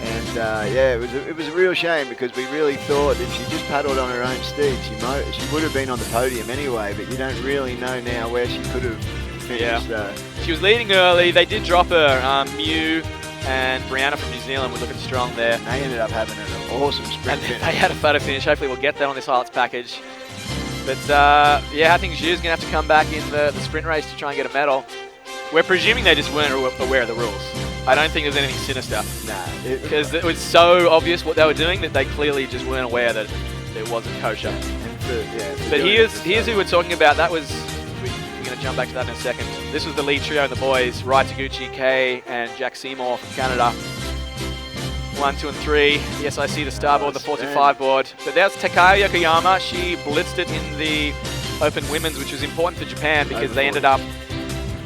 And it was a real shame because we really thought if she just paddled on her own steed, she would have been on the podium anyway, but you don't really know now where she could have finished. Yeah. She was leading early. They did drop her. Mew and Brianna from New Zealand were looking strong there. And they ended up having an awesome sprint finish. They had a photo finish. Hopefully we'll get that on this highlights package. But I think Zhu's going to have to come back in the sprint race to try and get a medal. We're presuming they just weren't aware of the rules. I don't think there's anything sinister. Nah. Because it was so obvious what they were doing that they clearly just weren't aware that it wasn't kosher. But here's who we're talking about. That was... We're going to jump back to that in a second. This was the lead trio in the boys. Rai Taguchi, Kei, and Jack Seymour from Canada. 1, 2, and 3. Yes, I see the starboard, the 4-5 board. But there's Takao Yokoyama. She blitzed it in the Open Women's, which was important for Japan because they ended up...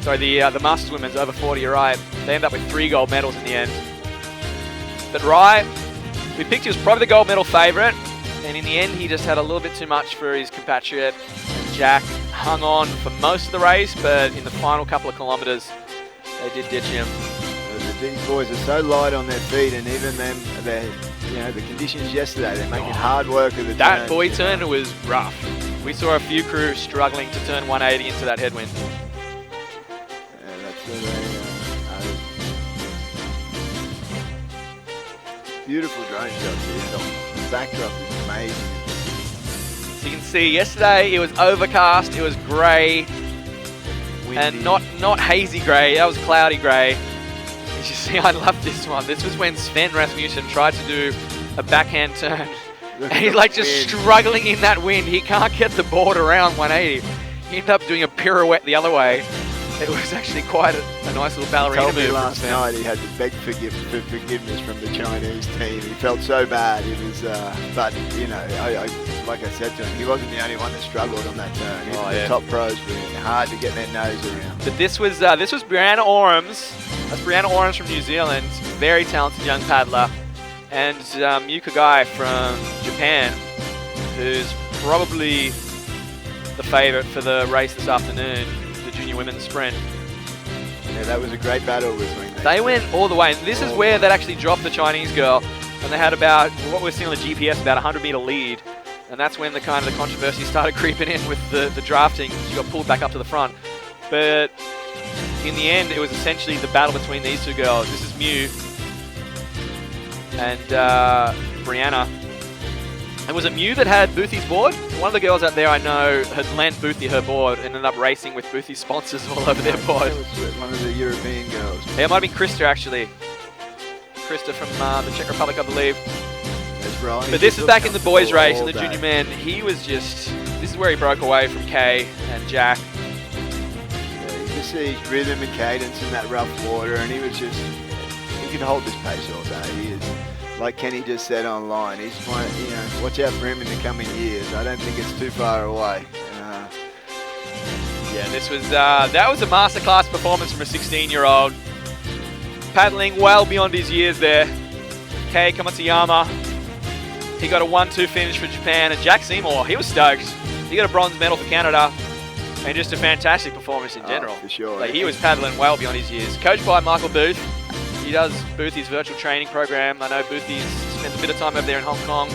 Sorry, the Masters Women's over 40, you're right. They ended up with 3 gold medals in the end. But Rai, we picked he was probably the gold medal favourite. And in the end, he just had a little bit too much for his compatriot. And Jack hung on for most of the race, but in the final couple of kilometres, they did ditch him. These boys are so light on their feet, and even them, the conditions yesterday, they're making hard work of the That buoy turn was rough. We saw a few crews struggling to turn 180 into that headwind. Yeah, that's beautiful drone shots here. The backdrop is amazing. So you can see yesterday it was overcast, it was grey, and not hazy grey, that was cloudy grey. And you see, I love this one. This was when Sven Rasmussen tried to do a backhand turn. And he's like just struggling in that wind. He can't get the board around 180. He ended up doing a pirouette the other way. It was actually quite a nice little ballerina Told me move. last night he had to beg forgiveness from the Chinese team. He felt so bad. It was, but you know, like I said to him, he wasn't the only one that struggled on that turn. Even the top pros were hard to get their nose around. But this was Brianna Orams. That's Brianna Orams from New Zealand, very talented young paddler, and Yuka Gai from Japan, who's probably the favourite for the race this afternoon, the junior women's sprint. Yeah, that was a great battle between them. They went all the way, and this is where that actually dropped the Chinese girl, and they had about, what we're seeing on the GPS, about a 100-metre lead, and that's when the controversy started creeping in with the drafting. She got pulled back up to the front. But in the end, it was essentially the battle between these two girls. This is Mew and Brianna. And was it Mew that had Boothie's board? One of the girls out there I know had lent Boothie her board and ended up racing with Boothie's sponsors all over their board. That was one of the European girls. Yeah, it might have been Krista, actually. Krista from the Czech Republic, I believe. Right. But this is back in the boys' race, in the junior men. He was just, this is where he broke away from Kay and Jack. Yeah, you can see his rhythm and cadence in that rough water, and he was just, he could hold this pace all day. He is, like Kenny just said online, he's one, you know, watch out for him in the coming years. I don't think it's too far away. Yeah, this was, that was a masterclass performance from a 16-year-old. Paddling well beyond his years there. Kei Kamatsuyama, he got a 1-2 finish for Japan, and Jack Seymour, he was stoked. He got a bronze medal for Canada, and just a fantastic performance in general. For sure. Like, he was paddling well beyond his years. Coached by Michael Booth. He does Boothie's virtual training program. I know Boothie's spent a bit of time over there in Hong Kong.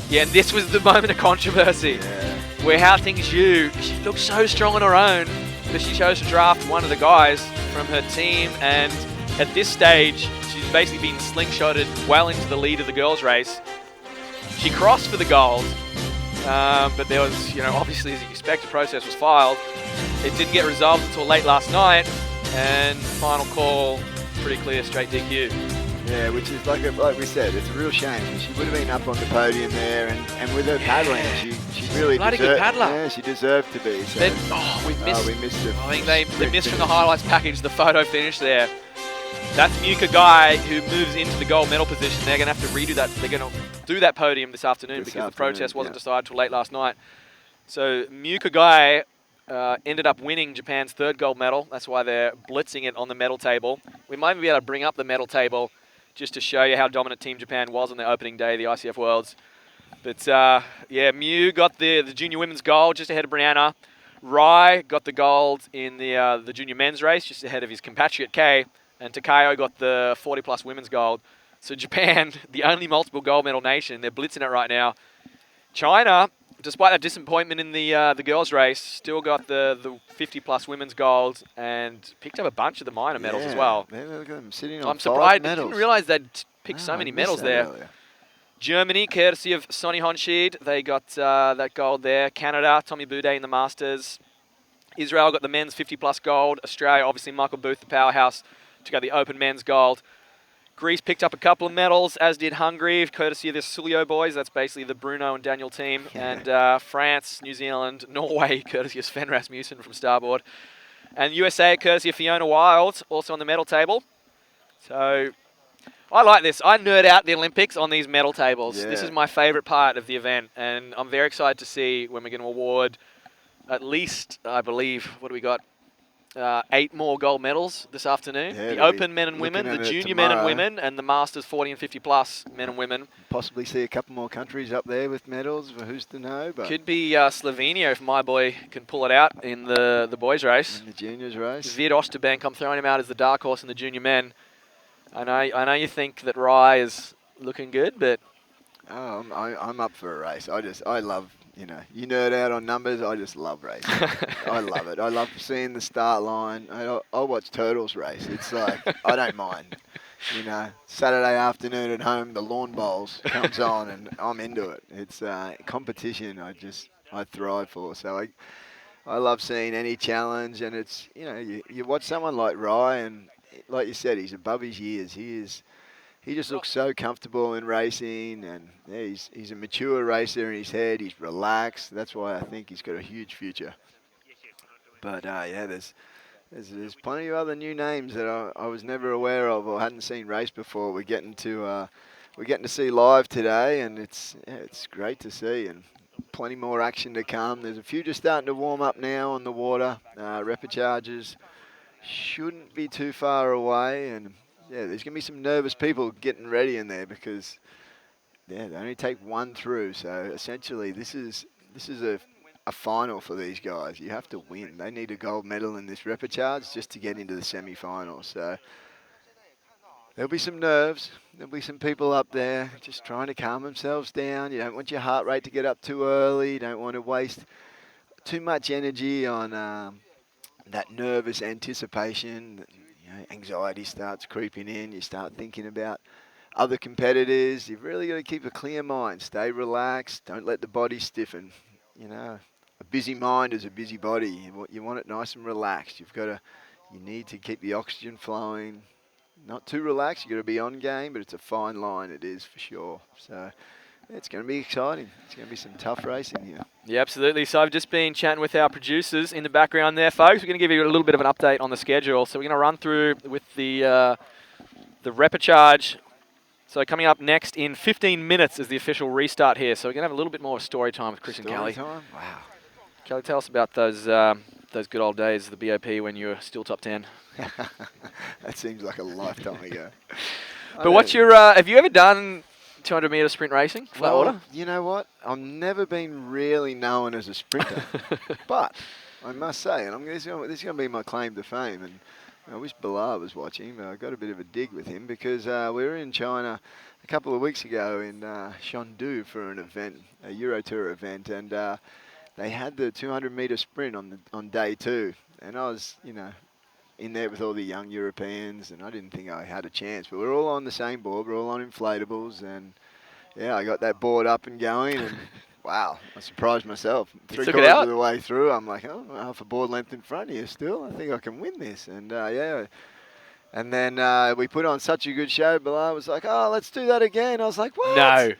Yeah, and this was the moment of controversy. Yeah. Where Hao Tingzhu, she looked so strong on her own, but she chose to draft one of the guys from her team, and at this stage, she's basically been slingshotted well into the lead of the girls' race. She crossed for the gold, but there was, you know, obviously as you expect, the process was filed. It didn't get resolved until late last night, and final call, pretty clear, straight DQ. Yeah, which is like we said, it's a real shame. She would have been up on the podium there, and with her paddling, she really bloody deserved. good paddler. Yeah, she deserved to be. So. Then, we missed it. I think they missed from the highlights package the photo finish there. That's Muka Gai, who moves into the gold medal position. They're going to have to redo that. They're going to do that podium this afternoon because the protest wasn't decided till late last night. So Muka Gai ended up winning Japan's third gold medal. That's why they're blitzing it on the medal table. We might even be able to bring up the medal table just to show you how dominant Team Japan was on their opening day of the ICF Worlds. But yeah, Mew got the junior women's gold just ahead of Brianna. Rai got the gold in the junior men's race just ahead of his compatriot Kei. And Takayo got the 40-plus women's gold. So Japan, the only multiple gold medal nation, they're blitzing it right now. China, despite that disappointment in the girls' race, still got the 50-plus women's gold and picked up a bunch of the minor medals as well. Look at them sitting on I'm surprised. I medals. didn't realize they'd picked so many medals there. Earlier. Germany, courtesy of Sonny Honshid, they got that gold there. Canada, Tommy Boudet in the Masters. Israel got the men's 50-plus gold. Australia, obviously Michael Booth, the powerhouse, to go the open men's gold. Greece picked up a couple of medals, as did Hungary, courtesy of the Sulio boys. That's basically the Bruno and Daniel team. Yeah. And France, New Zealand, Norway, courtesy of Sven Rasmussen from Starboard. And USA, courtesy of Fiona Wild, also on the medal table. So I like this. I nerd out the Olympics on these medal tables. Yeah. This is my favourite part of the event. And I'm very excited to see when we're going to award at least, I believe, what do we got? 8 more gold medals this afternoon. Yeah, the Open men and women, the Junior men and women, and the Masters 40 and 50 plus men and women. Possibly see a couple more countries up there with medals. Who's to know? But could be Slovenia if my boy can pull it out in the boys' race. In the juniors race. Vid Osterbank, I'm throwing him out as the dark horse in the junior men. I know you think that Rai is looking good, but I'm up for a race. I love. You know, you nerd out on numbers. I just love racing. I love it. I love seeing the start line. I watch Turtles race. It's like, I don't mind. You know, Saturday afternoon at home, the lawn bowls comes on and I'm into it. It's competition I thrive for. So I love seeing any challenge, and it's, you know, you watch someone like Rai, and like you said, he's above his years. He just looks so comfortable in racing, and yeah, he's a mature racer in his head. He's relaxed. That's why I think he's got a huge future. But yeah, There's plenty of other new names that I was never aware of or hadn't seen race before. We're getting to see live today, and it's great to see, and plenty more action to come. There's a few just starting to warm up now on the water. Repechages shouldn't be too far away, and yeah, there's gonna be some nervous people getting ready in there because they only take one through. So essentially, this is a final for these guys. You have to win. They need a gold medal in this repechage just to get into the semi-finals. So there'll be some nerves. There'll be some people up there just trying to calm themselves down. You don't want your heart rate to get up too early. You don't want to waste too much energy on that nervous anticipation. You know, anxiety starts creeping in. You start thinking about other competitors. You've really got to keep a clear mind. Stay relaxed. Don't let the body stiffen. You know, a busy mind is a busy body. You want it nice and relaxed. You need to keep the oxygen flowing. Not too relaxed. You got to be on game, but it's a fine line. It is for sure. So it's going to be exciting. It's going to be some tough racing here. Yeah, absolutely. So I've just been chatting with our producers in the background there, folks. We're going to give you a little bit of an update on the schedule. So we're going to run through with the repechage. So coming up next in 15 minutes is the official restart here. So we're going to have a little bit more of story time with Chris and Kelly. Story time? Wow. Kelly, tell us about those good old days of the BOP when you were still top 10. That seems like a lifetime ago. But what's your, have you ever done 200 metre sprint racing, flat water? You know what? I've never been really known as a sprinter. But I must say, and this is going to be my claim to fame, and I wish Bilal was watching, but I got a bit of a dig with him because we were in China a couple of weeks ago in Chengdu for an event, a Euro Tour event, and they had the 200 metre sprint on day 2, and I was, in there with all the young Europeans, and I didn't think I had a chance, but we're all on the same board, we're all on inflatables, and yeah, I got that board up and going, and wow, I surprised myself. 3/4 of the way through, I'm like, oh, half a board length in front here still. I think I can win this. And yeah. And then we put on such a good show. Bilal was like, oh, let's do that again. I was like, what? No.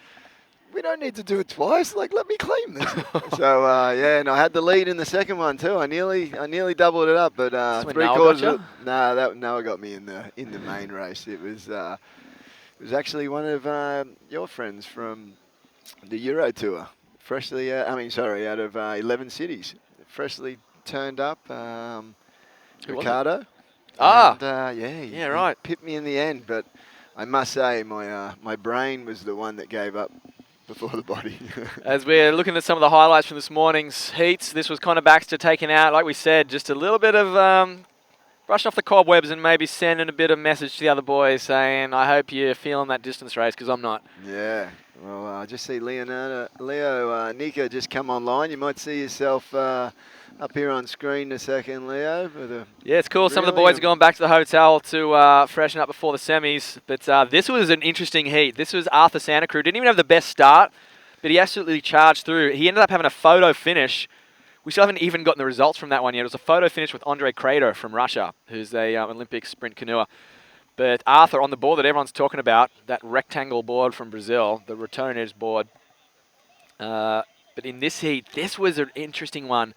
We don't need to do it twice. Like, let me claim this. So, yeah, and I had the lead in the second one too. I nearly doubled it up, but 3/4. Noah got me in the main race. It was actually one of your friends from the Euro Tour. Freshly, out of 11 cities. Freshly turned up, Ricardo. Yeah, right. He pipped me in the end, but I must say my brain was the one that gave up before the body. As we're looking at some of the highlights from this morning's heats, this was Connor Baxter taken out, like we said, just a little bit of brushing off the cobwebs and maybe sending a bit of message to the other boys saying, I hope you're feeling that distance race because I'm not. Yeah. Well, I just see Leo Nika just come online. You might see yourself up here on screen in a second, Leo. Yeah, it's cool. Some of the boys are going back to the hotel to freshen up before the semis. But this was an interesting heat. This was Arthur Santa Cruz. Didn't even have the best start, but he absolutely charged through. He ended up having a photo finish. We still haven't even gotten the results from that one yet. It was a photo finish with Andrei Krater from Russia, who's a Olympic sprint canoer. But Arthur on the board that everyone's talking about, that rectangle board from Brazil, the Repechage board. But in this heat, this was an interesting one.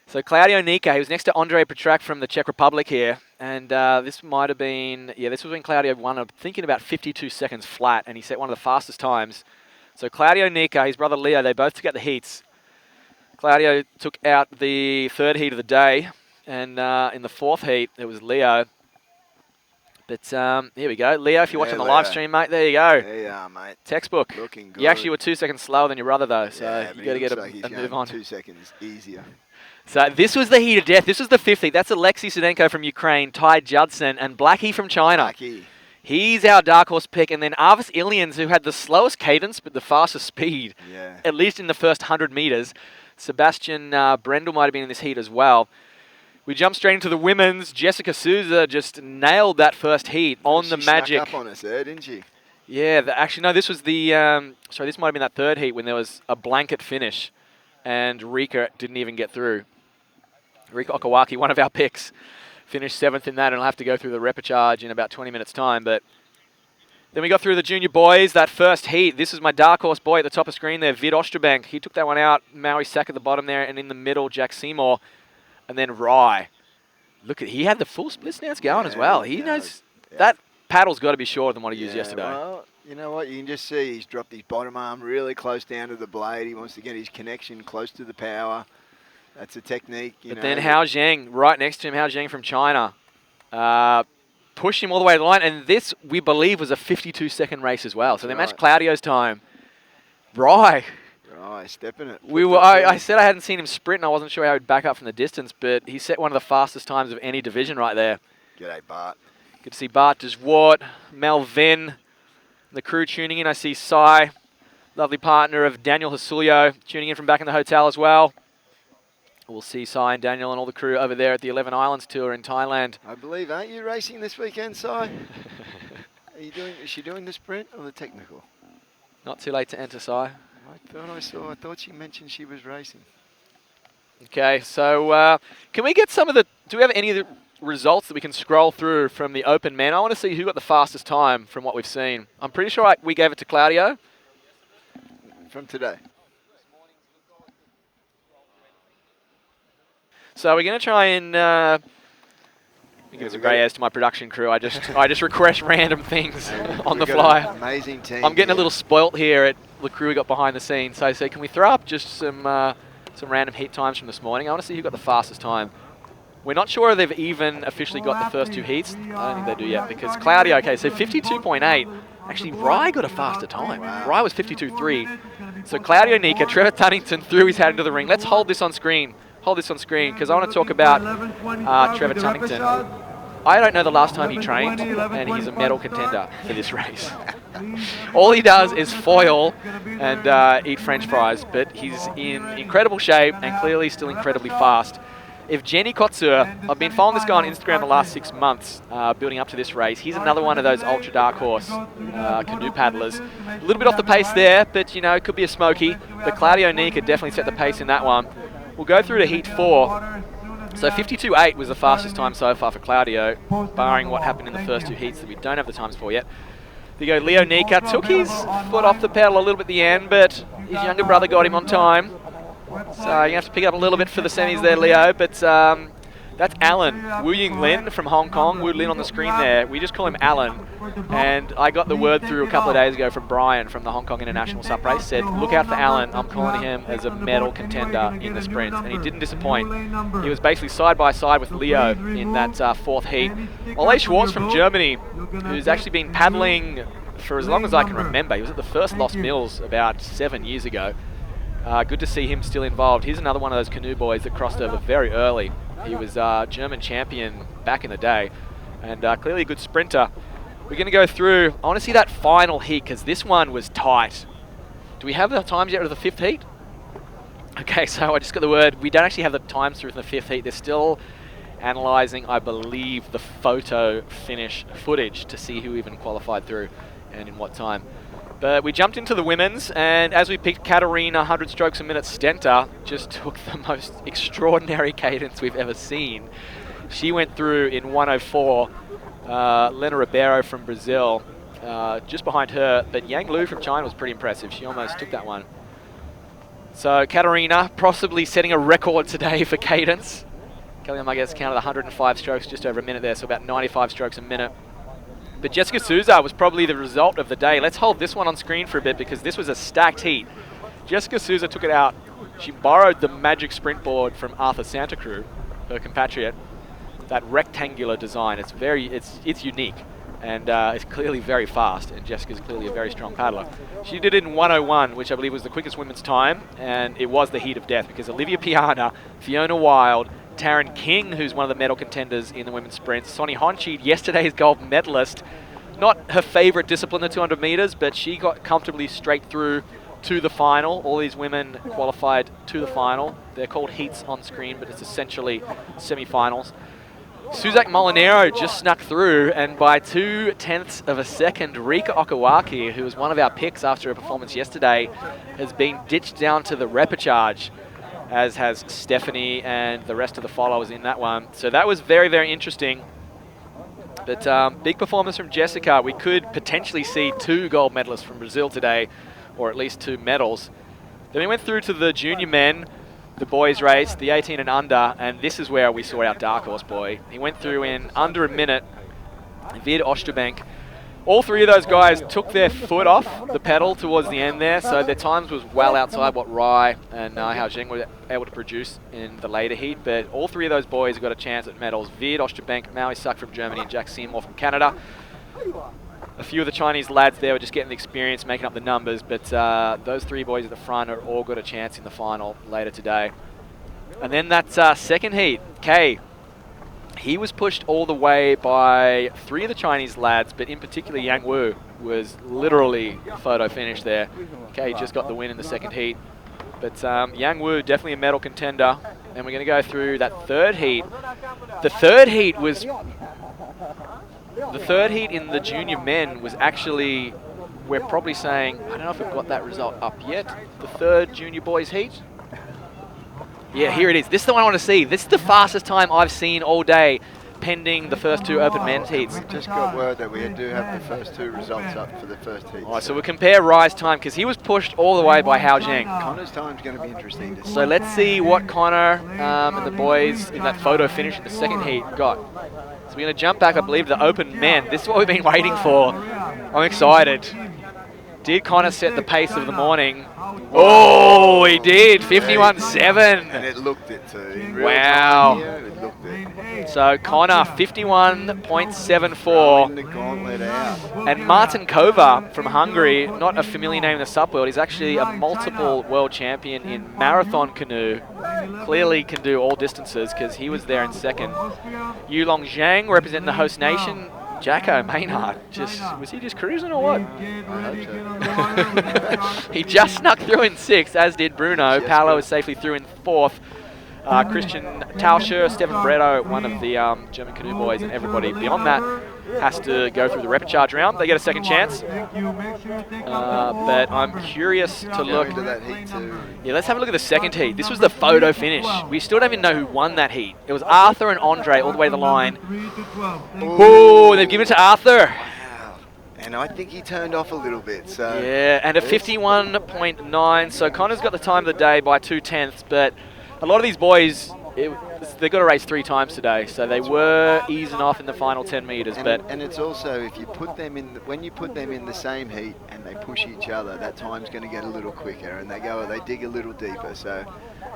So Claudio Nika, he was next to Andrei Petrak from the Czech Republic here. And this might have been, this was when Claudio won, I'm thinking about 52 seconds flat, and he set one of the fastest times. So Claudio Nika, his brother Leo, they both took out the heats. Claudio took out the third heat of the day. And in the fourth heat, it was Leo. But here we go. Leo, if you're watching the live stream, mate, there you go. There you are, mate. Textbook. Looking good. You actually were 2 seconds slower than your brother, though, so you got to get a move on. 2 seconds easier. So this was the heat of death. This was the fifth heat. That's Alexei Sedenko from Ukraine, Ty Judson, and Blackie from China. Blackie. He's our dark horse pick. And then Arvis Ilians, who had the slowest cadence but the fastest speed, at least in the first 100 metres. Sebastian Brendel might have been in this heat as well. We jump straight into the women's. Jessica Souza just nailed that first heat on the magic. She snuck up on us there, didn't she? Yeah, actually, no, this was the... sorry, this might have been that third heat when there was a blanket finish and Rika didn't even get through. Rika Okawaki, one of our picks, finished 7th in that, and I'll have to go through the repechage in about 20 minutes' time. But then we got through the junior boys, that first heat. This is my dark horse boy at the top of screen there, Vid Osterbank. He took that one out. Maui Sack at the bottom there, and in the middle, Jack Seymour. And then Rye. Look at, he had the full split stance going as well. He knows Yeah. that paddle's got to be shorter than what he used yesterday. Well, you know what? You can just see he's dropped his bottom arm really close down to the blade. He wants to get his connection close to the power. That's a technique. But then Hao Zheng, right next to him, Hao Zheng from China, pushed him all the way to the line. And this, we believe, was a 52-second race as well. So they matched Claudio's time. Right. Right, stepping it. I said I hadn't seen him sprint, and I wasn't sure how he'd back up from the distance, but he set one of the fastest times of any division right there. G'day, Bart. Good to see Bart Deswart, Melvin, the crew tuning in. I see Sai, lovely partner of Daniel Hasulio, tuning in from back in the hotel as well. We'll see Sai and Daniel and all the crew over there at the 11 Islands Tour in Thailand. I believe, aren't you racing this weekend, Sai? Is she doing the sprint or the technical? Not too late to enter, Sai. I thought she mentioned she was racing. Okay, so can we get some of the, do we have any of the results that we can scroll through from the open men? I want to see who got the fastest time from what we've seen. I'm pretty sure we gave it to Claudio. From today. So we're going to try and give some grey hairs to my production crew. I just request random things on the fly. Amazing team. I'm getting a little spoilt here at the crew we got behind the scenes. So I say, can we throw up just some random heat times from this morning? I want to see who got the fastest time. We're not sure if they've even officially got the first two heats. I don't think they do yet because Claudio, okay, so 52.8. Actually, Rye got a faster time. Rye was 52.3. So Claudio Nika, Trevor Tunnington threw his hat into the ring. Let's hold this on screen. Hold this on screen because I want to talk about Trevor Tunnington. I don't know the last time he trained, and he's a medal contender for this race. All he does is foil and eat French fries, but he's in incredible shape and clearly still incredibly fast. If Jenny Kotsur, I've been following this guy on Instagram the last 6 months, building up to this race. He's another one of those ultra dark horse canoe paddlers. A little bit off the pace there, but you know, it could be a smoky. But Claudio Nika definitely set the pace in that one. We'll go through to heat 4. So 52.8 was the fastest time so far for Claudio, barring what happened in the first two heats that we don't have the times for yet. There you go, Leo Nika took his foot off the pedal a little bit at the end, but his younger brother got him on time. So you have to pick up a little bit for the semis there, Leo. But that's Alan, Wu Ying Lin from Hong Kong. Wu Lin on the screen there. We just call him Alan. And I got the word through a couple of days ago from Brian from the Hong Kong International SUP race. Said, look out for Alan. I'm calling him as a medal contender in the sprint. And he didn't disappoint. He was basically side by side with Leo in that fourth heat. Ole Schwartz from Germany, who's actually been paddling for as long as I can remember. He was at the first Lost Mills about 7 years ago. Good to see him still involved. He's another one of those canoe boys that crossed over very early. He was German champion back in the day, and clearly a good sprinter. We're going to go through. I want to see that final heat because this one was tight. Do we have the times yet of the fifth heat? Okay, so I just got the word. We don't actually have the times through the fifth heat. They're still analysing, I believe, the photo finish footage to see who even qualified through and in what time. But we jumped into the women's, and as we picked, Katarina 100 strokes a minute Stenta just took the most extraordinary cadence we've ever seen. She went through in 104. Lena Ribeiro from Brazil just behind her, but Yang Lu from China was pretty impressive. She almost took that one. So Katarina possibly setting a record today for cadence. Kelly Marquez counted 105 strokes just over a minute there, so about 95 strokes a minute. But Jessica Souza was probably the result of the day. Let's hold this one on screen for a bit because this was a stacked heat. Jessica Souza took it out. She borrowed the magic sprint board from Arthur Santa Cruz, her compatriot. That rectangular design, it's unique. And it's clearly very fast, and Jessica's clearly a very strong paddler. She did it in 101, which I believe was the quickest women's time, and it was the heat of death because Olivia Piana, Fiona Wilde, Taryn King, who's one of the medal contenders in the women's sprints, Sonny Honchid, yesterday's gold medalist, not her favorite discipline, the 200 meters, but she got comfortably straight through to the final. All these women qualified to the final. They're called heats on screen, but it's essentially semi-finals. Suzak Molinero just snuck through, and by 0.2 of a second, Rika Okawaki, who was one of our picks after her performance yesterday, has been ditched down to the repechage, as has Stephanie and the rest of the followers in that one. So that was very, very interesting. But big performance from Jessica. We could potentially see 2 gold medalists from Brazil today, or at least 2 medals. Then we went through to the junior men. the boys race, the 18 and under, and this is where we saw our dark horse boy. He went through in under a minute, Vid Oosterbank. All three of those guys took their foot off the pedal towards the end there, so their times was well outside what Rai and Hao Zheng were able to produce in the later heat, but all three of those boys got a chance at medals. Vid Oosterbank, Maui Suck from Germany, and Jack Seymour from Canada. A few of the Chinese lads there were just getting the experience, making up the numbers, but those three boys at the front are all got a chance in the final later today. And then that second heat, Kay. He was pushed all the way by three of the Chinese lads, but in particular Yang Wu was literally photo finish there. Okay, just got the win in the second heat. But Yang Wu, definitely a medal contender. And we're going to go through that third heat. The third heat in the junior men was actually, we're probably saying, I don't know if we've got that result up yet, the third junior boys heat. Yeah, here it is. This is the one I want to see. This is the fastest time I've seen all day, pending the first two open men's heats. We just got word that we do have the first two results up for the first heat. All right, so we'll compare Rai's time, because he was pushed all the way by Hao Zheng. Connor's time's going to be interesting to see. So let's see what Connor and the boys in that photo finish in the second heat got. So we're going to jump back, I believe, to the open men. This is what we've been waiting for. I'm excited. Did Connor set the pace of the morning? Oh, he did. 51.7. And it looked it too. Wow. It looked it. So Connor, 51.74. The gauntlet out. And Martin Kova from Hungary, not a familiar name in the SUP world. He's actually a multiple world champion in marathon canoe. Clearly can do all distances because he was there in second. Yulong Zhang representing the host nation. Jacko Maynard, was he just cruising or what? I hope so. He just snuck through in sixth, as did Bruno. Paolo was safely through in fourth. Christian Tauscher, Stefan Bretto, one of the German canoe boys, and everybody beyond that has to go through the repechage round. They get a second chance. But I'm curious to look into that heat too. Yeah, let's have a look at the second heat. This was the photo finish. We still don't even know who won that heat. It was Arthur and Andre all the way to the line. Oh, they've given it to Arthur. Wow. And I think he turned off a little bit. So yeah, and a 51.9. So Connor's got the time of the day by 2/10, but a lot of these boys, they've got to race 3 times today, so they were easing off in the final 10 meters. And it's also, if you put them in, when you put them in the same heat and they push each other, that time's going to get a little quicker, and they dig a little deeper. So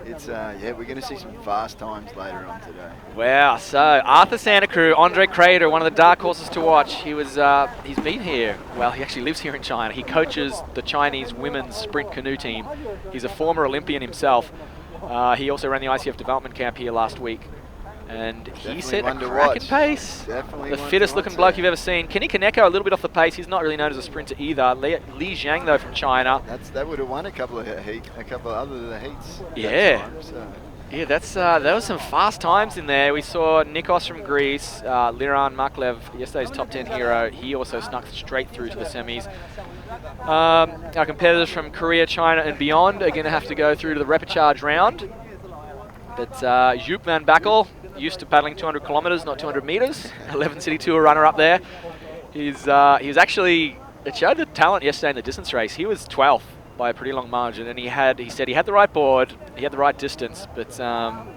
it's yeah, we're going to see some fast times later on today. Wow. So Arthur Santa Cruz, Andre Crater, one of the dark horses to watch. He's been here. Well, he actually lives here in China. He coaches the Chinese women's sprint canoe team. He's a former Olympian himself. He also ran the ICF development camp here last week, and he set a cracking pace. Definitely the fittest looking bloke you've ever seen. Kenny Kaneko a little bit off the pace. He's not really known as a sprinter either. Li Zhang though from China. That would have won a couple other heats. Yeah. Time, so. Yeah, there was some fast times in there. We saw Nikos from Greece, Liran Maklev, yesterday's top 10 hero. He also snuck straight through to the semis. Our competitors from Korea, China, and beyond are going to have to go through to the repechage round. But Joop van Bakkel, used to paddling 200 kilometers, not 200 meters. 11 City Tour runner up there. He was actually, it showed the talent yesterday in the distance race. He was 12th by a pretty long margin, and he said he had the right board, he had the right distance, but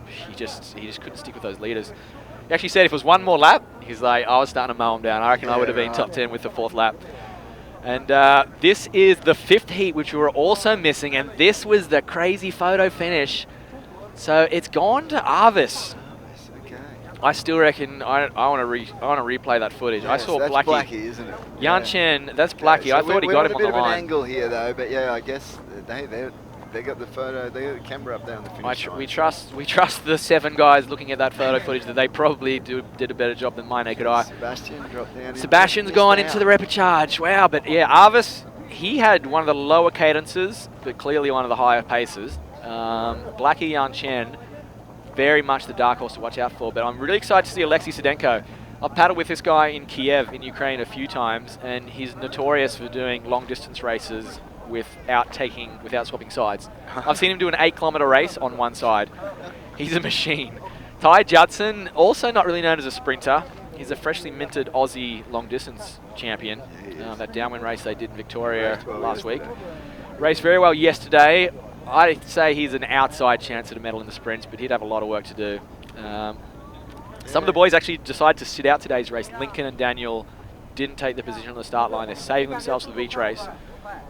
he just couldn't stick with those leaders. He actually said if it was one more lap, he's like, I was starting to mow him down. I reckon I would have been top 10 with the 4th lap. And this is the 5th heat, which we were also missing, and this was the crazy photo finish. So it's gone to Arvis. Okay. I still reckon I want to replay that footage. Yes, I saw that's Blackie, isn't it? Yan Chen, that's Blackie. So I thought he got him on the line. We've got a bit of an angle here though, but yeah, I guess they got the photo, they got the camera up there on the finish line. We trust the 7 guys looking at that photo footage that they probably did a better job than my naked eye. Sebastian dropped down. Sebastian's gone into the repechage. Wow, but yeah, Arvis, he had one of the lower cadences, but clearly one of the higher paces. Blackie Yan Chen, very much the dark horse to watch out for, but I'm really excited to see Alexei Sedenko. I've paddled with this guy in Kiev in Ukraine a few times, and he's notorious for doing long distance races without swapping sides. I've seen him do an 8-kilometer race on one side. He's a machine. Ty Judson, also not really known as a sprinter. He's a freshly minted Aussie long distance champion. That downwind race they did in Victoria last week. Raced very well yesterday. I'd say he's an outside chance at a medal in the sprints, but he'd have a lot of work to do. Some of the boys actually decided to sit out today's race. Lincoln and Daniel didn't take the position on the start line. They're saving themselves for the beach race.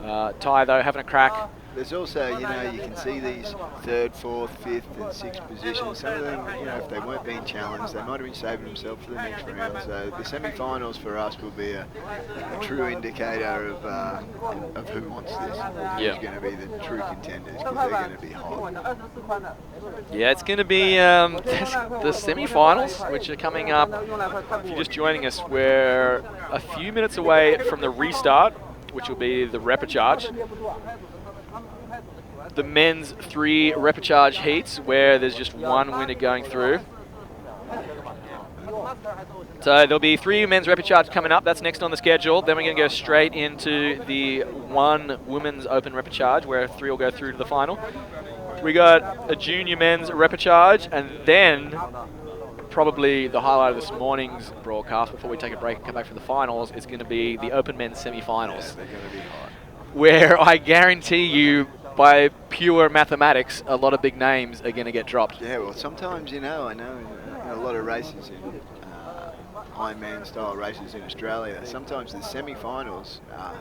Ty, though, having a crack. There's also, you know, you can see these 3rd, 4th, 5th and 6th positions. Some of them, you know, if they weren't being challenged, they might have been saving themselves for the next round. So the semi-finals for us will be a true indicator of who wants this. Who's going to be the true contenders, because they're going to be hot. Yeah, it's going to be the semi-finals, which are coming up. If you're just joining us, we're a few minutes away from the restart, which will be the repechage. The men's 3 repechage heats, where there's just one winner going through. So there'll be 3 men's repechage coming up. That's next on the schedule. Then we're going to go straight into the 1 women's open repechage, where 3 will go through to the final. We got a junior men's repechage, and then probably the highlight of this morning's broadcast, before we take a break and come back for the finals, is going to be the open men's semi-finals. Yeah, they're going to be hot. Where I guarantee you, by pure mathematics, a lot of big names are going to get dropped. Yeah, well, sometimes, you know, I know in a lot of races, in Ironman style races in Australia, sometimes the semi-finals are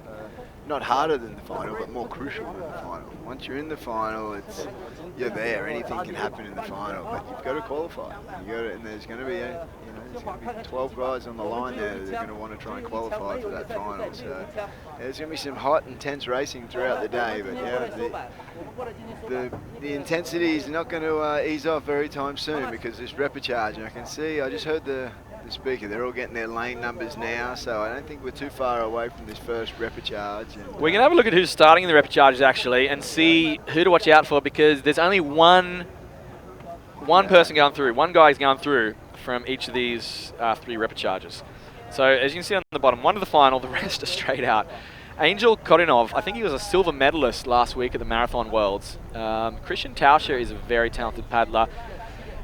not harder than the final, but more crucial than the final. Once you're in the final, you're there. Anything can happen in the final, but you've got to qualify. And there's going to be there's going to be 12 guys on the line there that are going to want to try and qualify for that final. So there's going to be some hot, intense racing throughout the day, but yeah, the intensity is not going to ease off very time soon, because this repechage, and I just heard the speaker, they're all getting their lane numbers now, so I don't think we're too far away from this first repechage. We're going to have a look at who's starting in the repechages, actually, and see who to watch out for, because there's only one person going through, one guy's going through from each of these 3 repechages. So as you can see on the bottom, one to the final, the rest are straight out. Angel Korinov, I think he was a silver medalist last week at the Marathon Worlds. Christian Tauscher is a very talented paddler,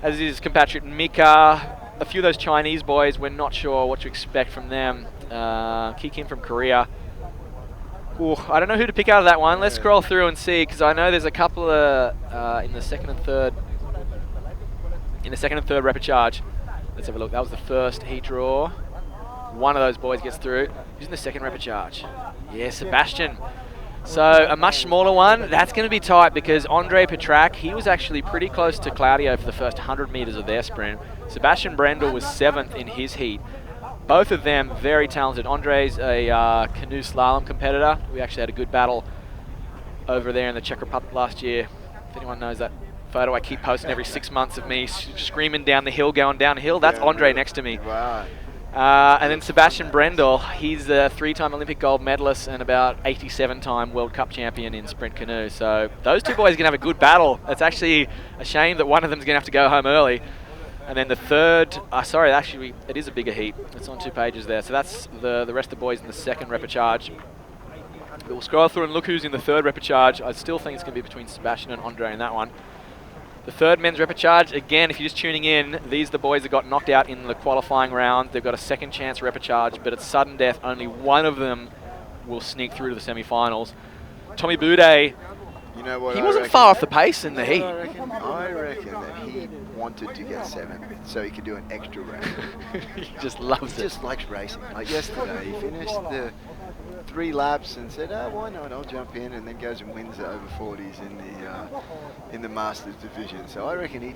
as is his compatriot Mika. A few of those Chinese boys, we're not sure what to expect from them. Ki Kim from Korea. Ooh, I don't know who to pick out of that one. Let's scroll through and see, because I know there's a couple of in the second and third repechage. Let's have a look. That was the first heat draw. One of those boys gets through. Who's in the second repechage? Yeah, Sebastian. So a much smaller one. That's going to be tight, because Andre Petrak, he was actually pretty close to Claudio for the first 100 meters of their sprint. Sebastian Brendel was 7th in his heat. Both of them very talented. Andre's a canoe slalom competitor. We actually had a good battle over there in the Czech Republic last year. If anyone knows that photo I keep posting every 6 months of me screaming down the hill, going downhill, that's Andre next to me. Wow. And then Sebastian Brendel, he's a 3-time Olympic gold medalist and about 87-time World Cup champion in sprint canoe. So those 2 boys are going to have a good battle. It's actually a shame that one of them is going to have to go home early. And then the third, sorry, actually it is a bigger heat. It's on 2 pages there. So that's the rest of the boys in the second repechage. But we'll scroll through and look who's in the third repechage. I still think it's going to be between Sebastian and Andre in that one. The third men's repechage, again, if you're just tuning in, these are the boys that got knocked out in the qualifying round. They've got a second chance repechage, but at sudden death, only one of them will sneak through to the semi-finals. Tommy Boudet, you know what, he wasn't far off the pace in the heat. I reckon that he wanted to get 7th so he could do an extra round. He just loves it. He just likes racing. Like yesterday, he finished the 3 laps and said, oh, why not, I'll jump in, and then goes and wins the over 40s in the Masters division. So I reckon he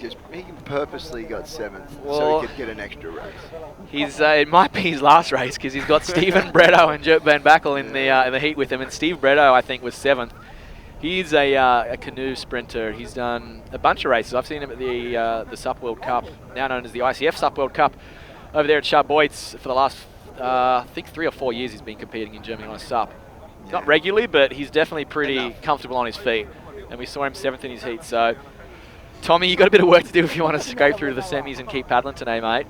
purposely got 7th so he could get an extra race. It might be his last race, because he's got Stephen Bretto and Jurt Van Backel in the heat with him, and Steve Bretto, I think, was 7th. He's a canoe sprinter. He's done a bunch of races. I've seen him at the SUP World Cup, now known as the ICF SUP World Cup, over there at Scharbeutz for the last, I think 3 or 4 years he's been competing in Germany on a SUP. Yeah. Not regularly, but he's definitely pretty comfortable on his feet. And we saw him 7th in his heat. So, Tommy, you've got a bit of work to do if you want to go through to the semis and keep paddling today, mate.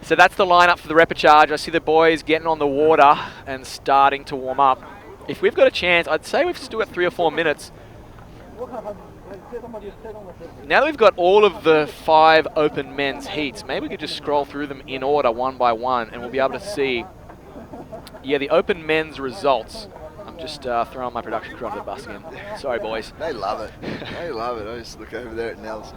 So that's the lineup for the repechage. I see the boys getting on the water and starting to warm up. If we've got a chance, I'd say we've still got 3 or 4 minutes. Now that we've got all of the 5 open men's heats, maybe we could just scroll through them in order, one by one, and we'll be able to see, the open men's results. I'm just throwing my production crew under the bus again. Sorry, boys. They love it. They love it. I just look over there at Nelson.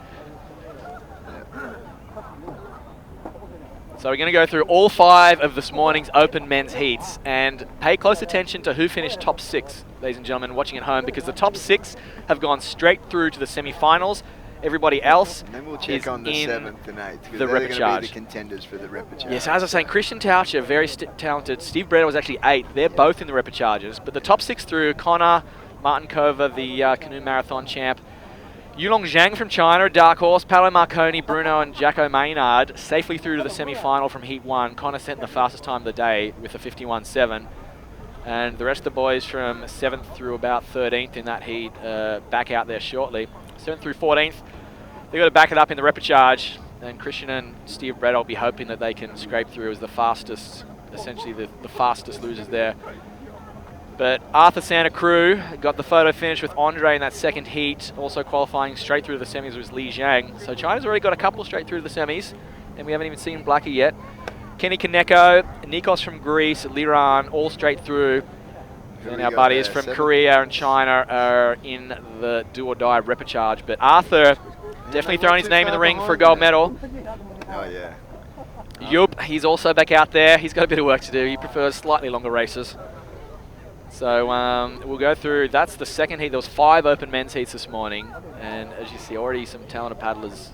So we're going to go through all 5 of this morning's open men's heats and pay close attention to who finished top 6, ladies and gentlemen, watching at home, because the top 6 have gone straight through to the semi-finals. Everybody else and then we'll check on the 7th and 8th, because the they're going to be Repechage. the contenders for the Repechage. Yes, as I was saying, Christian Taucher, very talented. Steve Breder was actually 8th. They're both in the Repechages. But the top 6 through, Connor, Martin Kova, the Canoe Marathon champ, Yulong Zhang from China, dark horse, Paolo Marconi, Bruno and Jacko Maynard safely through to the semi-final from Heat 1. Connor sent the fastest time of the day with a 51.7. And the rest of the boys from 7th through about 13th in that heat back out there shortly. 7th through 14th, they've got to back it up in the Repechage. And Christian and Steve Brett will be hoping that they can scrape through as the fastest, essentially the fastest losers there. But Arthur Santa Cruz got the photo finish with Andre in that second heat. Also qualifying straight through to the semis was Li Zhang. So China's already got a couple straight through to the semis, and we haven't even seen Blackie yet. Kenny Kaneko, Nikos from Greece, Liran, all straight through. And our buddies from Korea and China are in the do-or-die Repechage. But Arthur definitely throwing his name in the ring for a gold medal. Oh, yeah. Yup, he's also back out there. He's got a bit of work to do. He prefers slightly longer races. So we'll go through. That's the second heat. There was 5 open men's heats this morning. And as you see, already some talented paddlers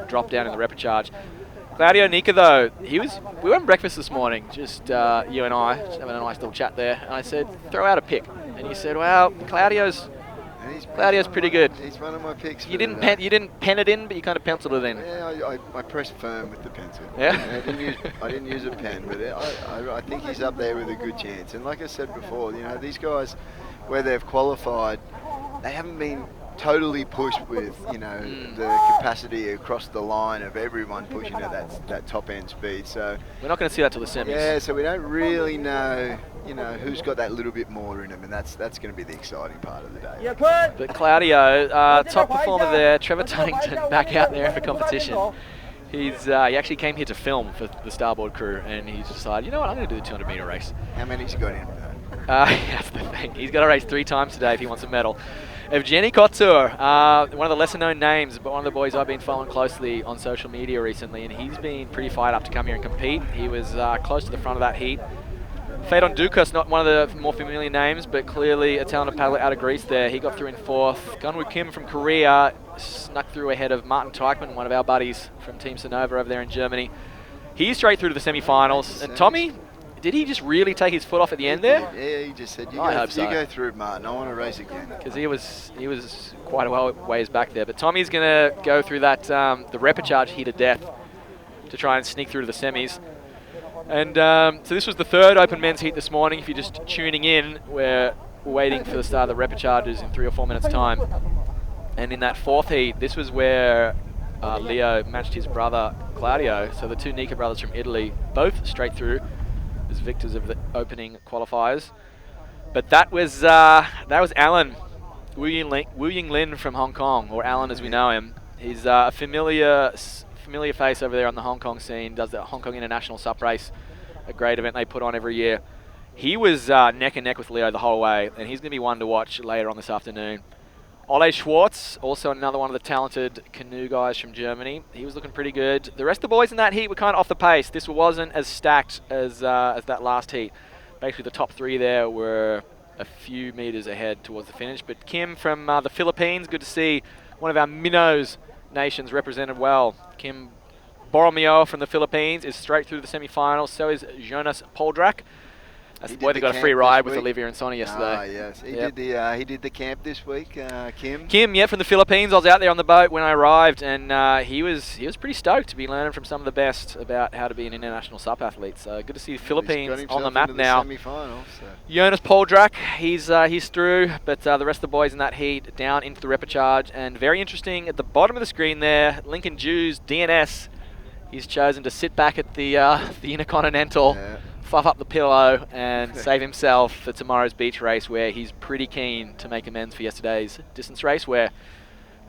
dropped down in the Repechage. Claudio Nica, though, we went breakfast this morning, just you and I, just having a nice little chat there. And I said, throw out a pick. And he said, well, Claudio's pretty good. He's one of my picks. You didn't pen it in, but you kind of penciled it in. Yeah, I pressed firm with the pencil. Yeah. I didn't use a pen, but I think he's up there with a good chance. And like I said before, you know, these guys, where they've qualified, they haven't been totally pushed with, you know, the capacity across the line of everyone pushing at that top end speed. So we're not going to see that till the semis. Yeah, so we don't really know, you know, who's got that little bit more in them, and that's going to be the exciting part of the day. But Claudio, top performer there, Trevor Tunnington back out there for competition. He actually came here to film for the Starboard crew, and he decided, you know what, I'm going to do the 200 metre race. How many's he got in? That's the thing. He's got to race 3 times today if he wants a medal. Evgeny Couture, one of the lesser known names, but one of the boys I've been following closely on social media recently, and he's been pretty fired up to come here and compete. He was close to the front of that heat. Phaedon Dukas, not one of the more familiar names, but clearly a talented paddler out of Greece there. He got through in 4th. Gunwoo Kim from Korea snuck through ahead of Martin Teichmann, one of our buddies from Team Sonova over there in Germany. He's straight through to the semi-finals. And Tommy, did he just really take his foot off at the end there? Yeah, he just said, you go through, Martin. I want to race again. Because he was quite a ways back there. But Tommy's going to go through that the Repechage heat of death to try and sneak through to the semis. And so this was the 3rd open men's heat this morning. If you're just tuning in, we're waiting for the start of the Repechages in 3 or 4 minutes' time. And in that 4th heat, this was where Leo matched his brother Claudio. So the 2 Nica brothers from Italy, both straight through as victors of the opening qualifiers. But that was Alan Wu Ying Lin from Hong Kong, or Alan as we know him. He's a familiar face over there on the Hong Kong scene, does the Hong Kong International SUP race, a great event they put on every year. He was neck and neck with Leo the whole way, and he's going to be one to watch later on this afternoon. Ole Schwartz, also another one of the talented canoe guys from Germany. He was looking pretty good. The rest of the boys in that heat were kind of off the pace. This wasn't as stacked as that last heat. Basically, the top 3 there were a few meters ahead towards the finish. But Kim from the Philippines, good to see one of our minnows nations represented well. Kim Borromeo from the Philippines is straight through the semi-finals. So is Jonas Poldrak. That's the boy that got a free ride with Olivia and Sonny yesterday. Ah, yes. He did the camp this week, Kim. Kim, yeah, from the Philippines. I was out there on the boat when I arrived, and he was pretty stoked to be learning from some of the best about how to be an international SUP athlete. So good to see the Philippines on the map now. Jonas Poldrak, he's through, but the rest of the boys in that heat down into the Repechage. And very interesting, at the bottom of the screen there, Lincoln Jews, DNS. He's chosen to sit back at the Intercontinental. Yeah. Fluff up the pillow and save himself for tomorrow's beach race, where he's pretty keen to make amends for yesterday's distance race, where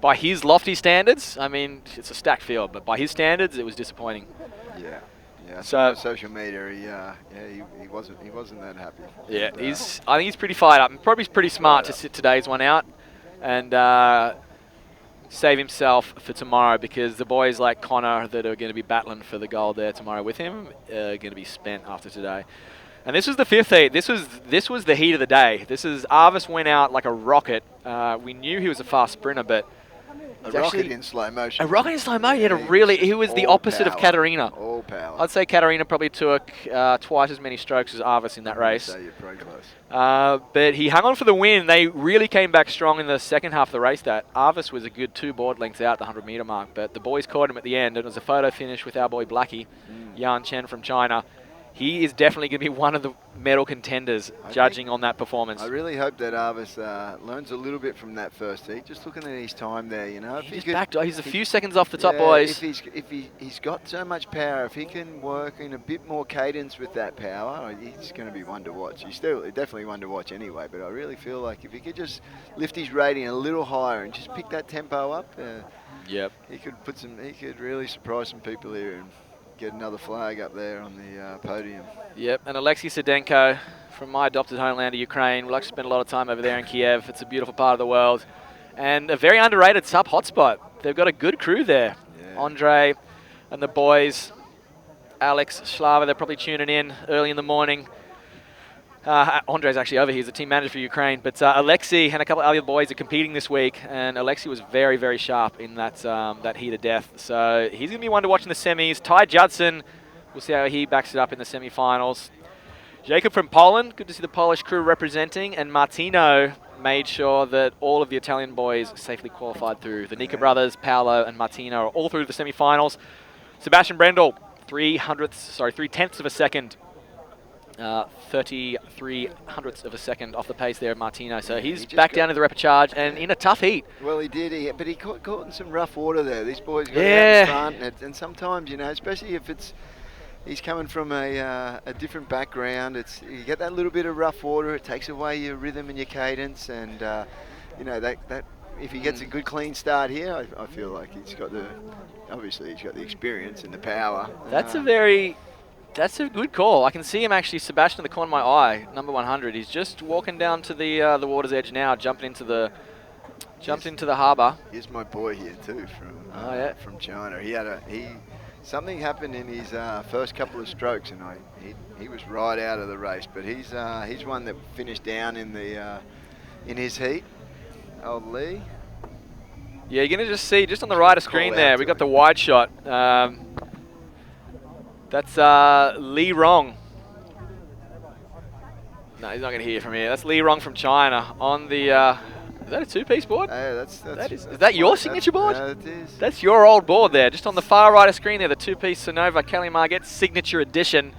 by his lofty standards, I mean, it's a stacked field, but by his standards, it was disappointing. Yeah. Yeah, So on social media, he wasn't that happy. Yeah, I think he's pretty fired up. And probably pretty smart to sit today's one out and save himself for tomorrow, because the boys like Connor that are going to be battling for the gold there tomorrow with him are going to be spent after today. And this was the 5th heat. This was the heat of the day. Arvis went out like a rocket. We knew he was a fast sprinter, but a rocket in slow motion. A rocket in slow motion. He was the opposite of Katarina. All power. I'd say Katarina probably took twice as many strokes as Arvis in that race. So you're pretty close. But he hung on for the win. They really came back strong in the second half of the race. Arvis was a good 2 board lengths out the 100-meter mark, but the boys caught him at the end. It was a photo finish with our boy Blackie, Yan Chen from China. He is definitely going to be one of the medal contenders, judging on that performance. I really hope that Arvis learns a little bit from that first heat. Just looking at his time there, you know. He's a few seconds off the top boys. If he's got so much power, if he can work in a bit more cadence with that power, he's going to be one to watch. He's still definitely one to watch anyway. But I really feel like if he could just lift his rating a little higher and just pick that tempo up, he could really surprise some people here and get another flag up there on the podium. Yep, and Alexei Sedenko from my adopted homeland of Ukraine. We like to spend a lot of time over there in Kiev. It's a beautiful part of the world. And a very underrated SUP hotspot. They've got a good crew there. Yeah. Andre and the boys, Alex, Slava, they're probably tuning in early in the morning. Andre's actually over here. He's the team manager for Ukraine. But Alexei and a couple of other boys are competing this week. And Alexei was very, very sharp in that heat of death. So he's going to be one to watch in the semis. Ty Judson, we'll see how he backs it up in the semifinals. Jacob from Poland, good to see the Polish crew representing. And Martino made sure that all of the Italian boys safely qualified through. The Nika brothers, Paolo and Martino, are all through the semifinals. Sebastian Brendel, 3/10ths of a second. 33 hundredths of a second off the pace there of Martino. So he's back down to the repechage and in a tough heat. Well, he did, but he caught in some rough water there. These boys got out in front, and sometimes, you know, especially if he's coming from a different background, you get that little bit of rough water. It takes away your rhythm and your cadence, and you know that if he gets a good clean start here, I feel like he's got the experience and the power. That's a good call. I can see him actually, Sebastian, in the corner of my eye, number 100. He's just walking down to the water's edge now, jumped into the harbour. Here's my boy here too from China. Something happened in his first couple of strokes, and he was right out of the race. But he's one that finished down in his heat. Old Lee. Yeah, you're gonna just see on the right of screen there. We got the wide shot. That's Li Rong. No, he's not going to hear from here. That's Li Rong from China on the... is that a 2-piece board? Is that your signature board? Yeah, it is. That's your old board there. Just on the far right of screen there, the 2-piece Sonova Kelly Marget signature edition.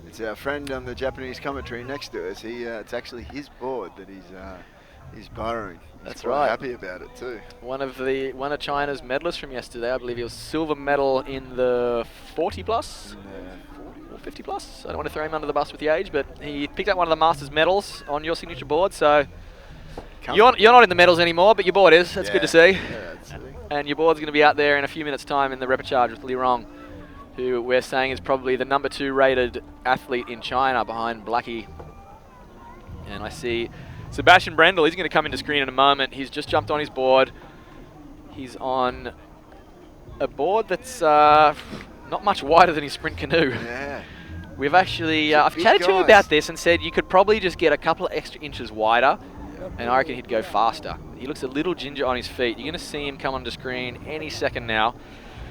It's our friend on the Japanese commentary next to us. It's actually his board that he's borrowing. That's quite right. Happy about it too. One of China's medalists from yesterday. I believe he was silver medal in the 40 plus. 40 or 50 plus. I don't want to throw him under the bus with the age, but he picked up one of the Masters medals on your signature board. So you're not in the medals anymore, but your board is. That's good to see. Yeah, absolutely. And your board's going to be out there in a few minutes' time in the repechage with Li Rong, who we're saying is probably the number 2 rated athlete in China behind Blackie. And I see Sebastian Brendel, he's going to come into screen in a moment. He's just jumped on his board. He's on a board that's not much wider than his sprint canoe. Yeah. We've actually, I've chatted to him about this and said you could probably just get a couple of extra inches wider, and I reckon he'd go faster. He looks a little ginger on his feet. You're going to see him come onto screen any second now.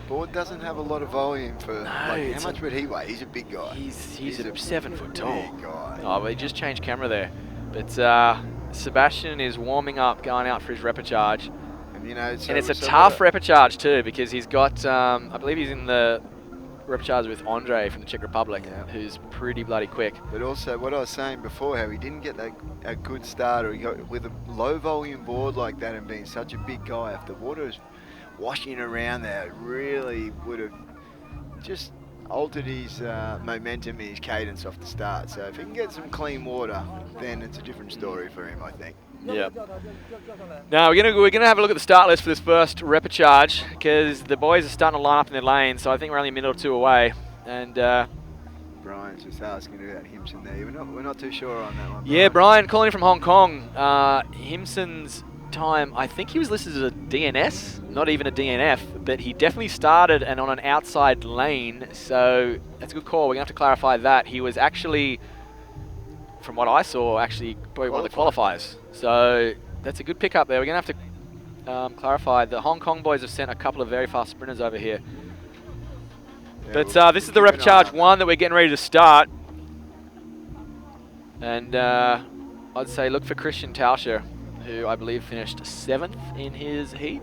Board doesn't have a lot of volume for, how much would he weigh? He's a big guy. He's a 7 foot tall. Big guy. Oh, but he just changed camera there. But Sebastian is warming up, going out for his repechage. And, you know, and it's a tough repechage too, because he's got, I believe he's in the repechage with Andre from the Czech Republic, who's pretty bloody quick. But also, what I was saying before, how he didn't get a good start, or he got with a low volume board like that and being such a big guy, if the water is washing around there, it really would have just altered his momentum and his cadence off the start. So if he can get some clean water, then it's a different story for him, I think. Yeah. Now we're gonna have a look at the start list for this first repechage, because the boys are starting to line up in their lanes. So I think we're only a minute or two away. And Brian's just asking about Himson there. We're not too sure on that one. yeah, Brian calling from Hong Kong. Himson's time, I think he was listed as a DNS, not even a DNF, but he definitely started and on an outside lane, so that's a good call. We're going to have to clarify that. He was actually, from what I saw, actually probably one of the qualifiers. So that's a good pickup there. We're going to have to clarify. The Hong Kong boys have sent a couple of very fast sprinters over here. Yeah, But this is the Repechage 1 that we're getting ready to start. And I'd say look for Christian Tauscher, who I believe finished 7th in his heat.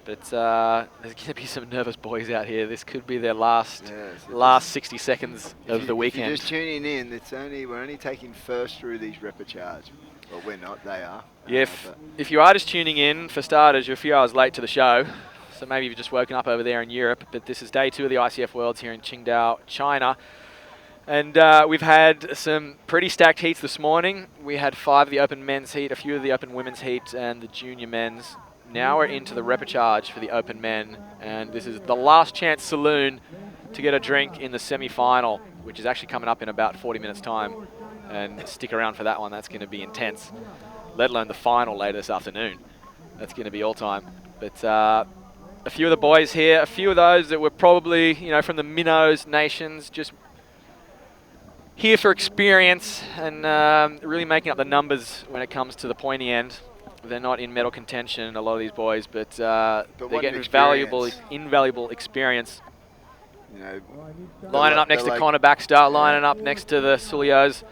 But there's going to be some nervous boys out here. This could be their last 60 seconds of the weekend. If you're just tuning in, we're only taking first through these Repechage. Well, we're not, they are. Yeah, if you are just tuning in, for starters, you're a few hours late to the show. So maybe you've just woken up over there in Europe. But this is day 2 of the ICF Worlds here in Qingdao, China. And we've had some pretty stacked heats this morning. We had 5 of the open men's heat, a few of the open women's heat, and the junior men's. Now we're into the Repechage for the open men. And this is the last chance saloon to get a drink in the semi-final, which is actually coming up in about 40 minutes' time. And stick around for that one. That's going to be intense, let alone the final later this afternoon. That's going to be all time. But a few of the boys here, a few of those that were probably, from the minnows nations, just here for experience and really making up the numbers when it comes to the pointy end. They're not in medal contention, a lot of these boys, but they're getting invaluable experience. Lining up next to Connor Baxter, lining up next to the Sulios,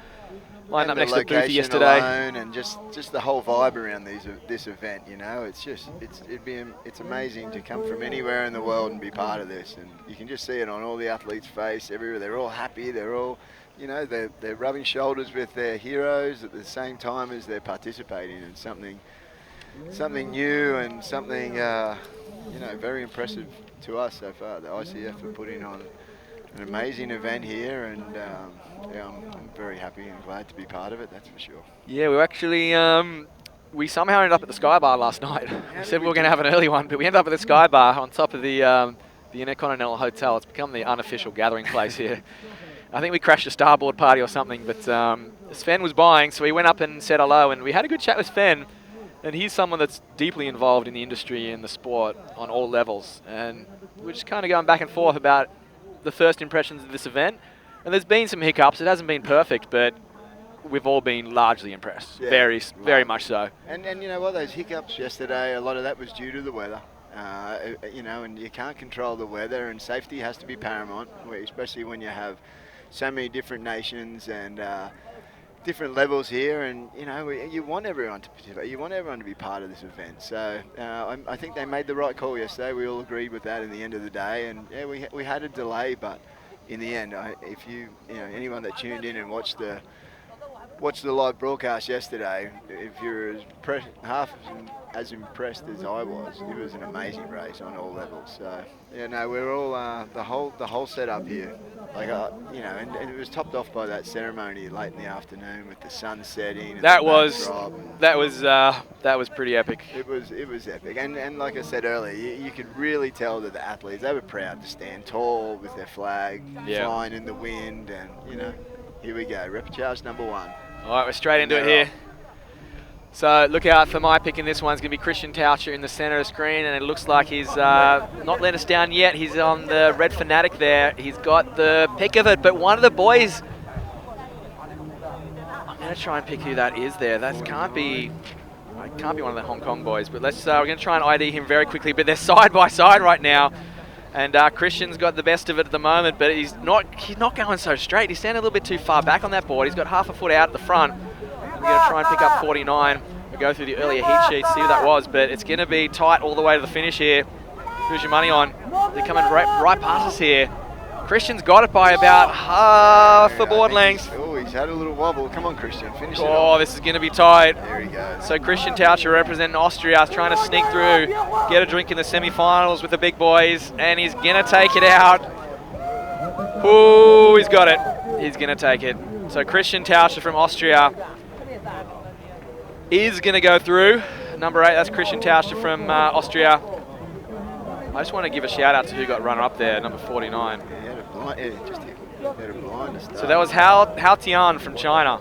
lining up next to Boothie yesterday. And just the whole vibe around this event, it's amazing to come from anywhere in the world and be part of this. And you can just see it on all the athletes' face, everywhere. They're all happy, they're all, they're rubbing shoulders with their heroes at the same time as they're participating in something new and something, very impressive to us so far. The ICF are putting on an amazing event here, and I'm very happy and glad to be part of it, that's for sure. Yeah, we actually, we somehow ended up at the Sky Bar last night. We said we were going to have an early one, but we ended up at the Sky Bar on top of the Intercontinental Hotel. It's become the unofficial gathering place here. I think we crashed a starboard party or something, but Sven was buying, so we went up and said hello, and we had a good chat with Sven. And he's someone that's deeply involved in the industry and the sport on all levels. And we're just kind of going back and forth about the first impressions of this event. And there's been some hiccups. It hasn't been perfect, but we've all been largely impressed. Yeah, very much so. And you know what, those hiccups yesterday, a lot of that was due to the weather. And you can't control the weather, and safety has to be paramount, especially when you have so many different nations and different levels here, and you want everyone to participate. You want everyone to be part of this event. So I think they made the right call yesterday. We all agreed with that in the end of the day, and yeah, we had a delay, but in the end, if anyone that tuned in and watched the live broadcast yesterday, if you're half as impressed as I was, it was an amazing race on all levels. So we're all the whole setup here. And it was topped off by that ceremony late in the afternoon with the sun setting. And that was pretty epic. It was epic, and like I said earlier, you could really tell that the athletes, they were proud to stand tall with their flag flying in the wind, and here we go, Repechage number 1. All right, we're straight into it here. So look out for my pick in this one. It's going to be Christian Tauscher in the center of the screen, and it looks like he's not let us down yet. He's on the red Fanatic there. He's got the pick of it, but one of the boys, I'm going to try and pick who that is there. That can't be one of the Hong Kong boys, but we're going to try and ID him very quickly, but they're side by side right now. And Christian's got the best of it at the moment, but he's not going so straight. He's standing a little bit too far back on that board. He's got half a foot out at the front. We're going to try and pick up 49. We'll go through the earlier heat sheets, see who that was, but it's going to be tight all the way to the finish here. Who's your money on? They're coming right past us here. Christian's got it by about half a board length. Oh, he's had a little wobble. Come on, Christian, finish it. Oh, this is going to be tight. There he goes. So Christian Tauscher representing Austria, trying to sneak through, get a drink in the semi-finals with the big boys, and he's going to take it out. Oh, he's got it. He's going to take it. So Christian Tauscher from Austria is going to go through. Number 8, that's Christian Tauscher from Austria. I just want to give a shout out to who got runner-up there, number 49. Yeah, he had a blind. Yeah, just here. Let it blind to start. So that was Hao Tian from China,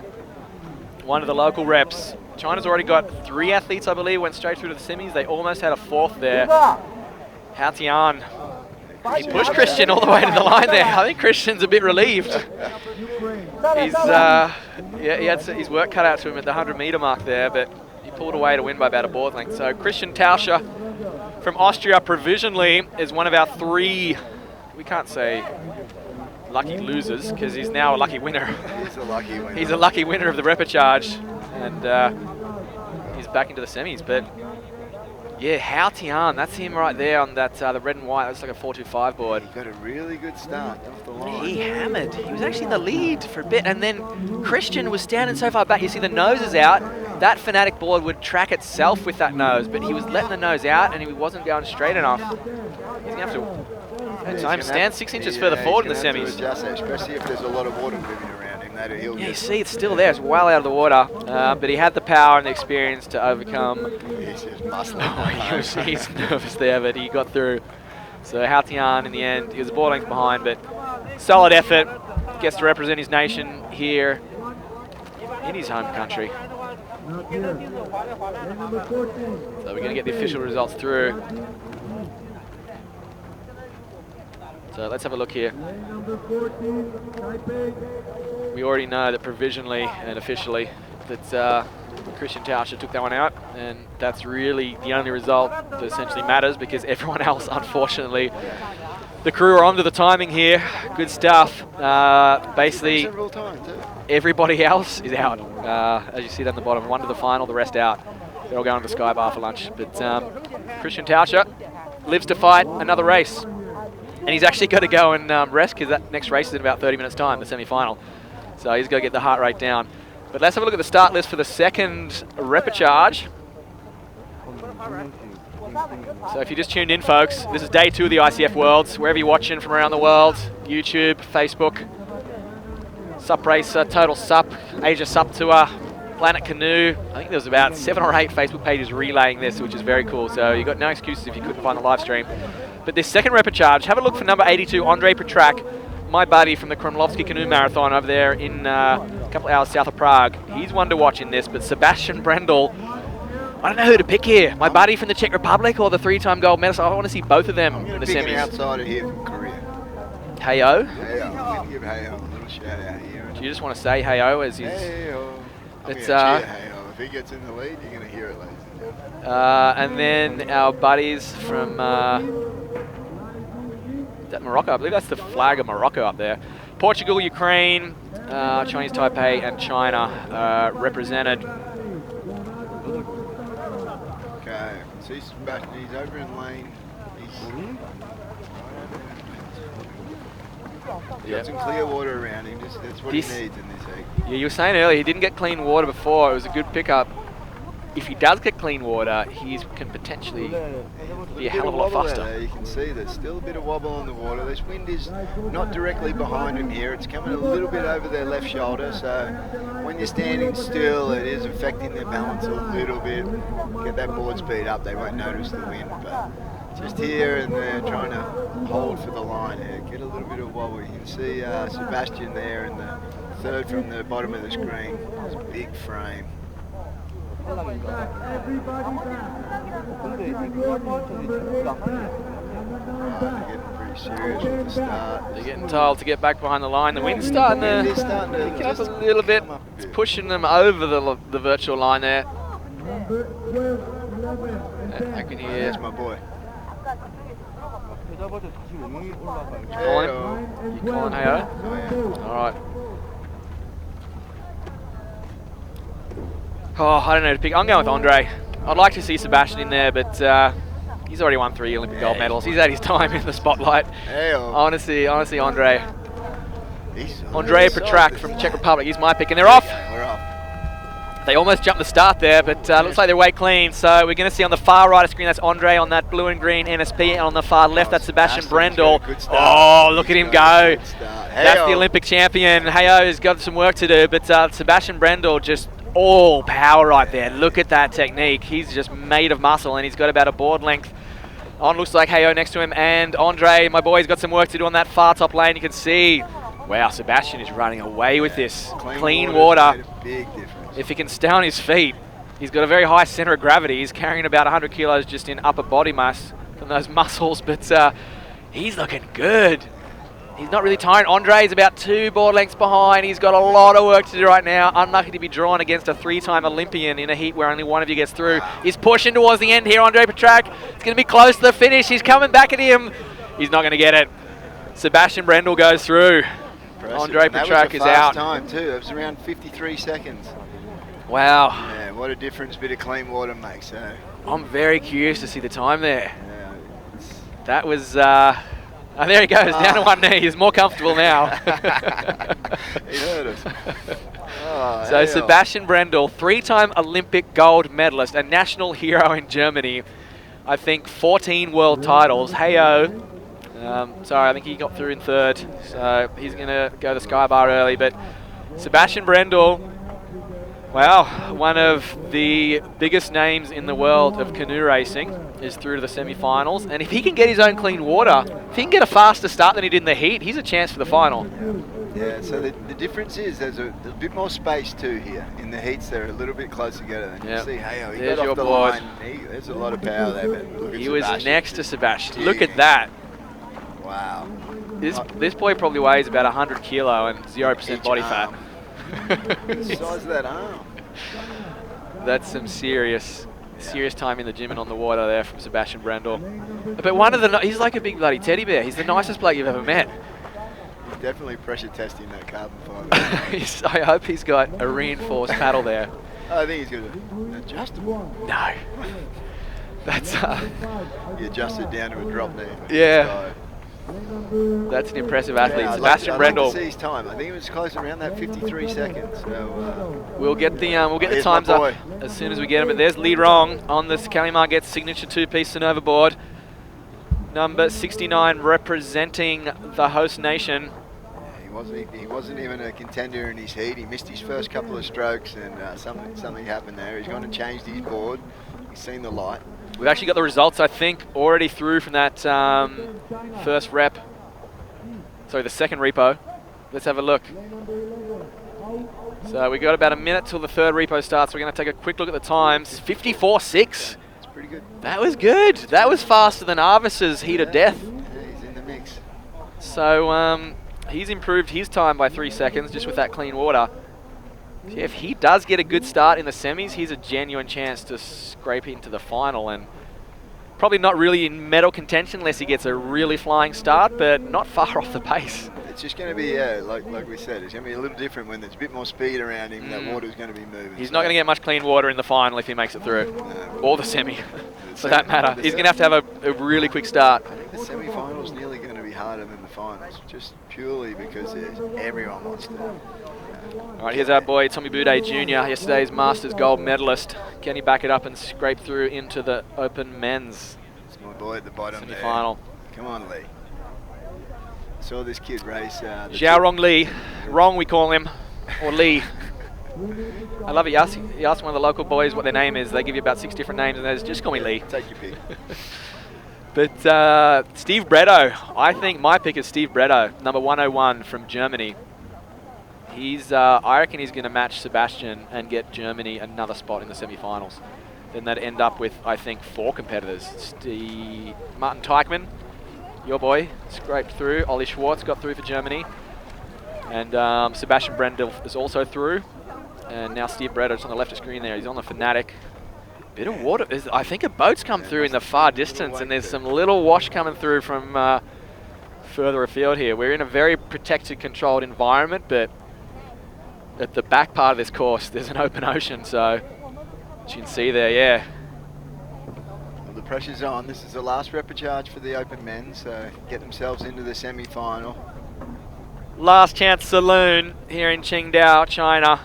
one of the local reps. China's already got 3 athletes, I believe, went straight through to the semis. They almost had a 4th there. Hao Tian, he pushed Christian all the way to the line there. I think Christian's a bit relieved. He's he had his work cut out to him at the 100-meter mark there, but he pulled away to win by about a board length. So Christian Tauscher from Austria provisionally is one of our 3, we can't say lucky losers, because he's now a lucky winner. He's a lucky winner. He's a lucky winner of the repechage, and he's back into the semis. But yeah, Hao Tian, that's him right there on that the red and white. That's like a 4.25 board. He got a really good start off the line. He hammered. He was actually in the lead for a bit, and then Christian was standing so far back. You see the nose is out. That Fanatic board would track itself with that nose, but he was letting the nose out, and he wasn't going straight enough. He's going to have to time stand 6 inches further forward in the semis. Adjust that, especially if there's a lot of water moving around him. Yeah, you see it's still there. It's well out of the water, but he had the power and the experience to overcome. He's just muscling. He's nervous there, but he got through. So Hao Tian, in the end, he was a ball length behind, but solid effort. Gets to represent his nation here in his home country. So we're going to get the official results through. So let's have a look here. We already know that provisionally and officially that Christian Tauscher took that one out, and that's really the only result that essentially matters, because everyone else, unfortunately, the crew are onto the timing here. Good stuff. Basically, everybody else is out. As you see down the bottom, 1 to the final, the rest out. They're all going to the Sky Bar for lunch. But Christian Tauscher lives to fight another race. And he's actually got to go and rest, because that next race is in about 30 minutes' time, the semi-final. So he's got to get the heart rate down. But let's have a look at the start list for the second repechage. So if you just tuned in, folks, this is day 2 of the ICF Worlds. Wherever you're watching from around the world, YouTube, Facebook, SUP Racer, Total SUP, Asia SUP Tour, Planet Canoe. I think there was about 7 or 8 Facebook pages relaying this, which is very cool. So you've got no excuses if you couldn't find the live stream. But this second repechage, have a look for number 82, Andre Petrak, my buddy from the Kromlovsky Canoe Marathon over there in a couple of hours south of Prague. He's one to watch in this, but Sebastian Brendel, I don't know who to pick here. My buddy from the Czech Republic or the 3-time gold medalist. I want to see both of them in the semis. I'm going to pick an outsider here from Korea. Heyo? Heyo. I'm going to give Heyo a little shout out here. Do you just want to say Heyo as he's... Heyo. It's Heyo. If he gets in the lead, you're going to hear it, ladies and gentlemen. And then our buddies from Morocco. I believe that's the flag of Morocco up there. Portugal, Ukraine, Chinese Taipei, and China represented. Okay, see Sebastian, he's over in lane. He's got some clear water around him. That's what he needs in this egg. Yeah, you were saying earlier he didn't get clean water before. It was a good pickup. If he does get clean water, he can potentially be a hell of a lot faster. You can see there's still a bit of wobble on the water. This wind is not directly behind him here. It's coming a little bit over their left shoulder, so when you're standing still, it is affecting their balance a little bit. Get that board speed up, they won't notice the wind, but just here and there trying to hold for the line here. Get a little bit of wobble. You can see Sebastian there in the third from the bottom of the screen. It's a big frame. Everybody They're getting pretty serious at the start. They're getting told to get back behind the line. The wind's starting to pick it up a little bit. It's pushing them over the virtual line there. I can hear. That's my boy. You calling him? You calling Heyo? Oh, yeah. All right. Oh, I don't know who to pick. I'm going with Andre. I'd like to see Sebastian in there, but he's already won 3 Olympic gold medals. He's had his time in the spotlight. Honestly, Andre. Andre Petrak from the Czech Republic. He's my pick, and they're off. We're off. They almost jumped the start there, but looks like they're way clean. So we're going to see on the far right of screen, that's Andre on that blue and green NSP, and on the far left, that's Sebastian Brendel. Oh, look at him go. That's the Olympic champion. Heyo has got some work to do, but Sebastian Brendel just all power right there. Look at that technique. He's just made of muscle, and he's got about a board length On looks like Heyo next to him, and Andre, my boy's got some work to do on that far top lane. You can see, wow, Sebastian is running away with this. Clean water. Made a big difference. If he can stay on his feet, he's got a very high center of gravity. He's carrying about 100 kilos just in upper body mass from those muscles, but he's looking good. He's not really tired. Andre's about 2 board lengths behind. He's got a lot of work to do right now. Unlucky to be drawn against a 3-time Olympian in a heat where only one of you gets through. He's pushing towards the end here, Andre Repechage. It's going to be close to the finish. He's coming back at him. He's not going to get it. Sebastian Brendel goes through. Impressive. Andre Repechage is out. Time too. It was around 53 seconds. Wow. Yeah, what a difference a bit of clean water makes. I'm very curious to see the time there. Yeah, that was... oh, there he goes, down to one knee. He's more comfortable now. He heard us. Oh, so Sebastian Brendel, 3-time Olympic gold medalist, a national hero in Germany. I think 14 world titles. Heyo. Sorry, I think he got through in 3rd. So he's going to go the sky bar early. But Sebastian Brendel, wow, one of the biggest names in the world of canoe racing, is through to the semi-finals. And if he can get his own clean water, if he can get a faster start than he did in the heat, he's a chance for the final. Yeah, so the difference is there's a bit more space too here. In the heats, they're a little bit closer together. And you see, hey, he got off the line. There's a lot of power there, but look at he was next to Sebastian. Look at in. that. Wow. This boy probably weighs about 100 kilo and 0% body fat. The size of that arm. That's some serious time in the gym and on the water there from Sebastian Brendel. But he's like a big bloody teddy bear. He's the nicest bloke you've ever met. He's definitely pressure testing that carbon fibre. I hope he's got a reinforced paddle there. I think he's got an adjustable. No. That's he adjusted down to a drop knee. Yeah. That's an impressive athlete. Yeah, Sebastian Brendel. I'd like to see his time. I think it was close around that 53 seconds. So we'll get the times up as soon as we get them. But there's Lee Rong on this Kelly Marget's signature 2-piece Canoe board. Number 69 representing the host nation. Yeah, he wasn't even a contender in his heat. He missed his first couple of strokes, and something happened there. He's going to change his board. He's seen the light. We've actually got the results, I think, already through from that first rep. Sorry, the second repo. Let's have a look. So we got about a minute till the 3rd repo starts. We're going to take a quick look at the times. 54.6. It's pretty good. That was good. That was faster than Arvis's heat of death. Yeah, he's in the mix. So he's improved his time by 3 seconds just with that clean water. Yeah, if he does get a good start in the semis, he's a genuine chance to scrape into the final, and probably not really in medal contention unless he gets a really flying start, but not far off the pace. It's just going to be, like we said, it's going to be a little different when there's a bit more speed around him. That water's going to be moving. He's not going to get much clean water in the final if he makes it through, or the semi, for that matter. He's going to have a really quick start. I think the semi-final's nearly going to be harder than the finals, just purely because everyone wants to. All right, here's our boy Tommy Boudet Jr., yesterday's Masters gold medalist. Can he back it up and scrape through into the Open men's my boy at the bottom semi-final? There. Come on, Lee. I saw this kid race. Xiao Rong Li. Rong, we call him. Or Lee. I love it. You ask one of the local boys what their name is. They give you about 6 different names, and there's just call me Lee. Take your pick. But Steve Bretto. I think my pick is Steve Bretto, number 101 from Germany. I reckon he's going to match Sebastian and get Germany another spot in the semi-finals. Then they'd end up with, I think, 4 competitors. Martin Teichmann, your boy, scraped through. Ollie Schwartz got through for Germany. And Sebastian Brendel is also through. And now Steve Bretto is on the left of screen there. He's on the Fanatic. Bit of water. I think a boat's come through in the far distance, and there's some little wash coming through from further afield here. We're in a very protected, controlled environment, but at the back part of this course, there's an open ocean, so as you can see there, yeah. Well, the pressure's on. This is the last repechage for the Open men, so get themselves into the semi-final. Last chance saloon here in Qingdao, China.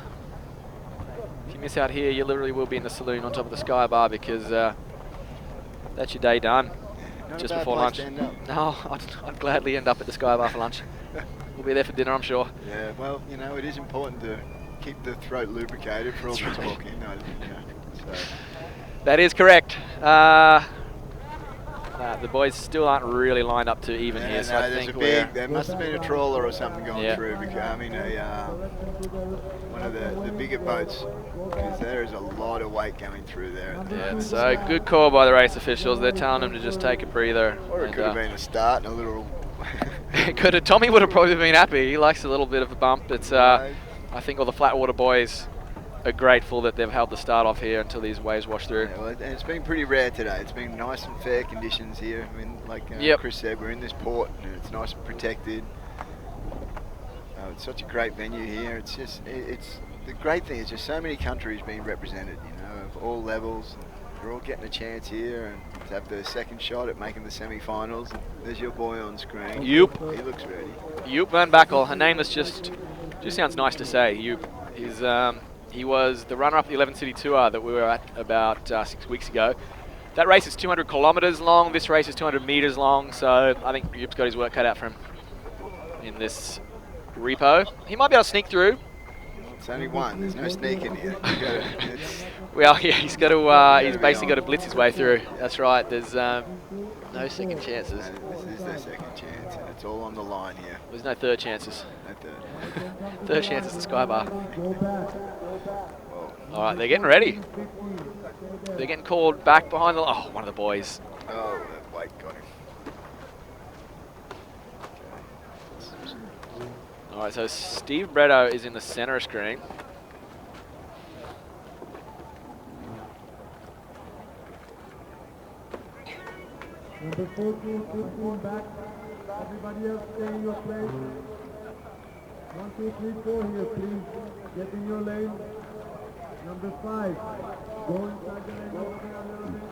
If you miss out here, you literally will be in the saloon on top of the sky bar, because that's your day done. Not just a bad before place lunch. to end up. No, I'd gladly end up at the sky bar for lunch. We'll be there for dinner, I'm sure. Yeah, well, you know, it is important to keep the throat lubricated for all the talking. So. That is correct. The boys still aren't really lined up to even here, so I there's think there must have been a trawler or something going through. Because, I mean, one of the bigger boats, because there is a lot of weight going through there. Yeah, so good call by the race officials. They're telling them to just take a breather. Or it could have been a start and a little... Could have. Tommy would have probably been happy. He likes a little bit of a bump. But I think all the Flatwater boys are grateful that they've held the start off here until these waves wash through. Yeah, well, and it's been pretty rare today. It's been nice and fair conditions here. I mean, like Chris said, we're in this port and it's nice and protected. It's such a great venue here. It's just, it's the great thing is just so many countries being represented, you know, of all levels. They're all getting a chance here and to have the second shot at making the semi-finals. And there's your boy on screen. Yup. He looks ready. Yup Van Backel. Her name is just sounds nice to say. Yup. He was the runner-up at the 11 City Tour that we were at about 6 weeks ago. That race is 200 kilometres long. This race is 200 metres long. So I think Yup's got his work cut out for him in this repo. He might be able to sneak through. It's only one. There's no sneaking here. Well, yeah, he's got to. He's basically got to blitz his way through. That's right. There's no second chances. No, this is their second chance, and it's all on the line here. There's no third chances. No third. Third chance is the sky bar. All right, they're getting ready. They're getting called back behind the... Oh, one of the boys. Oh, that weight got him. All right, so Steve Bretto is in the center screen. Number 14, 15 back. Everybody else stay in your place. 1, 2, 3, 4 here, please. Get in your lane. Number 5. Go inside the lane over there a little bit.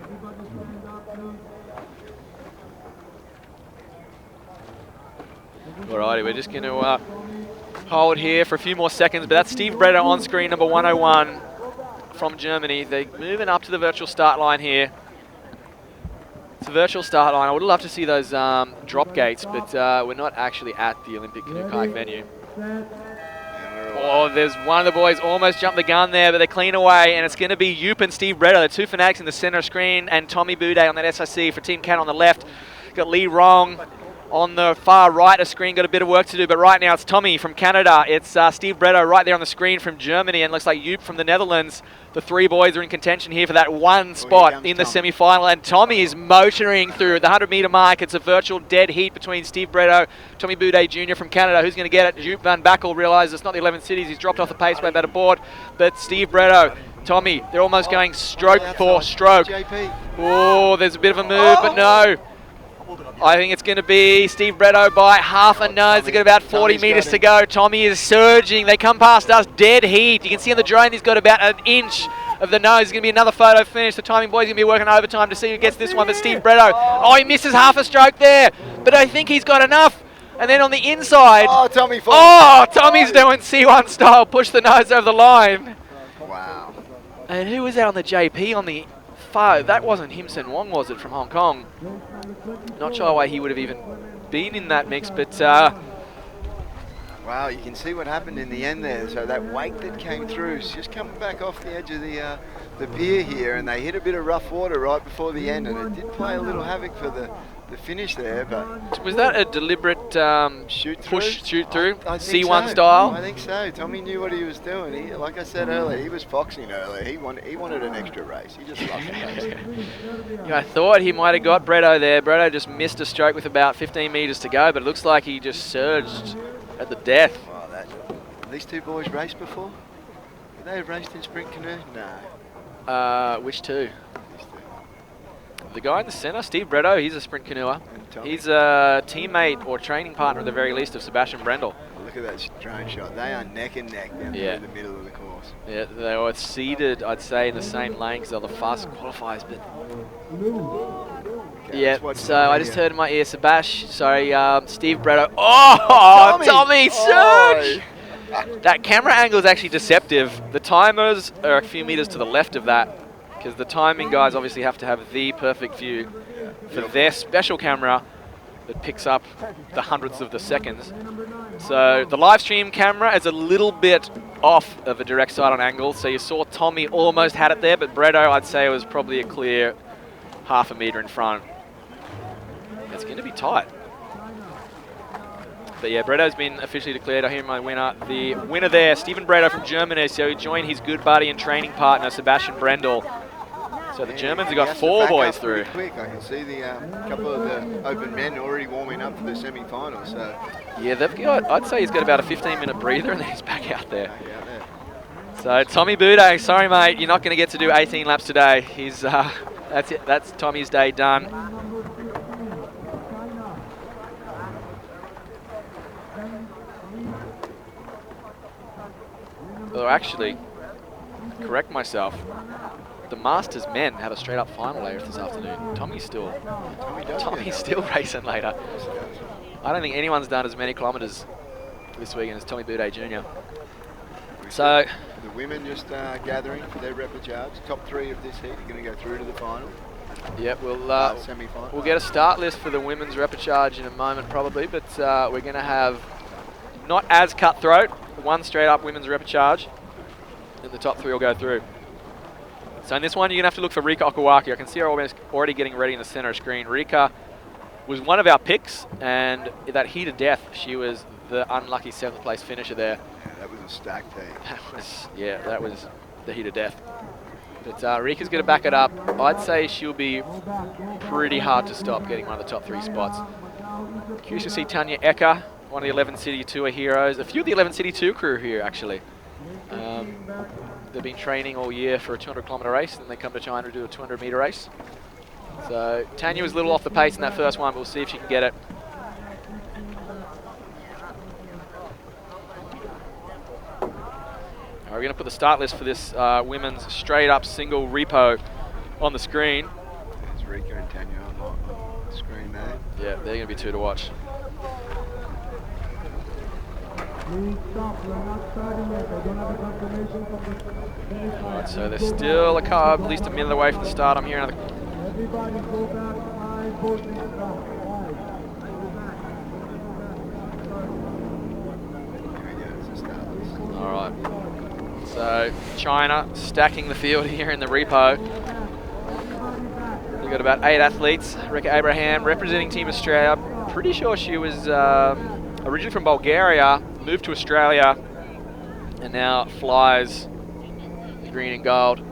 Everybody stand up, please. Alrighty, we're just going to hold here for a few more seconds, but that's Steve Bretto on screen, number 101 from Germany. They're moving up to the virtual start line here. It's a virtual start line. I would love to see those drop gates, but we're not actually at the Olympic Canoe Kayak venue. Oh, there's one of the boys almost jumped the gun there, but they clean away, and it's going to be Yup and Steve Bretto, the two fanatics in the center screen, and Tommy Boudet on that SIC for Team Canoe on the left. Got Lee Rong on the far right of screen, got a bit of work to do, but right now it's Tommy from Canada. It's Steve Bretto right there on the screen from Germany, and looks like Yup from the Netherlands. The three boys are in contention here for that one spot in the semi-final, and Tommy is motoring through the 100-metre mark. It's a virtual dead heat between Steve Bretto, Tommy Boudet Jr. from Canada. Who's going to get it? Yup Van Backel realises it's not the 11 cities. He's dropped off the pace way better board, but Steve Bretto, Tommy, they're almost going stroke for stroke. Oh, there's a bit of a move, but no. I think it's going to be Steve Bretto by half a nose. They've got about 40 metres to go. Tommy is surging. They come past us, dead heat. You can see on the drone he's got about an inch of the nose. It's going to be another photo finish. The timing boys going to be working overtime to see who gets this one. But Steve Bretto, oh, he misses half a stroke there. But I think he's got enough. And then on the inside, Tommy's doing C1 style, push the nose over the line. Wow. And who was that on the JP on the far? That wasn't Him Sen Wong, was it, from Hong Kong? Not sure why he would have even been in that mix, but... wow, you can see what happened in the end there. So that wake that came through is just coming back off the edge of the pier here, and they hit a bit of rough water right before the end, and it did play a little havoc for the finish there. But was that a deliberate shoot through? C1 so. style? I think so. Tommy knew what he was doing. He, like I said earlier, he was foxing earlier. He wanted an extra race. He just loved the race. Yeah, I thought he might have got Bretto there. Bretto just missed a stroke with about 15 metres to go, but it looks like he just surged at the death. Wow, these two boys raced before? Have they raced in sprint canoe? No. Which two? The guy in the centre, Steve Bretto, he's a sprint canoer. He's a teammate or training partner at the very least of Sebastian Brendel. Look at that drone shot. They are neck and neck down there in the middle of the course. Yeah, they were seated, I'd say, in the same lane because they're the fastest qualifiers. But okay, yeah, so I just heard in my ear, Steve Bretto. Oh, Tommy surge! That camera angle is actually deceptive. The timers are a few metres to the left of that, because the timing guys obviously have to have the perfect view for their special camera that picks up the hundredths of the seconds. So the live stream camera is a little bit off of a direct side on angle. So you saw Tommy almost had it there, but Bretto, I'd say, was probably a clear half a metre in front. It's going to be tight. But yeah, Bretto's been officially declared. I hear my winner. The winner there, Stephen Bretto from Germany. So he joined his good buddy and training partner, Sebastian Brendel. So the Germans have got 4 boys through. Quick. I can see the couple of the open men already warming up for the semi-finals. So yeah, they've got. I'd say he's got about a 15-minute breather, and then he's back out there. So Tommy Boudet, sorry mate, you're not going to get to do 18 laps today. He's that's it. That's Tommy's day done. Although actually, correct myself. The Masters men have a straight-up final later this afternoon. Tommy's still racing later. I don't think anyone's done as many kilometres this weekend as Tommy Boudet Jr. So the women just gathering for their repechage. Top 3 of this heat are going to go through to the final. Yep, semi-final. We'll get a start list for the women's repechage in a moment probably, but we're going to have not as cutthroat, 1 straight-up women's repechage, and the top 3 will go through. So in this one, you're going to have to look for Rika Okuwaki. I can see her already getting ready in the center screen. Rika was one of our picks, and that heat of death, she was the unlucky 7th place finisher there. Yeah, that was a stacked team. That was the heat of death. But Rika's going to back it up. I'd say she'll be pretty hard to stop getting one of the top 3 spots. Curious to see Tanya Ecker, one of the 11 City Tour heroes. A few of the 11 City Tour crew here, actually. They've been training all year for a 200-kilometre race, and then they come to China to do a 200-metre race. So Tanya was a little off the pace in that first one, but we'll see if she can get it. We're going to put the start list for this women's straight-up single repo on the screen. There's Rika and Tanya on the screen there. Yeah, they're going to be 2 to watch. Please stop, we're not starting yet. I don't have a confirmation from the finish line. Alright, so they're still at least a minute away from the start. I'm hearing another. Everybody go back 5 boats in the front. 5. Alright. So China stacking the field here in the repo. We've got about 8 athletes. Rika Abraham representing Team Australia. Pretty sure she was originally from Bulgaria, moved to Australia, and now flies the green and gold.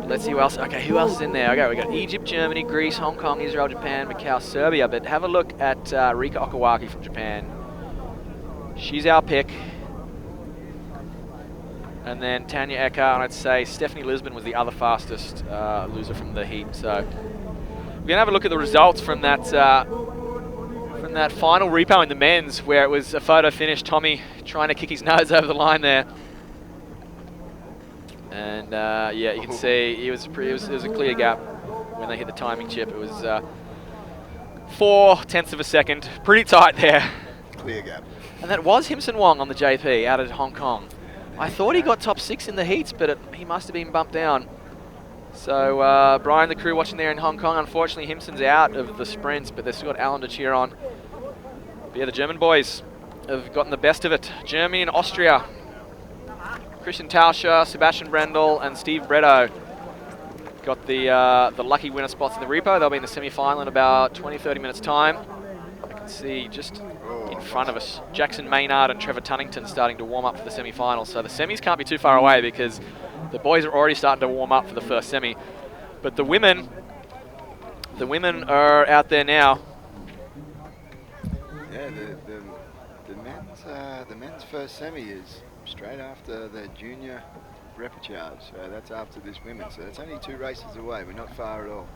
Let's see who else. Okay, who else is in there? Okay, we got Egypt, Germany, Greece, Hong Kong, Israel, Japan, Macau, Serbia. But have a look at Rika Okuwaki from Japan. She's our pick. And then Tanya Ecker, and I'd say Stephanie Lisbon was the other fastest loser from the heat. So we're gonna have a look at the results from that final repo in the men's, where it was a photo finish. Tommy trying to kick his nose over the line there, and yeah, you can see it was a clear gap when they hit the timing chip. It was 0.4 of a second, pretty tight there. Clear gap. And that was Himson Wong on the JP out of Hong Kong. I thought he got top 6 in the heats, but he must have been bumped down. So Brian, the crew watching there in Hong Kong, unfortunately Himson's out of the sprints, but they've still got Alan to cheer on. But yeah, the German boys have gotten the best of it. Germany and Austria. Christian Tauscher, Sebastian Brendel, and Steve Bretto got the lucky winner spots in the repo. They'll be in the semi-final in about 20-30 minutes time. I can see just in front of us, Jackson Maynard and Trevor Tunnington starting to warm up for the semi-final. So the semis can't be too far away because the boys are already starting to warm up for the first semi. But the women are out there now. Yeah, the men's first semi is straight after the junior repechage. So that's after this women. So that's only 2 races away. We're not far at all.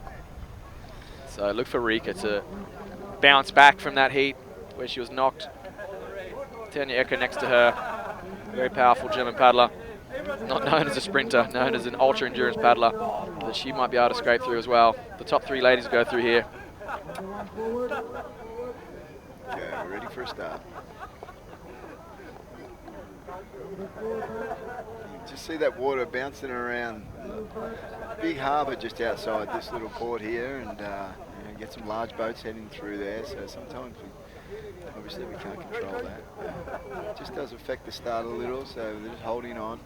So look for Rika to bounce back from that heat where she was knocked. Tanya Ecker next to her. Very powerful German paddler. Not known as a sprinter, known as an ultra endurance paddler. But she might be able to scrape through as well. The top 3 ladies go through here. Okay, we're ready for a start. Just see that water bouncing around. Big harbour just outside this little port here, and you know, get some large boats heading through there. So sometimes Obviously, we can't control that. It just does affect the start a little, so they're just holding on.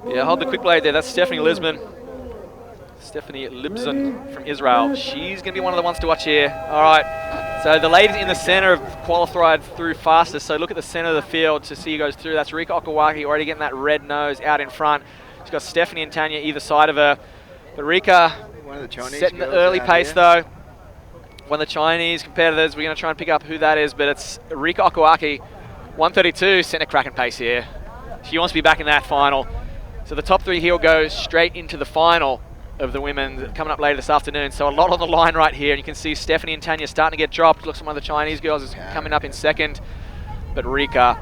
Yeah, hold the quick blade there. That's Stephanie Lisbon. Stephanie Libson from Israel. She's going to be one of the ones to watch here. All right. So the ladies in the center have qualified through fastest. So look at the center of the field to see who goes through. That's Rika Okawaki already getting that red nose out in front. She's got Stephanie and Tanya either side of her. But Rika setting the early pace though. One of the Chinese competitors, we're going to try and pick up who that is, but it's Rika Okawaki, 132, setting a cracking pace here. She wants to be back in that final. So the top three here will go straight into the final of the women coming up later this afternoon. So a lot on the line right here, and you can see Stephanie and Tanya starting to get dropped. Looks like one of the Chinese girls is coming up in second. But Rika,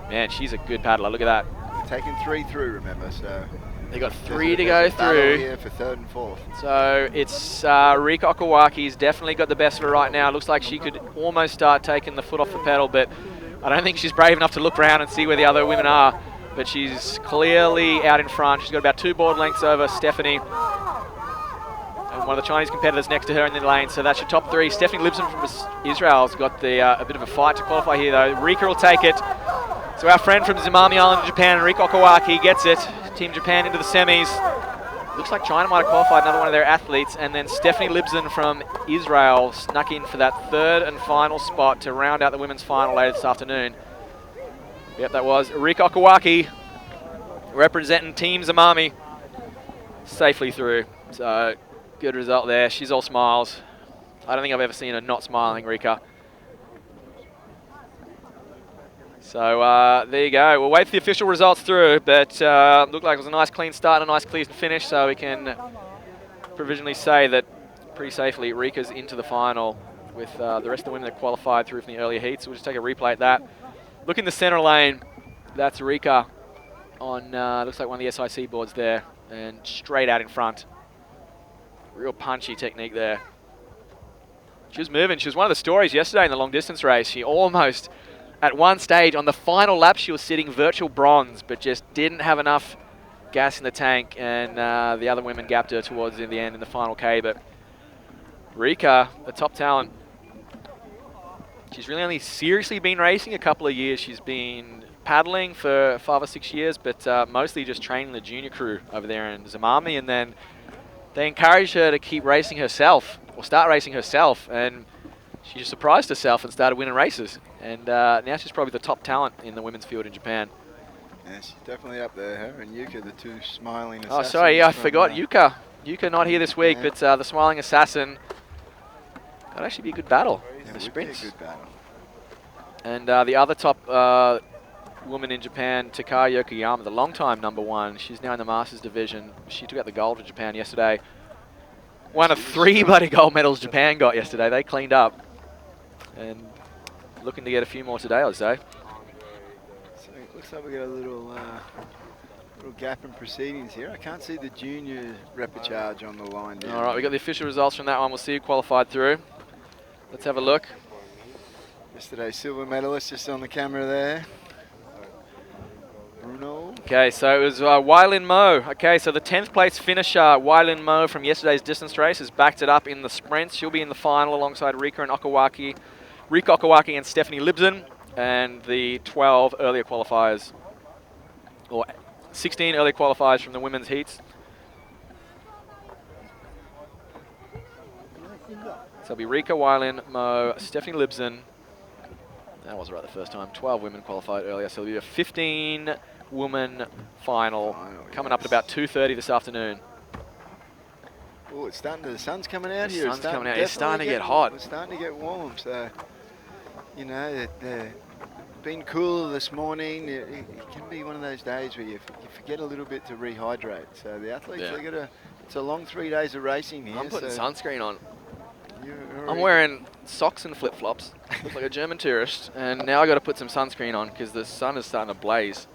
man, she's a good paddler. Look at that. Taking 3 through, remember, so... They got 3 to go through. Here for 3rd and 4th. So it's Rika Okawaki's definitely got the best of her right now. Looks like she could almost start taking the foot off the pedal, but I don't think she's brave enough to look around and see where the other women are. But she's clearly out in front. She's got about 2 board lengths over Stephanie. And one of the Chinese competitors next to her in the lane. So that's your top 3. Stephanie Libson from Israel's got the a bit of a fight to qualify here, though. Rika will take it. So our friend from Zimami Island in Japan, Rika Okawaki, gets it. Team Japan into the semis. Looks like China might have qualified another one of their athletes. And then Stephanie Libson from Israel snuck in for that 3rd and final spot to round out the women's final later this afternoon. Yep, that was Rika Okawaki representing Team Zimami safely through. So good result there. She's all smiles. I don't think I've ever seen her not smiling, Rika. So there you go. We'll wait for the official results through, but looked like it was a nice clean start and a nice clean finish, so we can provisionally say that pretty safely Rika's into the final with the rest of the women that qualified through from the earlier heats. So we'll just take a replay at that. Look in the center lane. That's Rika on, looks like one of the SIC boards there, and straight out in front. Real punchy technique there. She was moving. She was one of the stories yesterday in the long distance race. She almost, at one stage, on the final lap, she was sitting virtual bronze, but just didn't have enough gas in the tank, and the other women gapped her towards the end in the final K. But Rika, the top talent, she's really only seriously been racing a couple of years. She's been paddling for 5 or 6 years, but mostly just training the junior crew over there in Zimami, and then they encouraged her to keep racing herself, or start racing herself, and she just surprised herself and started winning races. And now she's probably the top talent in the women's field in Japan. Yeah, she's definitely up there. Her and Yuka, the 2 smiling assassins. Oh, sorry, yeah, I forgot Yuka. Yuka not here this week, but the smiling assassin. That'd actually be a good battle in the sprints. Be a good battle. And the other top woman in Japan, Takai Yokoyama, the long-time #1. She's now in the Masters division. She took out the gold for Japan yesterday. One of 3 bloody gold medals Japan got yesterday. They cleaned up. And looking to get a few more today, I'd say. So it looks like we got a little gap in proceedings here. I can't see the junior repechage on the line now. All right, we got the official results from that one. We'll see who qualified through. Let's have a look. Yesterday's silver medalist just on the camera there. Bruno. Okay, so it was Weilin Mo. Okay, so the 10th place finisher, Weilin Mo from yesterday's distance race, has backed it up in the sprints. She'll be in the final alongside Rika Okawaki and Stephanie Libson, and the 12 earlier qualifiers, or 16 early qualifiers from the women's heats. So it'll be Rika, Weilin, Mo, Stephanie Libson. That was right the first time. 12 women qualified earlier, so it'll be a 15-woman final coming up at about 2:30 this afternoon. Oh, it's starting to, the sun's coming out here. The sun's coming out. It's starting to get hot. It's starting to get warm, so, you know, it's been cool this morning. It can be one of those days where you forget a little bit to rehydrate. So the athletes, they got to, it's a long 3 days of racing here. I'm putting sunscreen on. You're I'm wearing socks and flip-flops. Look like a German tourist. And now I got to put some sunscreen on because the sun is starting to blaze.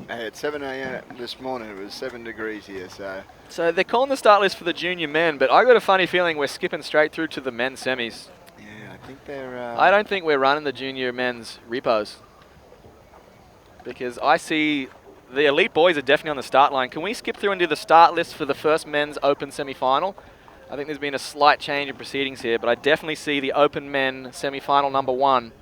Hey, at 7 a.m. this morning, it was 7 degrees here, so... So they're calling the start list for the junior men, but I got a funny feeling we're skipping straight through to the men's semis. Yeah, I think they're... I don't think we're running the junior men's repos. Because I see the elite boys are definitely on the start line. Can we skip through and do the start list for the first men's open semi-final? I think there's been a slight change in proceedings here, but I definitely see the open men semi-final number 1.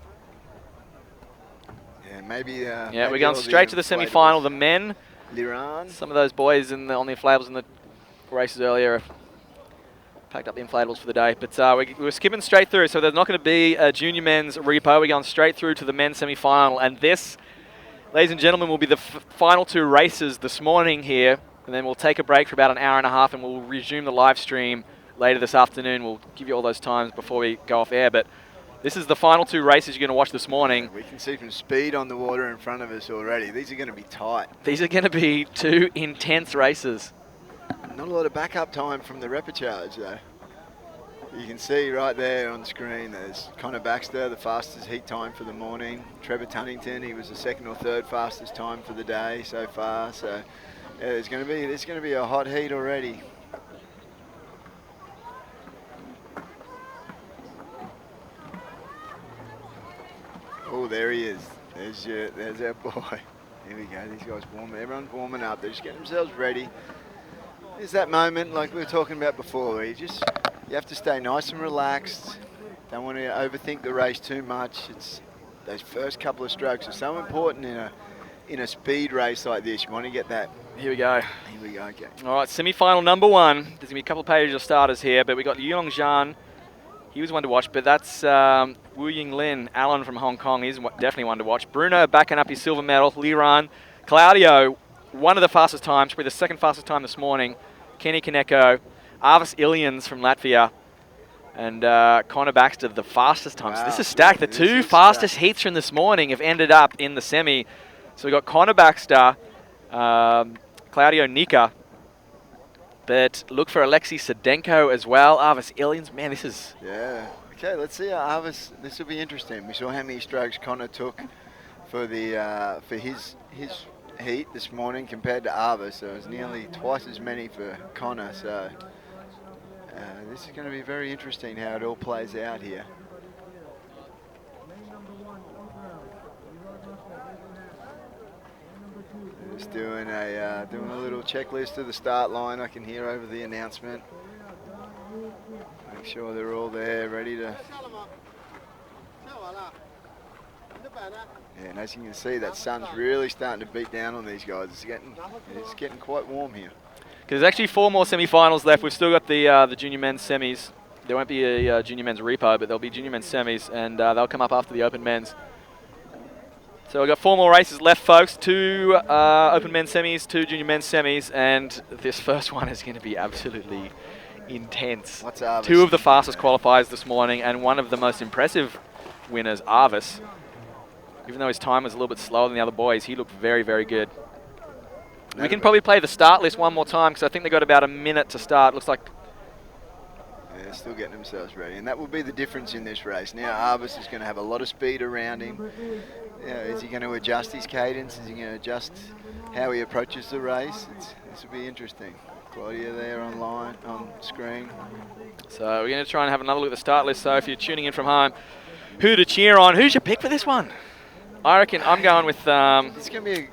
Yeah, maybe. Yeah, we're going straight to the semi-final. The men. Liran. Some of those boys on the inflatables in the races earlier packed up the inflatables for the day. But we're skipping straight through, so there's not going to be a junior men's repo. We're going straight through to the men's semi-final. And this, ladies and gentlemen, will be the final 2 races this morning here. And then we'll take a break for about an hour and a half, and we'll resume the live stream later this afternoon. We'll give you all those times before we go off air. But this is the final 2 races you're going to watch this morning. We can see some speed on the water in front of us already. These are going to be tight. These are going to be 2 intense races. Not a lot of backup time from the Repechage, though. You can see right there on the screen, there's Connor Baxter, the fastest heat time for the morning. Trevor Tunnington, he was the 2nd or 3rd fastest time for the day so far. So yeah, there's going to be a hot heat already. Oh, there he is. There's our boy. Here we go. These guys warming. Everyone's warming up. They're just getting themselves ready. There's that moment like we were talking about before, where you have to stay nice and relaxed. Don't want to overthink the race too much. It's those first couple of strokes are so important in a speed race like this. You want to get that. Here we go. Here we go. Okay. All right, semi-final number 1. There's going to be a couple of pages of starters here, but we got Yulong Zhan. He was one to watch, but that's Wu Yinglin, Alan from Hong Kong. He's definitely one to watch. Bruno backing up his silver medal. Liran. Claudio, one of the fastest times, probably the 2nd fastest time this morning. Kenny Kaneko. Arvis Ilians from Latvia. And Connor Baxter, the fastest time. Wow. So this is stacked. The 2 fastest heats from this morning have ended up in the semi. So we've got Connor Baxter, Claudio Nika. But look for Alexei Sedenko as well. Arvis Ilians, man, this is... Yeah. Okay, let's see how Arvis... This will be interesting. We saw how many strokes Connor took for his heat this morning compared to Arvis. So it was nearly twice as many for Connor. So this is going to be very interesting how it all plays out here. Just doing a little checklist of the start line. I can hear over the announcement. Make sure they're all there, ready to. Yeah, and as you can see, that sun's really starting to beat down on these guys. It's getting quite warm here. Because there's actually 4 more semi-finals left. We've still got the junior men's semis. There won't be a junior men's repo, but there'll be junior men's semis, and they'll come up after the open men's. So we've got 4 more races left, folks. 2 open men's semis, 2 junior men's semis, and this first one is going to be absolutely intense. What's Arvis? 2 of the fastest qualifiers this morning, and one of the most impressive winners, Arvis. Even though his time was a little bit slower than the other boys, he looked very, very good. We can probably play the start list one more time, because I think they've got about a minute to start. Looks like... Yeah, they're still getting themselves ready, and that will be the difference in this race. Now Arvis is going to have a lot of speed around him. Yeah, is he going to adjust his cadence? Is he going to adjust how he approaches the race? This will be interesting. Claudia there on screen. So we're going to try and have another look at the start list. So if you're tuning in from home, who to cheer on? Who's your pick for this one? I reckon I'm going with... It's going to be...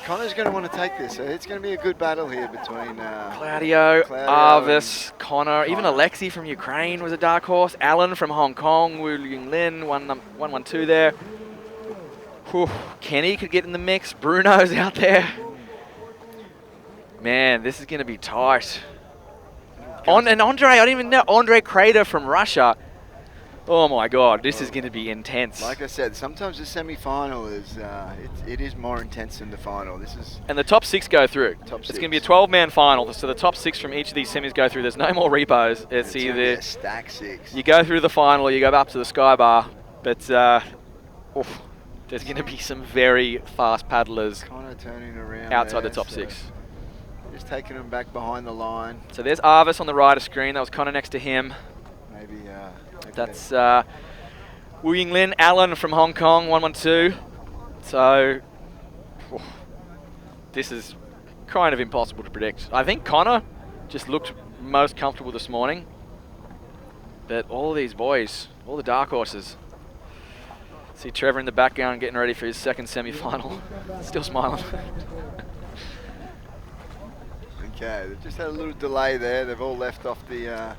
Connor's going to want to take this. So it's going to be a good battle here between... Claudio, Arvis, Connor, even Alexei from Ukraine was a dark horse. Alan from Hong Kong, Wu Yinglin, 1-1-2 there. Whew. Kenny could get in the mix. Bruno's out there. Man, this is going to be tight. And Andre, I didn't even know. Andre Krater from Russia. Oh my God, this is going to be intense. Like I said, sometimes the semi-final is it is more intense than the final. And the top 6 go through. It's going to be a 12-man final, so the top 6 from each of these semis go through. There's no more repos. It's either a stack 6. You go through the final, or you go up to the sky bar. But there's going to be some very fast paddlers kind of turning around outside there, the top 6. Just taking them back behind the line. So there's Arvis on the right of screen. That was Connor next to him. Maybe that's Wu Yinglin, Alan from Hong Kong, 1-1-2. So this is kind of impossible to predict. I think Connor just looked most comfortable this morning. But all these boys, all the dark horses. See Trevor in the background getting ready for his second semi-final. Still smiling. Okay, they've just had a little delay there. They've all left off the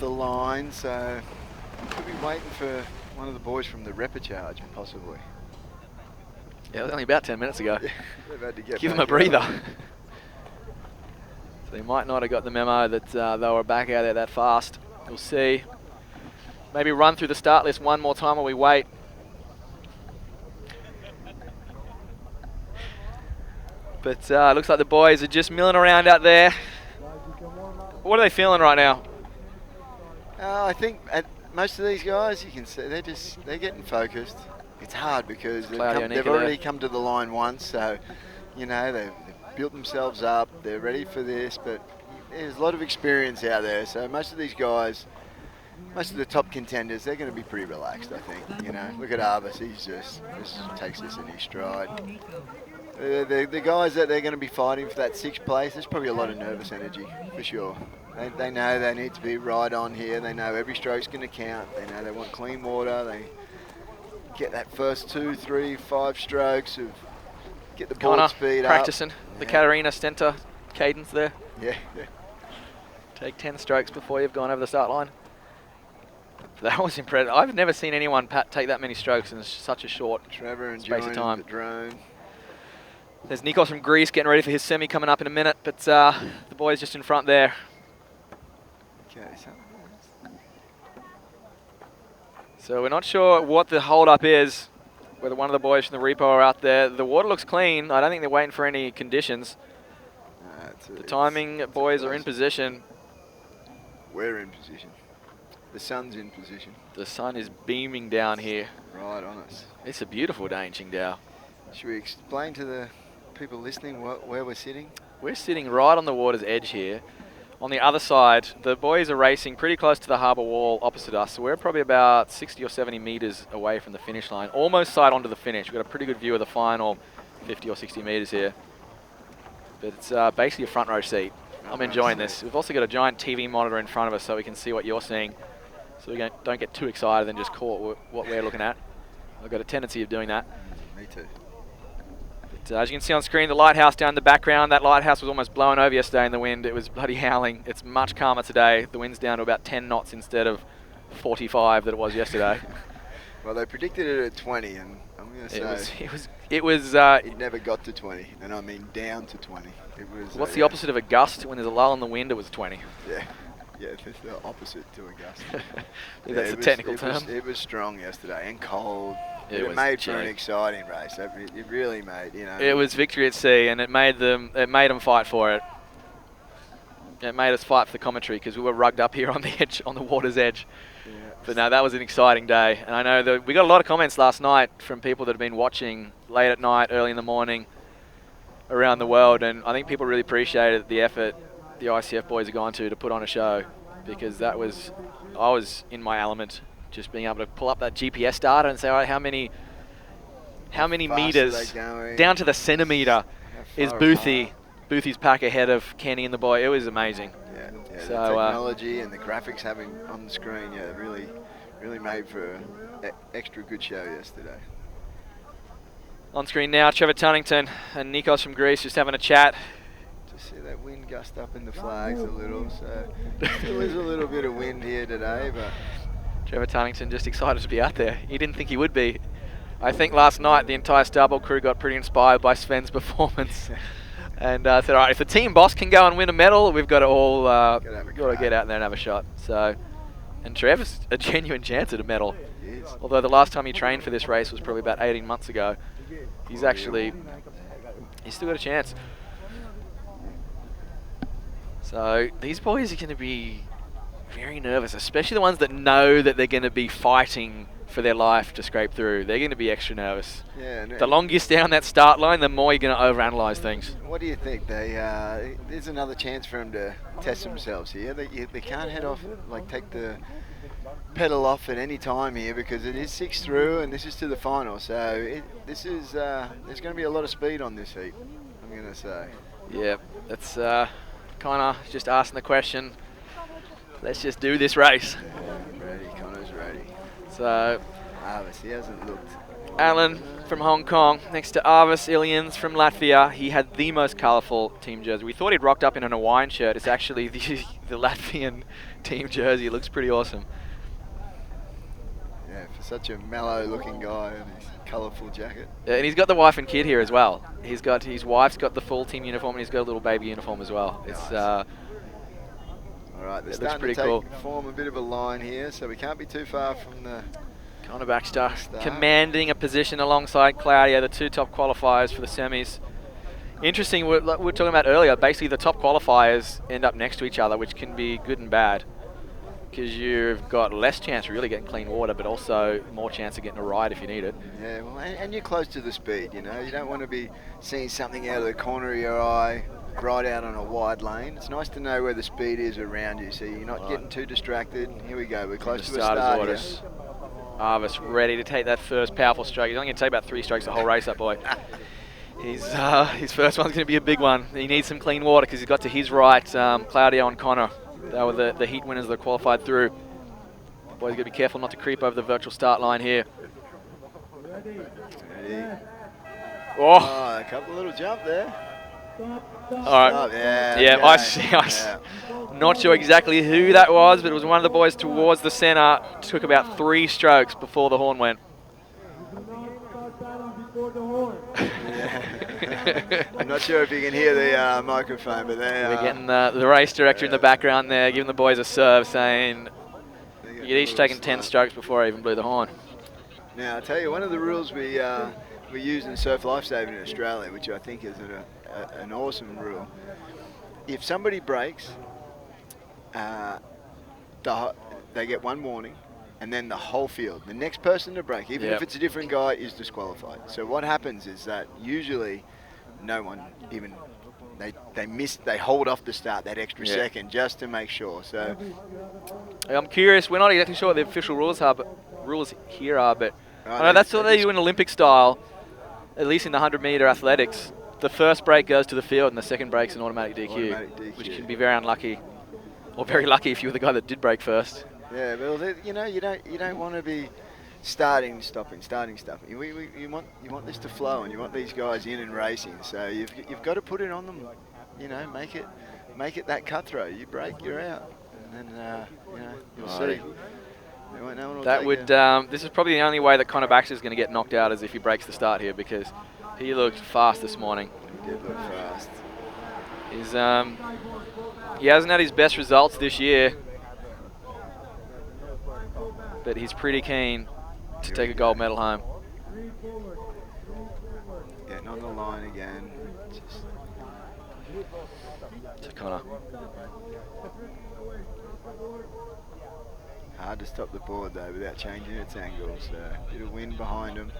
line, so could be waiting for one of the boys from the Repechage, possibly. Yeah, it was only about 10 minutes ago. Yeah, they've had to get Give them a breather. So they might not have got the memo that they were back out there that fast. We'll see. Maybe run through the start list one more time while we wait. But looks like the boys are just milling around out there. What are they feeling right now? I think most of these guys, you can see, they're getting focused. It's hard because they've already come to the line once, so you know they've built themselves up. They're ready for this, but there's a lot of experience out there. So most of these guys, most of the top contenders, they're going to be pretty relaxed, I think. You know, look at Arvis, he's just takes this in his stride. The guys that they're going to be fighting for that 6th place, there's probably a lot of nervous energy, for sure. They know they need to be right on here. They know every stroke's going to count. They know they want clean water. They get that first 2, 3, 5 strokes of get the board speed practicing up. The Katarina Stenta cadence there. Yeah. Take 10 strokes before you've gone over the start line. That was impressive. I've never seen anyone take that many strokes in such a short space of time. The drone. There's Nikos from Greece getting ready for his semi coming up in a minute, but the boys just in front there. Okay, so we're not sure what the hold-up is, whether one of the boys from the repo are out there. The water looks clean. I don't think they're waiting for any conditions. The timing boys are in position. We're in position. The sun's in position. The sun is beaming down here. Right on us. It's a beautiful day in Qingdao. Should we explain to the people listening where we're sitting? We're sitting right on the water's edge here. On the other side, the boys are racing pretty close to the harbour wall opposite us. So we're probably about 60 or 70 metres away from the finish line. Almost sight onto the finish. We've got a pretty good view of the final 50 or 60 metres here. But it's basically a front row seat. I'm enjoying this. We've also got a giant TV monitor in front of us so we can see what you're seeing. So we don't get too excited and just call what we're looking at. I've got a tendency of doing that. Me too. But as you can see on screen, the lighthouse down in the background, that lighthouse was almost blown over yesterday in the wind. It was bloody howling. It's much calmer today. The wind's down to about 10 knots instead of 45 that it was yesterday. Well, they predicted it at 20, and I'm going to say it never got to 20, and I mean down to 20. It was. What's the opposite of a gust? When there's a lull in the wind, it was 20. Yeah, it's the opposite to a gust. That's a technical term. It was strong yesterday and cold. It made for an exciting race. It really made, you know. It was victory at sea, and it made them fight for it. It made us fight for the commentary because we were rugged up here on the edge, on the water's edge. Yeah. But no, that was an exciting day, and I know that we got a lot of comments last night from people that have been watching late at night, early in the morning, around the world, and I think people really appreciated the effort the ICF boys have gone to put on a show, because I was in my element. Just being able to pull up that GPS data and say, all right, how many meters down to the centimetre is Boothie's pack ahead of Kenny and the boy. It was amazing. Yeah, so, the technology and the graphics having on the screen, really made for an extra good show yesterday. On screen now, Trevor Tunnington and Nikos from Greece just having a chat. Just see that wind gust up in the flags a little, so still is a little bit of wind here today, but Trevor Tunnington just excited to be out there. He didn't think he would be. I think last night the entire Starboard crew got pretty inspired by Sven's performance, and said, "All right, if the team boss can go and win a medal, we've got to all got to get out there and have a shot." So, and Trevor's a genuine chance at a medal. Although the last time he trained for this race was probably about 18 months ago, he's still got a chance. So these boys are going to be very nervous, especially the ones that know that they're going to be fighting for their life to scrape through. They're going to be extra nervous. Yeah. The longer you stay on that start line, the more you're going to overanalyze things. What do you think? There's another chance for them to test themselves here. They can't head off, take the pedal off at any time here, because it is 6 through and this is to the final. So there's going to be a lot of speed on this heat, I'm going to say. Yeah, that's kind of just asking the question. Let's just do this race. Yeah, ready, Connor's ready. So Arvis, he hasn't looked Alan from Hong Kong, next to Arvis Ilians from Latvia. He had the most colourful team jersey. We thought he'd rocked up in an Hawaiian shirt. It's actually the Latvian team jersey. It looks pretty awesome. Yeah, for such a mellow-looking guy and his colourful jacket. Yeah, and he's got the wife and kid here as well. His wife's got the full team uniform, and he's got a little baby uniform as well. Nice. It's All right, they're starting to form a bit of a line here, so we can't be too far from the Connor Baxter commanding a position alongside Claudio, the two top qualifiers for the semis. Interesting, we were talking about earlier, basically the top qualifiers end up next to each other, which can be good and bad, because you've got less chance of really getting clean water, but also more chance of getting a ride if you need it. Yeah, well, and you're close to the speed, you know. You don't want to be seeing something out of the corner of your eye right out on a wide lane. It's nice to know where the speed is around you, so you're not getting too distracted. Here we go, we're close to a start here. Arvis ready to take that first powerful stroke. He's only going to take about 3 strokes the whole race, that boy. His first one's going to be a big one. He needs some clean water because he's got to his right, Claudio and Connor. They were the heat winners that qualified through. Boys, got to be careful not to creep over the virtual start line here. Ready. Oh, A couple of little jump there. all right. Yeah, I not sure exactly who that was, but it was one of the boys towards the centre. Took about 3 strokes before the horn went. I'm not sure if you can hear the microphone, but we're getting the race director in the background there, giving the boys a serve, saying you'd each taken 10 strokes before I even blew the horn. Now, I'll tell you, one of the rules we use in surf lifesaving in Australia, which I think is an awesome rule. If somebody breaks, they get 1 warning, and then the whole field, the next person to break, even if it's a different guy, is disqualified. So what happens is that usually no one even, they hold off the start that extra second just to make sure. So I'm curious, we're not exactly sure what the official rules here are, but I know that's what they do in Olympic style, at least in the 100-metre athletics. The first break goes to the field and the second break's an automatic DQ, which can be very unlucky, or very lucky if you were the guy that did break first. Yeah, well, you know, you don't want to be starting, stopping. You want this to flow, and you want these guys in and racing. So you've got to put it on them. You know, make it that cutthroat. You break, you're out, and then you'll see. That would. This is probably the only way that Connor Baxter is going to get knocked out, is if he breaks the start here, because he looked fast this morning. He did look fast. He hasn't had his best results this year, but he's pretty keen to take a gold medal home. Getting on the line again. To Connor. Hard to stop the board though without changing its angle, so a bit of wind behind him.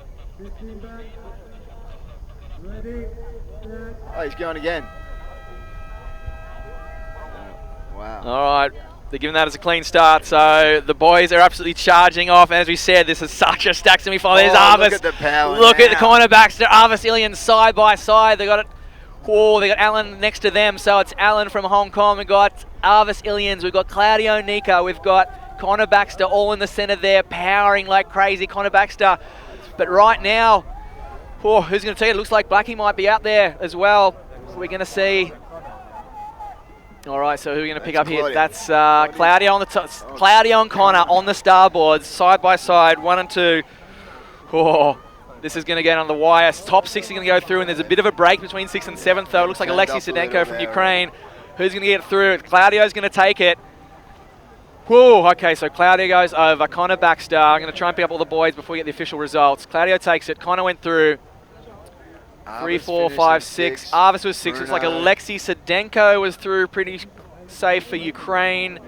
Oh, he's going again. Wow. All right. They're giving that as a clean start, so the boys are absolutely charging off. And as we said, this is such a stacked semi-final. There's Arvis. Look at the power. Look at the Connor Baxter, Arvis Ilian side by side. They got it. Oh, they got Alan next to them. So it's Alan from Hong Kong. We've got Arvis Ilians. We've got Claudio Nika. We've got Connor Baxter all in the centre there, powering like crazy. Connor Baxter. But right now, who's going to take it? It looks like Blackie might be out there as well. We're going to see. All right, so who are we going to pick up here? That's Claudio on the top. Claudio and Connor on the starboards, side by side, 1 and 2. Oh, this is going to get on the wire. Top 6 are going to go through, and there's a bit of a break between 6th and 7th, though. It looks like Alexei Sedenko from Ukraine. Who's going to get through? Claudio's going to take it. Whoa, okay, so Claudio goes over. Connor Baxter. I'm going to try and pick up all the boys before we get the official results. Claudio takes it. Connor went through. 3, 4, 5, 6. Arvis was 6. It's like Alexei Sedenko was through pretty safe for Ukraine.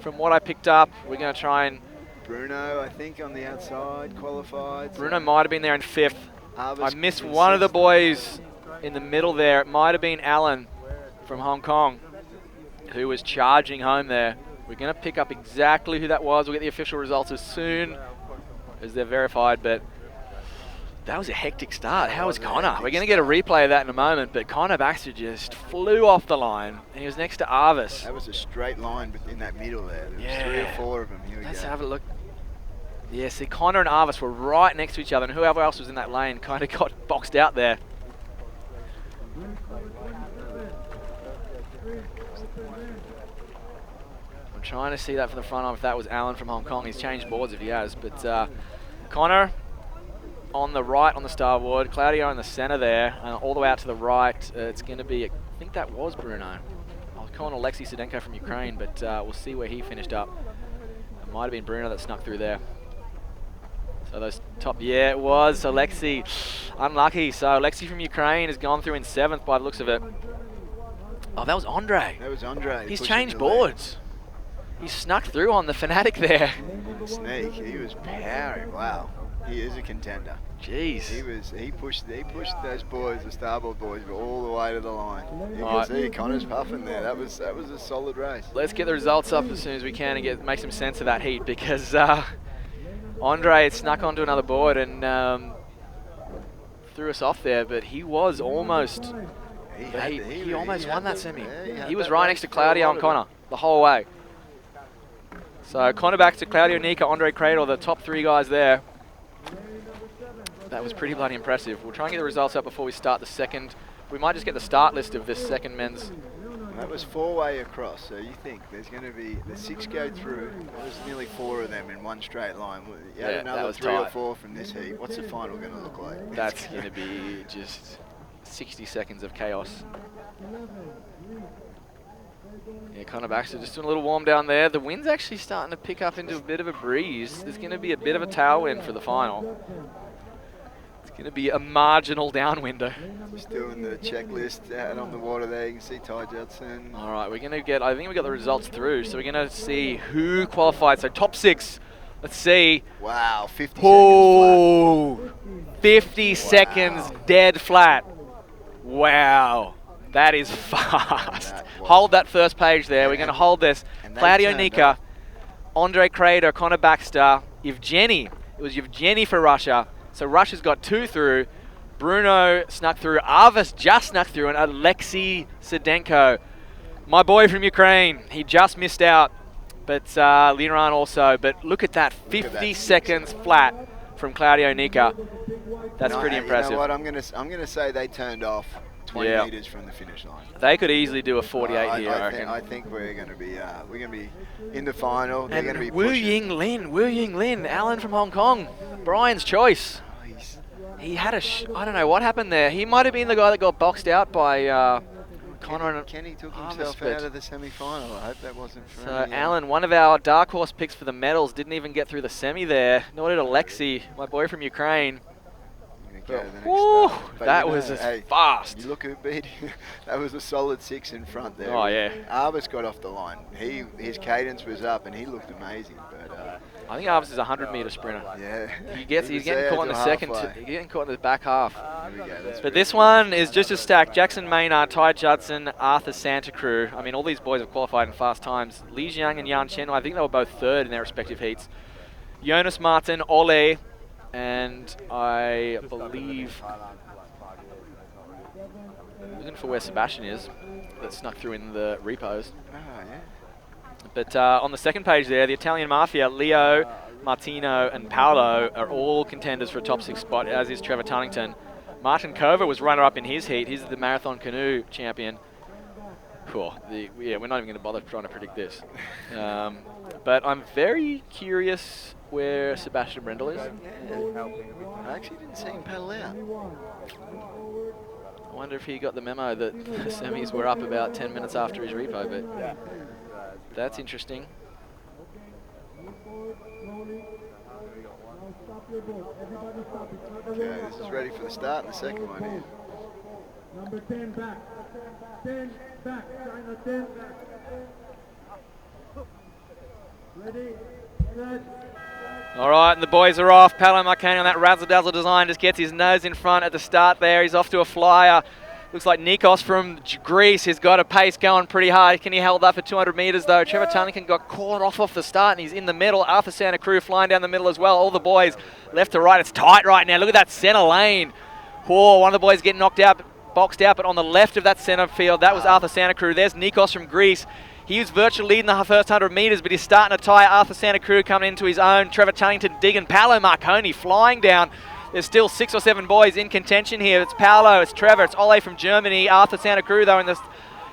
From what I picked up, we're going to try and... Bruno, I think, on the outside, qualified. Bruno might have been there in 5th. Arvis I missed one of the boys in the middle there. It might have been Alan from Hong Kong who was charging home there. We're going to pick up exactly who that was. We'll get the official results as soon as they're verified, but... That was a hectic start. How was Connor? We're going to get a replay of that in a moment, but Connor Baxter just flew off the line, and he was next to Arvis. That was a straight line in that middle there. There was 3 or 4 of them. Here we go. Let's have a look. Yeah, see, Connor and Arvis were right next to each other, and whoever else was in that lane kind of got boxed out there. I'm trying to see that from the front arm if that was Alan from Hong Kong. He's changed boards if he has, but Connor on the right on the starboard, Claudio in the center there, and all the way out to the right, it's going to be, I think that was Bruno. I was calling Alexei Sedenko from Ukraine, but we'll see where he finished up. It might have been Bruno that snuck through there. So those top, yeah, it was Alexei. Unlucky. So Alexei from Ukraine has gone through in 7th by the looks of it. Oh, that was Andre. That was Andre. He's changed boards. He snuck through on the Fanatic there. Sneak. He was powering. Wow. He is a contender. Jeez. He pushed those boys, the starboard boys, all the way to the line. You can see Connor's puffing there. That was a solid race. Let's get the results up as soon as we can and make some sense of that heat, because Andre had snuck onto another board and threw us off there, but he was almost. He almost won that semi. Yeah, he was right next to Claudio and Connor the whole way. So Connor back to Claudio, Nika, Andre Cradle, the top 3 guys there. That was pretty bloody impressive. We'll try and get the results up before we start the second. We might just get the start list of this second men's. And that was 4-way across, so you think there's going to be the 6 go through. There's nearly 4 of them in one straight line. You add another 3 or 4 from this heat. What's the final going to look like? That's going to be just 60 seconds of chaos. Yeah, Connor Baxter just doing a little warm down there. The wind's actually starting to pick up into a bit of a breeze. There's going to be a bit of a tailwind for the final. It's going to be a marginal downwinder. Just doing the checklist out on the water there. You can see Ty Judson. All right, we're going to get, I think we got the results through. So we're going to see who qualified. So top 6. Let's see. Wow, 50 seconds flat. 50 wow. seconds dead flat. Wow. That is fast. Hold that first page there. We're going to hold this. Claudio Nika, Andre Crader, Connor Baxter, Evgeny. It was Evgeny for Russia. So Russia's got 2 through. Bruno snuck through. Arvis just snuck through. And Alexei Sedenko, my boy from Ukraine. He just missed out. But Liran also. But look at that. 50 seconds flat from Claudio Nika. That's pretty impressive. You know what? I'm gonna say they turned off 20 meters from the finish line. They could easily do a 48 here, I reckon. I think we're going to be in the final. They're going to be Wu Ying Lin, Alan from Hong Kong, Brian's choice. He had I don't know what happened there. He might have been the guy that got boxed out by Connor and Kenny took himself out of the semi-final. I hope that wasn't for any, Alan, one of our dark horse picks for the medals, didn't even get through the semi there. Nor did Alexei, my boy from Ukraine. That was fast. You look who beat him. That was a solid 6 in front there. Oh, yeah. Arvis got off the line. His cadence was up and he looked amazing. But I think Arvis is a 100-meter sprinter. Yeah. He's getting caught in the second. He's getting caught in the back half. There we go. But this one is just as stacked. Jackson Maynard, Ty Judson, Arthur Santa Cruz. I mean, all these boys have qualified in fast times. Li Jiang and Yan Chen, I think they were both 3rd in their respective heats. Jonas Martin, Ole, and I believe, looking for where Sebastian is, that snuck through in the repos. Oh, yeah. But on the second page there, the Italian Mafia, Leo, Martino, and Paolo are all contenders for a top 6 spot, as is Trevor Tunnington. Martin Kova was runner-up in his heat. He's the Marathon Canoe champion. Cool. We're not even going to bother trying to predict this. But I'm very curious where Sebastian Brendel is. Yeah. I actually didn't see him paddle out. I wonder if he got the memo that the semis were up about 10 minutes after his repo, but that's interesting. Okay, this is ready for the start and the second one here. Number 10 back. 10 back. China 10 back. Ready, set. All right, and the boys are off. Paolo Marcani on that razzle-dazzle design just gets his nose in front at the start there. He's off to a flyer. Looks like Nikos from Greece has got a pace going pretty hard. Can he hold that for 200 meters though? Trevor Tunnington got caught off the start and he's in the middle. Arthur Santa Cruz flying down the middle as well. All the boys left to right. It's tight right now. Look at that center lane. Oh, one of the boys getting knocked out, boxed out, but on the left of that center field, that was Arthur Santa Cruz. There's Nikos from Greece. He was virtually leading the first 100 metres, but he's starting to tie Arthur Santa Cruz coming into his own. Trevor Tunnington digging. Paolo Marconi flying down. There's still 6 or 7 boys in contention here. It's Paolo, it's Trevor, it's Ole from Germany. Arthur Santa Cruz, though, in this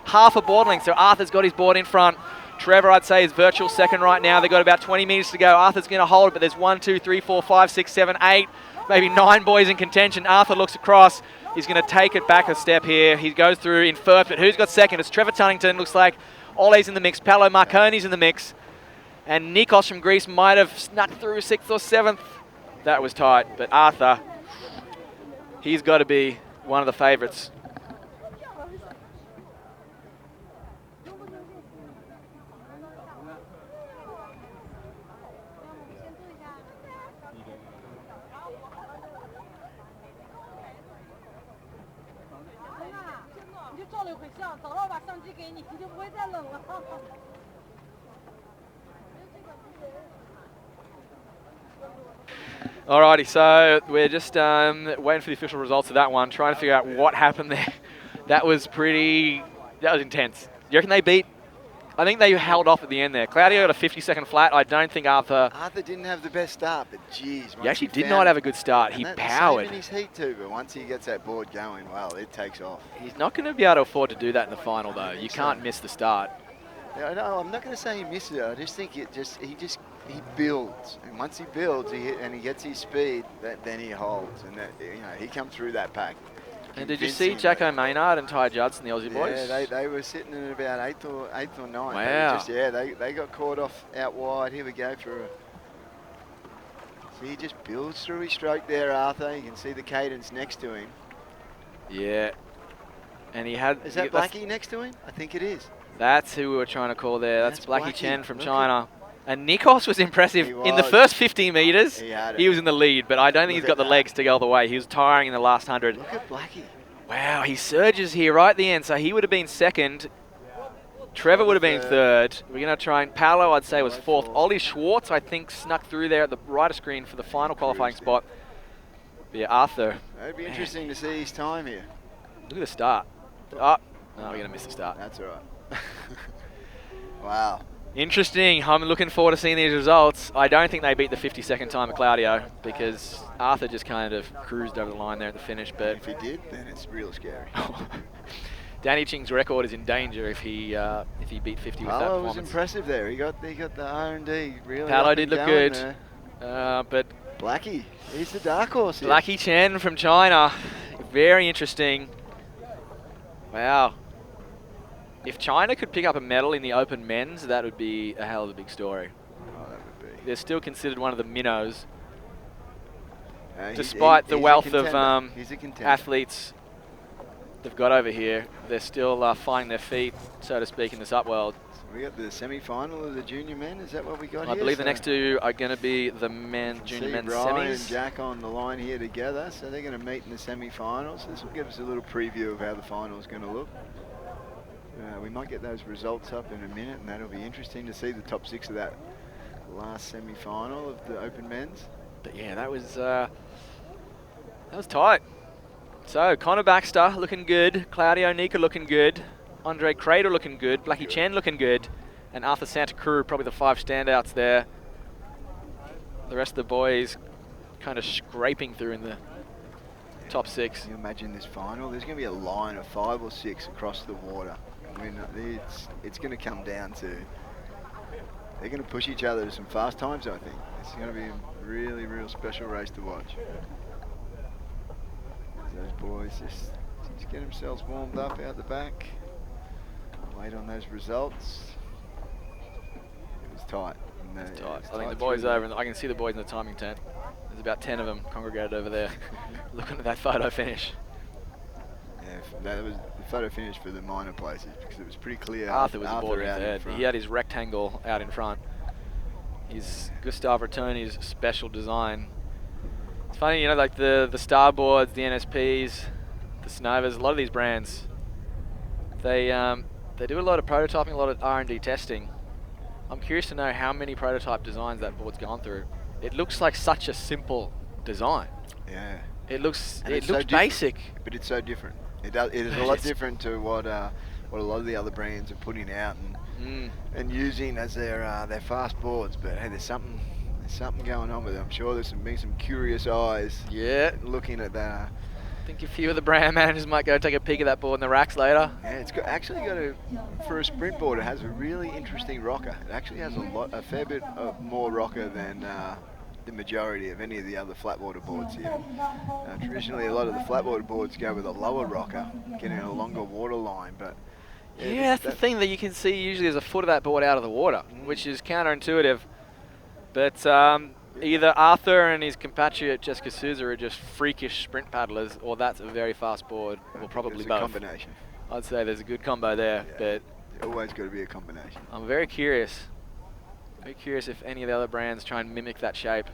half a board length. So Arthur's got his board in front. Trevor, I'd say, is virtual second right now. They've got about 20 metres to go. Arthur's going to hold, but there's 1, 2, 3, 4, 5, 6, 7, 8, maybe 9 boys in contention. Arthur looks across. He's going to take it back a step here. He goes through in first, but who's got second? It's Trevor Tunnington. Looks like Ole's in the mix. Paolo Marconi's in the mix. And Nikos from Greece might have snuck through 6th or 7th. That was tight, but Arthur, he's got to be one of the favourites. Alrighty, so we're just waiting for the official results of that one, trying to figure out what happened there. That was intense. You reckon they beat? I think they held off at the end there. Claudio got a 50-second flat. I don't think Arthur didn't have the best start, but geez. He actually did not have a good start. He powered. Same in his heat too, but once he gets that board going, well, it takes off. He's not going to be able to afford to do that in the final, though. You can't miss the start. Yeah, no, I'm not going to say he misses it. I just think he builds, and once he builds, he gets his speed, then he holds, and he comes through that pack. And did you see Jacko Maynard and Ty Judson, the Aussie boys? Yeah, they were sitting in about 8th or 9th. Wow. They got caught off out wide. Here we go for a. See, he just builds through his stroke there, Arthur. You can see the cadence next to him. Yeah. And he had. Is that Blackie next to him? I think it is. That's who we were trying to call there. That's Blackie Chen from China. And Nikos was impressive. In the first 50 metres, he was in the lead, but I don't think he's got the legs to go all the way. He was tiring in the last 100. Look at Blackie. Wow, he surges here right at the end, so he would have been second. Trevor would have been third. We're going to try and Paolo, I'd say, was fourth. Ollie Schwartz, I think, snuck through there at the right of screen for the final qualifying spot. But yeah, Arthur. It'd be interesting to see his time here. Look at the start. Oh, no, we're going to miss the start. That's all right. Wow. Interesting. I'm looking forward to seeing these results. I don't think they beat the 52nd time of Claudio because Arthur just kind of cruised over the line there at the finish. But if he did, then it's real scary. Danny Ching's record is in danger if he beat 50 with that performance. Was impressive there. He got the R&D really. Paolo did look good. But Blackie, he's the dark horse here. Blackie Chen from China. Very interesting. Wow. If China could pick up a medal in the open men's, that would be a hell of a big story. Oh, that would be. They're still considered one of the minnows. Despite the wealth of athletes they've got over here, they're still finding their feet, so to speak, in the SUP world. So we got the semi-final of the junior men. Is that what we got here? I believe the next two are going to be the junior men's Ryan semis. and Jack on the line here together, so they're going to meet in the semi-finals. This will give us a little preview of how the final is going to look. We might get those results up in a minute, and that'll be interesting to see the top 6 of that last semi-final of the open men's. But yeah, that was tight. So Connor Baxter looking good, Claudio Nika looking good, Andre Crater looking good, Blackie Chen looking good, and Arthur Santa Cruz, probably the 5 standouts there. The rest of the boys kind of scraping through in the top 6. Can you imagine this final? There's going to be a line of 5 or 6 across the water. I mean, it's going to come down to, they're going to push each other to some fast times, I think. It's going to be a really, real special race to watch. Those boys just get themselves warmed up out the back. Wait on those results. It was tight. It's tight. I think the boys over, and I can see the boys in the timing tent. There's about 10 of them congregated over there looking at that photo finish. Yeah, that was the photo finish for the minor places because it was pretty clear. Arthur was aboard third. He had his rectangle out in front. His Gustav Rattoni's special design. It's funny, you know, like the Starboards, the NSPs, the Synovas, a lot of these brands, they do a lot of prototyping, a lot of R&D testing. I'm curious to know how many prototype designs that board's gone through. It looks like such a simple design. Yeah. It looks so basic, but it's so different. It is a lot different to what a lot of the other brands are putting out, and and using as their fast boards. But hey, there's something going on with it. I'm sure there's been some curious eyes. Yeah. Looking at that. I think a few of the brand managers might go take a peek at that board in the racks later. Yeah, it's actually got for a sprint board, it has a really interesting rocker. It actually has a fair bit more rocker than the majority of any of the other flat water boards here. Traditionally, a lot of the flat water boards go with a lower rocker, getting a longer water line, but yeah, that's the thing that you can see usually there's a foot of that board out of the water, which is counterintuitive. But either Arthur and his compatriot Jessica Souza are just freakish sprint paddlers, or that's a very fast board, or probably both. Combination. I'd say there's a good combo there, but always got to be a combination. I'm very curious. Very curious if any of the other brands try and mimic that shape,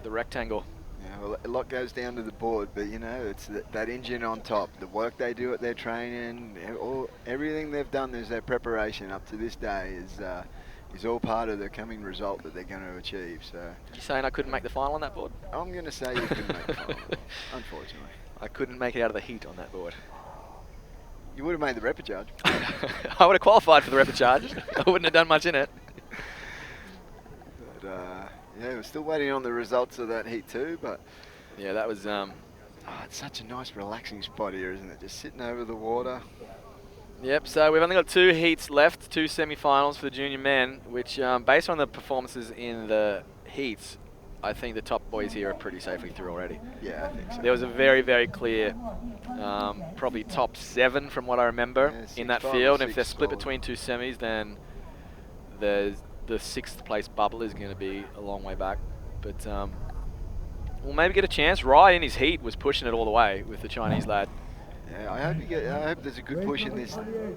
the rectangle. Yeah, well, a lot goes down to the board, but you know, it's that engine on top, the work they do at their training, everything they've done is their preparation up to this day is all part of the coming result that they're going to achieve. So, you saying I couldn't make the final on that board? I'm going to say you couldn't make the final, unfortunately. I couldn't make it out of the heat on that board. You would have made the repechage. I would have qualified for the repechage. I wouldn't have done much in it. But, yeah, we're still waiting on the results of that heat too, but yeah, that was it's such a nice relaxing spot here, isn't it? Just sitting over the water. Yep, so we've only got 2 heats left, 2 semi-finals for the junior men, which based on the performances in the heats, I think the top boys here are pretty safely through already. Yeah, I think so. There was a very, very clear, probably top 7 from what I remember in that field. If they're split between 2 semis, then the 6th place bubble is going to be a long way back. But we'll maybe get a chance. Rai in his heat was pushing it all the way with the Chinese lad. Yeah, I hope there's a good push in this. And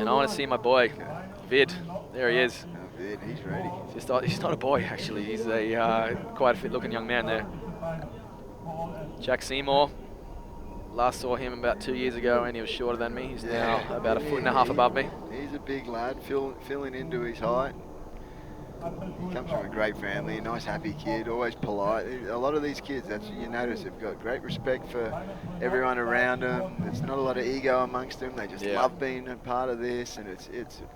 I want to see my boy, Vid. There he is. Oh, Vid, he's ready. He's not a boy, actually. He's a quite a fit-looking young man there. Jack Seymour. Last saw him about 2 years ago, and he was shorter than me. He's now about 1.5 foot above me. He's a big lad, filling into his height. He comes from a great family, a nice, happy kid, always polite. A lot of these kids, that's what you notice, they've got great respect for everyone around them. There's not a lot of ego amongst them. They just love being a part of this, and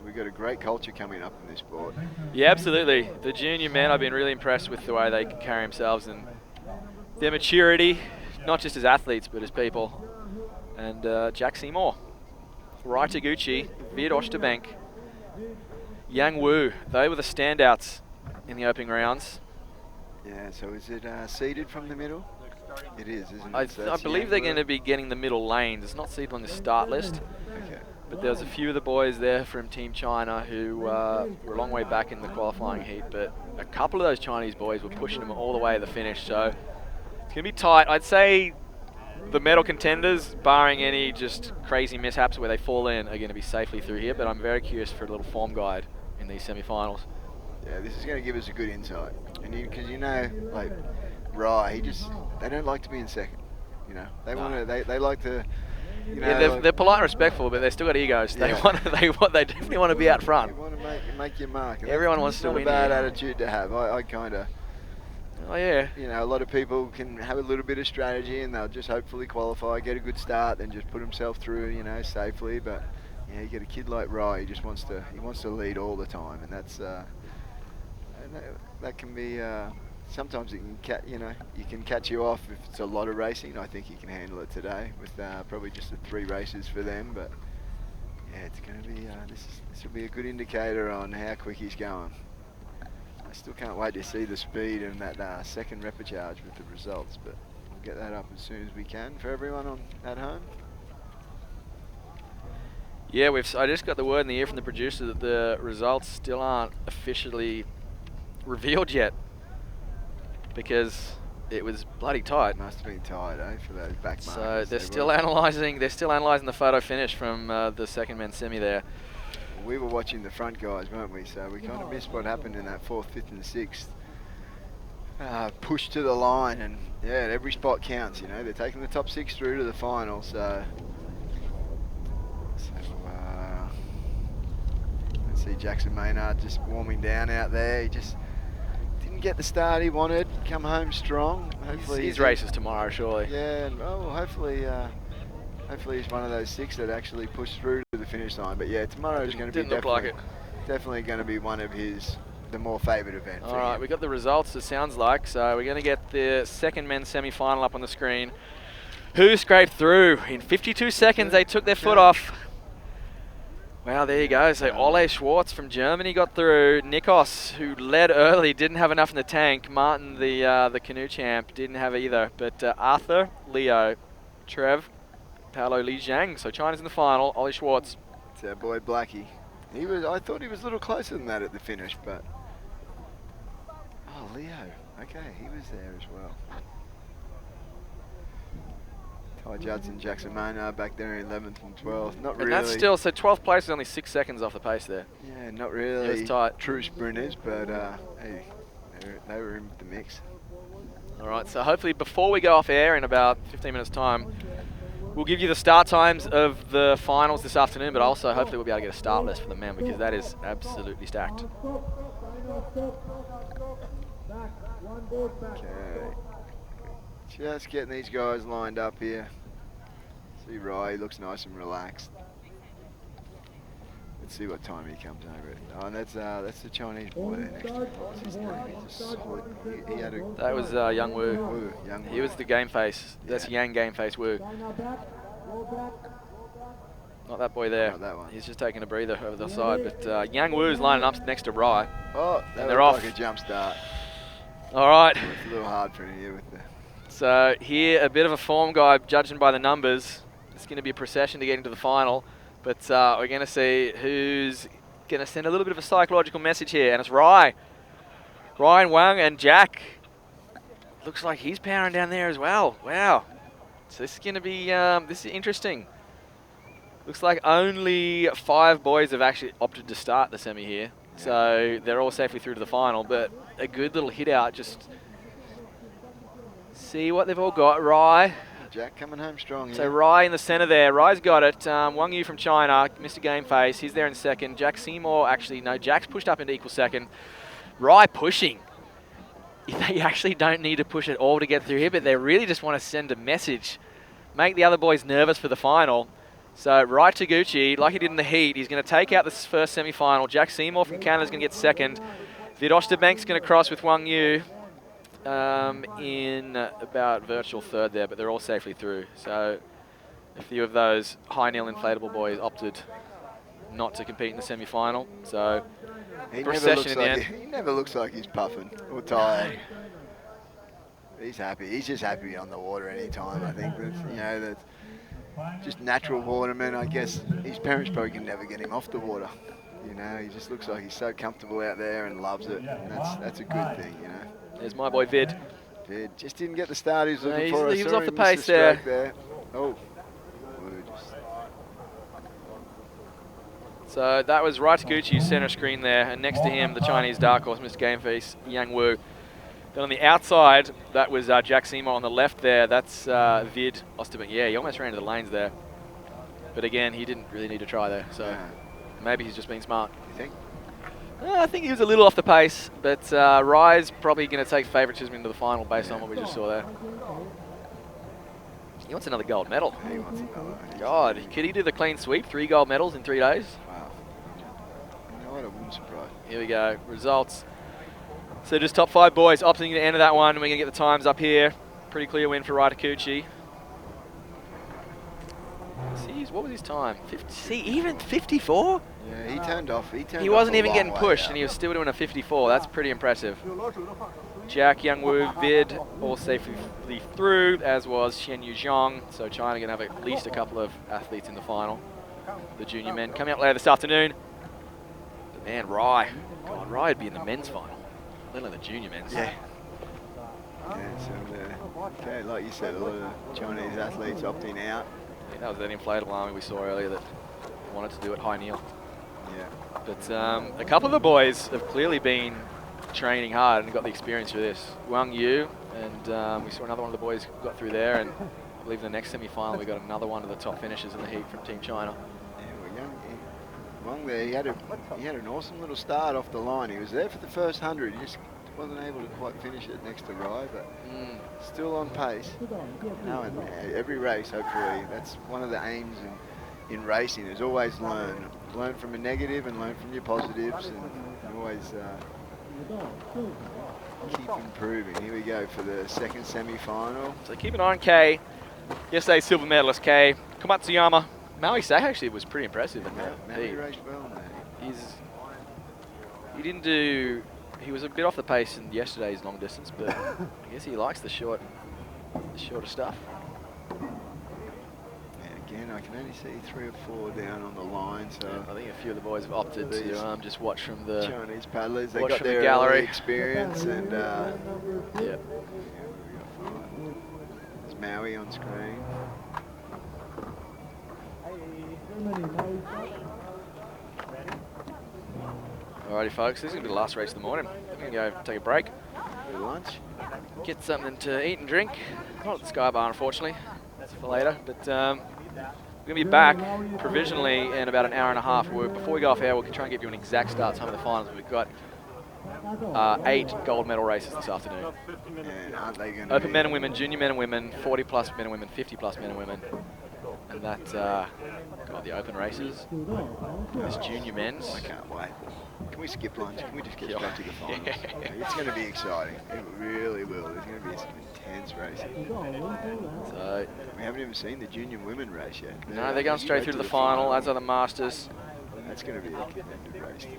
we've got a great culture coming up in this sport. Yeah, absolutely. The junior men, I've been really impressed with the way they can carry themselves and their maturity, not just as athletes, but as people. And Jack Seymour, Rai Taguchi, Vid Osterbank, Yang Wu, they were the standouts in the opening rounds. Yeah, so is it seeded from the middle? It is, isn't it? I believe they're going to be getting the middle lanes. It's not seeded on the start list. Okay. But there was a few of the boys there from Team China who were a long way back in the qualifying heat. But a couple of those Chinese boys were pushing them all the way to the finish. So it's going to be tight. I'd say the medal contenders, barring any just crazy mishaps where they fall in, are going to be safely through here. But I'm very curious for a little form guide in these semi-finals. Yeah, this is going to give us a good insight, and because like Rai, they don't like to be in second. You know, they like to. You know, yeah, they're polite and respectful, but they still got egos. They definitely want to be out front. You want to make your mark. And everyone wants to win. It's not a bad attitude to have. I kind of. Oh yeah. You know, a lot of people can have a little bit of strategy, and they'll just hopefully qualify, get a good start, then just put himself through, you know, safely. But yeah, you get a kid like Rai, he just wants to lead all the time, and that's that can be sometimes it can you can catch you off if it's a lot of racing. I think he can handle it today with probably just the 3 races for them. But yeah, it's going to be this will be a good indicator on how quick he's going. I still can't wait to see the speed and that second repechage with the results, but we'll get that up as soon as we can for everyone at home. Yeah, I just got the word in the ear from the producer that the results still aren't officially revealed yet because it was bloody tight. Must have been tight, for those back markers. So they're still analysing the photo finish from the second men's semi there. We were watching the front guys, weren't we? So we kind of missed what happened in that 4th, 5th, and 6th. Push to the line, and yeah, every spot counts. You know, they're taking the top 6 through to the final. So let's see Jackson Maynard just warming down out there. He just didn't get the start he wanted. Come home strong. Hopefully his race is tomorrow, surely. Yeah, and hopefully Hopefully he's one of those 6 that actually push through to the finish line. But yeah, tomorrow is going to be definitely going to be one of the more favoured events. All right, we got the results, it sounds like. So we're going to get the second men's semi-final up on the screen. Who scraped through? In 52 seconds, they took their foot off. Wow, there you go. So Ole Schwartz from Germany got through. Nikos, who led early, didn't have enough in the tank. Martin, the canoe champ, didn't have either. But Arthur, Leo, Trev, Paolo Li Zhang. So China's in the final. Ole Schwartz. It's our boy Blackie. I thought he was a little closer than that at the finish, but oh, Leo. Okay, he was there as well. Ty Judson, Jackson Maynard back there in 11th and 12th. Not really. And that's still, so 12th place is only 6 seconds off the pace there. Yeah, not really. It was tight. True sprinters, but hey, they were in the mix. All right, so hopefully before we go off air in about 15 minutes time, we'll give you the start times of the finals this afternoon, but also hopefully we'll be able to get a start list for the men because that is absolutely stacked. Okay. Just getting these guys lined up here. See Rye, he looks nice and relaxed. Let's see what time he comes over it. Oh, and that's the Chinese boy there next to him. What's his name? He's a solid. He had a. That was Young Wu. He was the game face. That's Yang game face Wu. Not that boy there. Not that one. He's just taking a breather over the side. But Yang Wu's lining up next to Rye. Oh, and they're off. Like a jump start. All right. It's a little hard for him here with the. So here, a bit of a form guy, judging by the numbers. It's going to be a procession to get into the final. But we're going to see who's going to send a little bit of a psychological message here. And it's Ryan Wang and Jack. Looks like he's powering down there as well. Wow. So this is going to be, this is interesting. Looks like only 5 boys have actually opted to start the semi here. Yeah. So they're all safely through to the final. But a good little hit out, just see what they've all got. Rye. Jack coming home strong here. So Rye in the centre there. Rye's got it. Wang Yu from China, Mr. Game Face. He's there in second. Jack Seymour, actually, no, Jack's pushed up into equal second. Rye pushing. They actually don't need to push it all to get through here, but they really just want to send a message. Make the other boys nervous for the final. So Rye Taguchi, like he did in the heat, he's going to take out this first semi-final. Jack Seymour from Canada is going to get second. Vid Oosterbank's going to cross with Wang Yu. In about virtual third there, but they're all safely through. So a few of those high nil inflatable boys opted not to compete in the semi-final. So procession in the end. He never looks like he's puffing or tired. He's happy. He's just happy on the water anytime. I think that's, that's just natural waterman. I guess his parents probably can never get him off the water. He just looks like he's so comfortable out there and loves it. And that's a good thing, There's my boy Vid. Vid just didn't get the start he was looking for. He was off the pace there. Oh. So that was Rai Taguchi, center screen there, and next to him, the Chinese dark horse, Mr. Gameface, Yang Wu. Then on the outside, that was Jack Seymour on the left there. That's Vid Oosterbank. Yeah, he almost ran into the lanes there. But again, he didn't really need to try there. So maybe he's just being smart. You think? I think he was a little off the pace, but Rye's probably going to take favouritism into the final based on what we just saw there. He wants another gold medal. He wants another one. God, could he do the clean sweep? 3 gold medals in 3 days? Wow. You know what? I wouldn't surprise. Here we go. Results. So just top 5 boys opting to enter that one. We're going to get the times up here. Pretty clear win for Rai Taguchi. See, what was his time? Even 54? Yeah, he turned off. He wasn't even getting pushed, and he was still doing a 54. That's pretty impressive. Jack Youngwoo, Vid, all safely through, as was Shen Yu Zhang. So China going to have at least a couple of athletes in the final. The junior men coming up later this afternoon. But man, Rai. God, Rai would be in the men's final, let alone the junior men's. Yeah. Yeah, so okay, like you said, a lot of Chinese athletes opting out. Yeah, that was that inflatable army we saw earlier that wanted to do it high kneel. Yeah. But a couple of the boys have clearly been training hard and got the experience for this. Wang Yu, and we saw another one of the boys got through there, and I believe in the next semi-final we got another one of the top finishers in the heat from Team China. Yeah, well, Wang there, he had an awesome little start off the line. He was there for the first 100. He just wasn't able to quite finish it next to Rye, but still on pace. And every race, hopefully, that's one of the aims in racing is always learn. Learn from a negative and learn from your positives, and always keep improving. Here we go for the second semi-final. So keep an eye on Kay. Yesterday's silver medalist, Kay. Komatsuyama. Maui Say actually was pretty impressive in that. Maui raced well, mate. He was a bit off the pace in yesterday's long distance, but I guess he likes the shorter stuff. Again, I can only see 3 or 4 down on the line, so I think a few of the boys have opted to just watch from the Chinese paddlers. They watch got from their the gallery experience, and yeah. There's Maui on screen. Alrighty, folks, this is gonna be the last race of the morning. We're gonna go take a break, Good lunch. get something to eat and drink. Not at the Sky Bar, unfortunately. That's for later, but we're going to be back provisionally in about an hour and a half. Before we go off air, we'll try and give you an exact start time of the finals. We've got 8 gold medal races this afternoon. And aren't they going Open men and women, junior men and women, 40 plus men and women, 50 plus men and women. And that's got the open races. There's junior men's. I can't wait. Can we skip lunch? Can we just get straight to the finals? It's going to be exciting. It really will. There's going to be some intense racing. So We haven't even seen the junior women race yet. no, they're going straight through to the final, as are the Masters. That's going to be a competitive race too.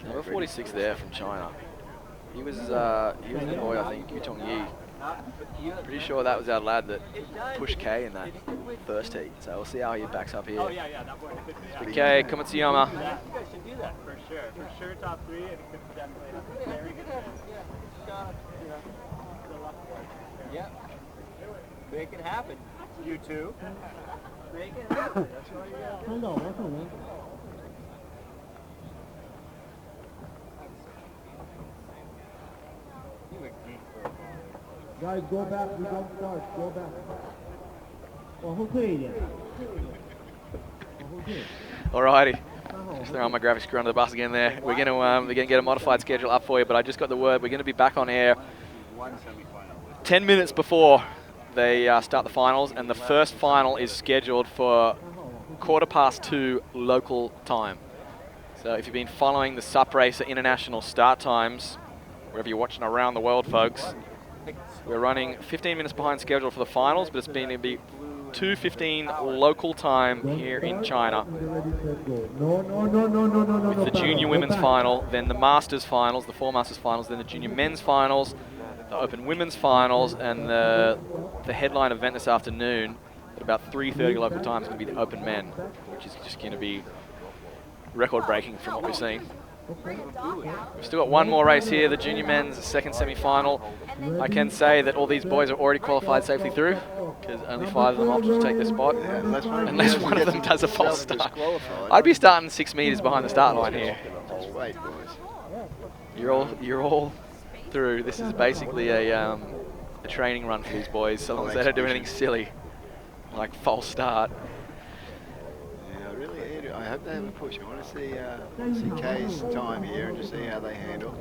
Number 46 there from China. He was the boy, I think, Yutong Yi. Pretty sure that was our lad that pushed Kay in that first heat. So we'll see how he backs up here. But Kay, Komatsuyama. You guys should do that for sure. For sure, top 3, and it could definitely happen. Very good. Yeah. Make it happen. You too. Make it happen. That's all you got. Guys, go back. We don't start. Go back. 往后退一点。往后退。 Alrighty. Just throwing my graphics crew under the bus again there. We're gonna get a modified schedule up for you, but I just got the word we're gonna be back on air 10 minutes before they start the finals, and the first final is scheduled for 2:15 local time. So if you've been following the SUP Racer international start times, wherever you're watching around the world, folks, we're running 15 minutes behind schedule for the finals, but it's been to be 2:15 local time here in China. With the junior women's final, then the Masters finals, the 4 Masters finals, then the junior men's finals, the open women's finals, and the headline event this afternoon at about 3:30 local time is going to be the open men, which is just going to be record-breaking from what we've seen. We've still got one more race here, the junior men's second semi-final. I can say that all these boys are already qualified safely through, because only 5 of them opted to take their spot, unless one of them does a false start. I'd be starting 6 meters behind the start line here. Wait, boys. You're all through. This is basically a training run for these boys, so long as they don't do anything silly, like false start. I hope they have a push. I want to see Kay's time here and just see how they handle.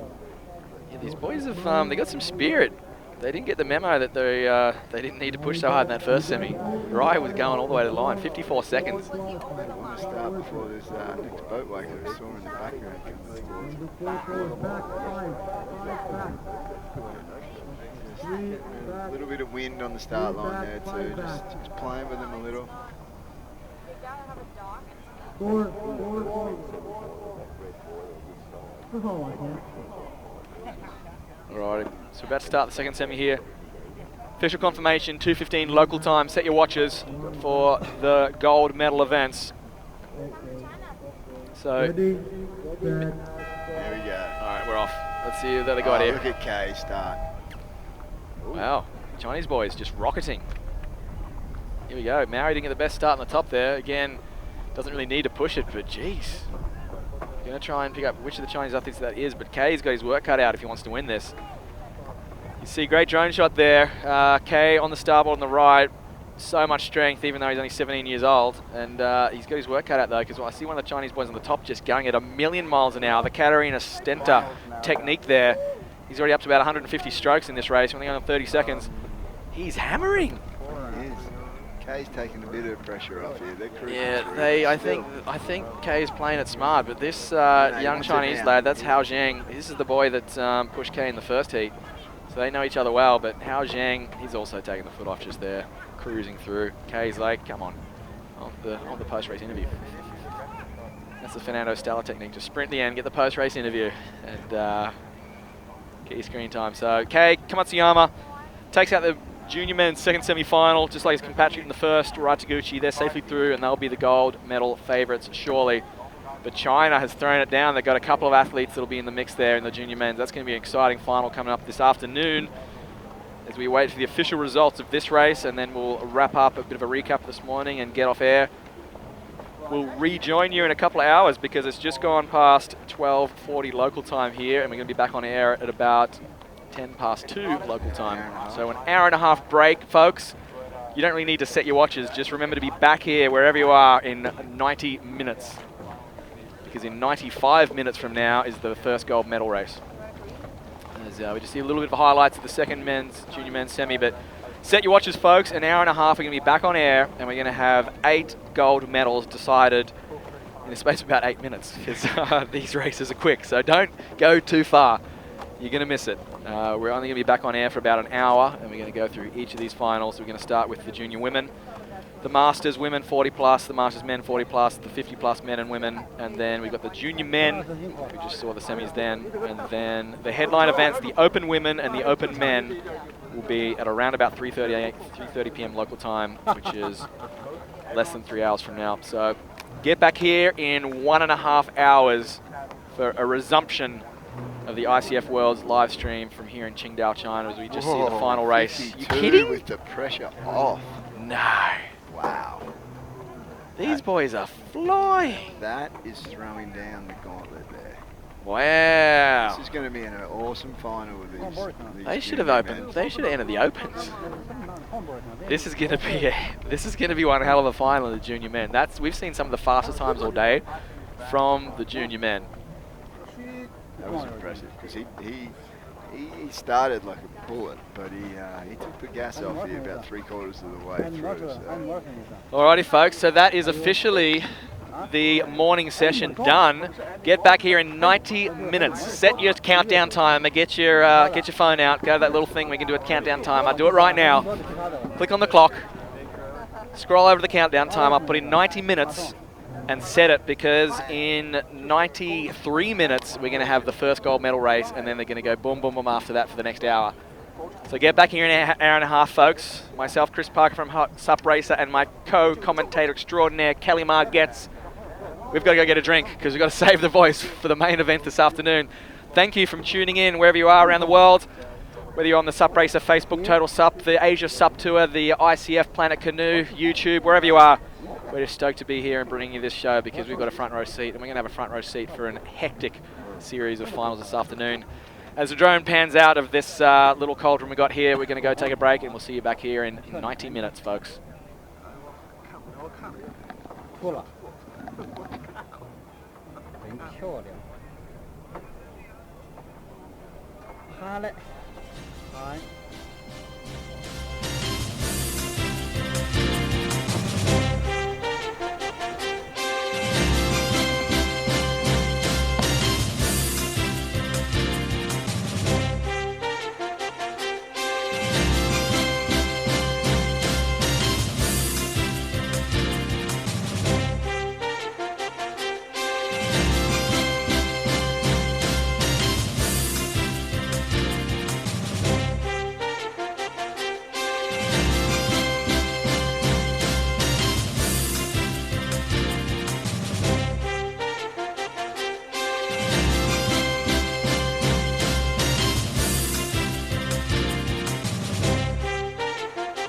Yeah, these boys have they got some spirit. They didn't get the memo that they didn't need to push so hard in that first semi. Rye was going all the way to the line, 54 seconds. They want to start before this next boat wake that I saw in the background. A little bit of wind on the start line there too, just playing with them a little. Alright, so we're about to start the second semi here. Official confirmation, 2:15 local time. Set your watches for the gold medal events. So, There we go. Alright, we're off. Let's see what they got here. Look at Kay start. Wow, Chinese boys just rocketing. Here we go. Maori didn't get the best start on the top there. Again, doesn't really need to push it, but geez. Gonna try and pick up which of the Chinese athletes that is, but Kay's got his work cut out if he wants to win this. You see, great drone shot there. Kay on the starboard on the right. so much strength, even though he's only 17 years old. And he's got his work cut out, though, because I see one of the Chinese boys on the top just going at 1,000,000 miles an hour. The Katarina Stenta technique there. He's already up to about 150 strokes in this race, only on 30 seconds. He's hammering. He is. Kay's taking a bit of pressure off here. They're cruising Yeah, through. I think Kay is playing it smart, but this young Chinese lad, that's Hao Zhang. This is the boy that pushed Kay in the first heat. So they know each other well, but Hao Zhang, he's also taking the foot off just there, cruising through. Kay's like, come on the post-race interview. That's the Fernando Stella technique, just sprint the end, get the post-race interview, and get your screen time. So Kay Kamatsuyama takes out the junior men's second semi-final, just like his compatriot in the first, Rataguchi. They're safely through, and they'll be the gold medal favourites, surely. But China has thrown it down. They've got a couple of athletes that'll be in the mix there in the junior men's. That's going to be an exciting final coming up this afternoon as we wait for the official results of this race, and then we'll wrap up a bit of a recap this morning and get off air. We'll rejoin you in a couple of hours because it's just gone past 12:40 local time here, and we're going to be back on air at about 2 local time. So an hour and a half break, folks. You don't really need to set your watches. Just remember to be back here wherever you are in 90 minutes. Because in 95 minutes from now is the first gold medal race. As we just see a little bit of highlights of the second junior men's semi, but set your watches, folks. An hour and a half, we're going to be back on air, and we're going to have 8 gold medals decided in the space of about 8 minutes, because these races are quick, so don't go too far. You're going to miss it. We're only going to be back on air for about an hour, and we're going to go through each of these finals. We're going to start with the junior women, the Masters women 40 plus, the Masters men 40 plus, the 50 plus men and women, and then we've got the junior men. We just saw the semis then, and then the headline events, the Open women and the Open men, will be at around about 3:30 p.m. local time, which is less than 3 hours from now. So get back here in 1.5 hours for a resumption of the ICF Worlds live stream from here in Qingdao, China, as we just see the final race. You kidding? With the pressure off. No. Wow. These boys are flying. That is throwing down the gauntlet there. Wow. This is going to be an awesome final with these. They should have opened. They should have entered the opens. This is going to be one hell of a final of the junior men. We've seen some of the fastest times all day from the junior men. That was impressive because he started like a bullet, but he took the gas off here about 3/4 of the way through. So. Alrighty, folks. So that is officially the morning session done. Get back here in 90 minutes. Set your countdown timer. Get your phone out. Go to that little thing we can do a countdown timer. Do it right now. Click on the clock. Scroll over the countdown timer. Put in 90 minutes. And set it, because in 93 minutes we're going to have the first gold medal race, and then they're going to go boom, boom, boom after that for the next hour. So get back here in an hour and a half, folks. Myself, Chris Parker from SUP Racer, and my co-commentator extraordinaire, Kelly Margetts. We've got to go get a drink because we've got to save the voice for the main event this afternoon. Thank you for tuning in wherever you are around the world. Whether you're on the SUP Racer Facebook, Total SUP, the Asia SUP Tour, the ICF Planet Canoe, YouTube, wherever you are. We're just stoked to be here and bringing you this show because we've got a front row seat, and we're going to have a front row seat for a hectic series of finals this afternoon. As the drone pans out of this little cauldron we got here, we're going to go take a break, and we'll see you back here in 90 minutes, folks.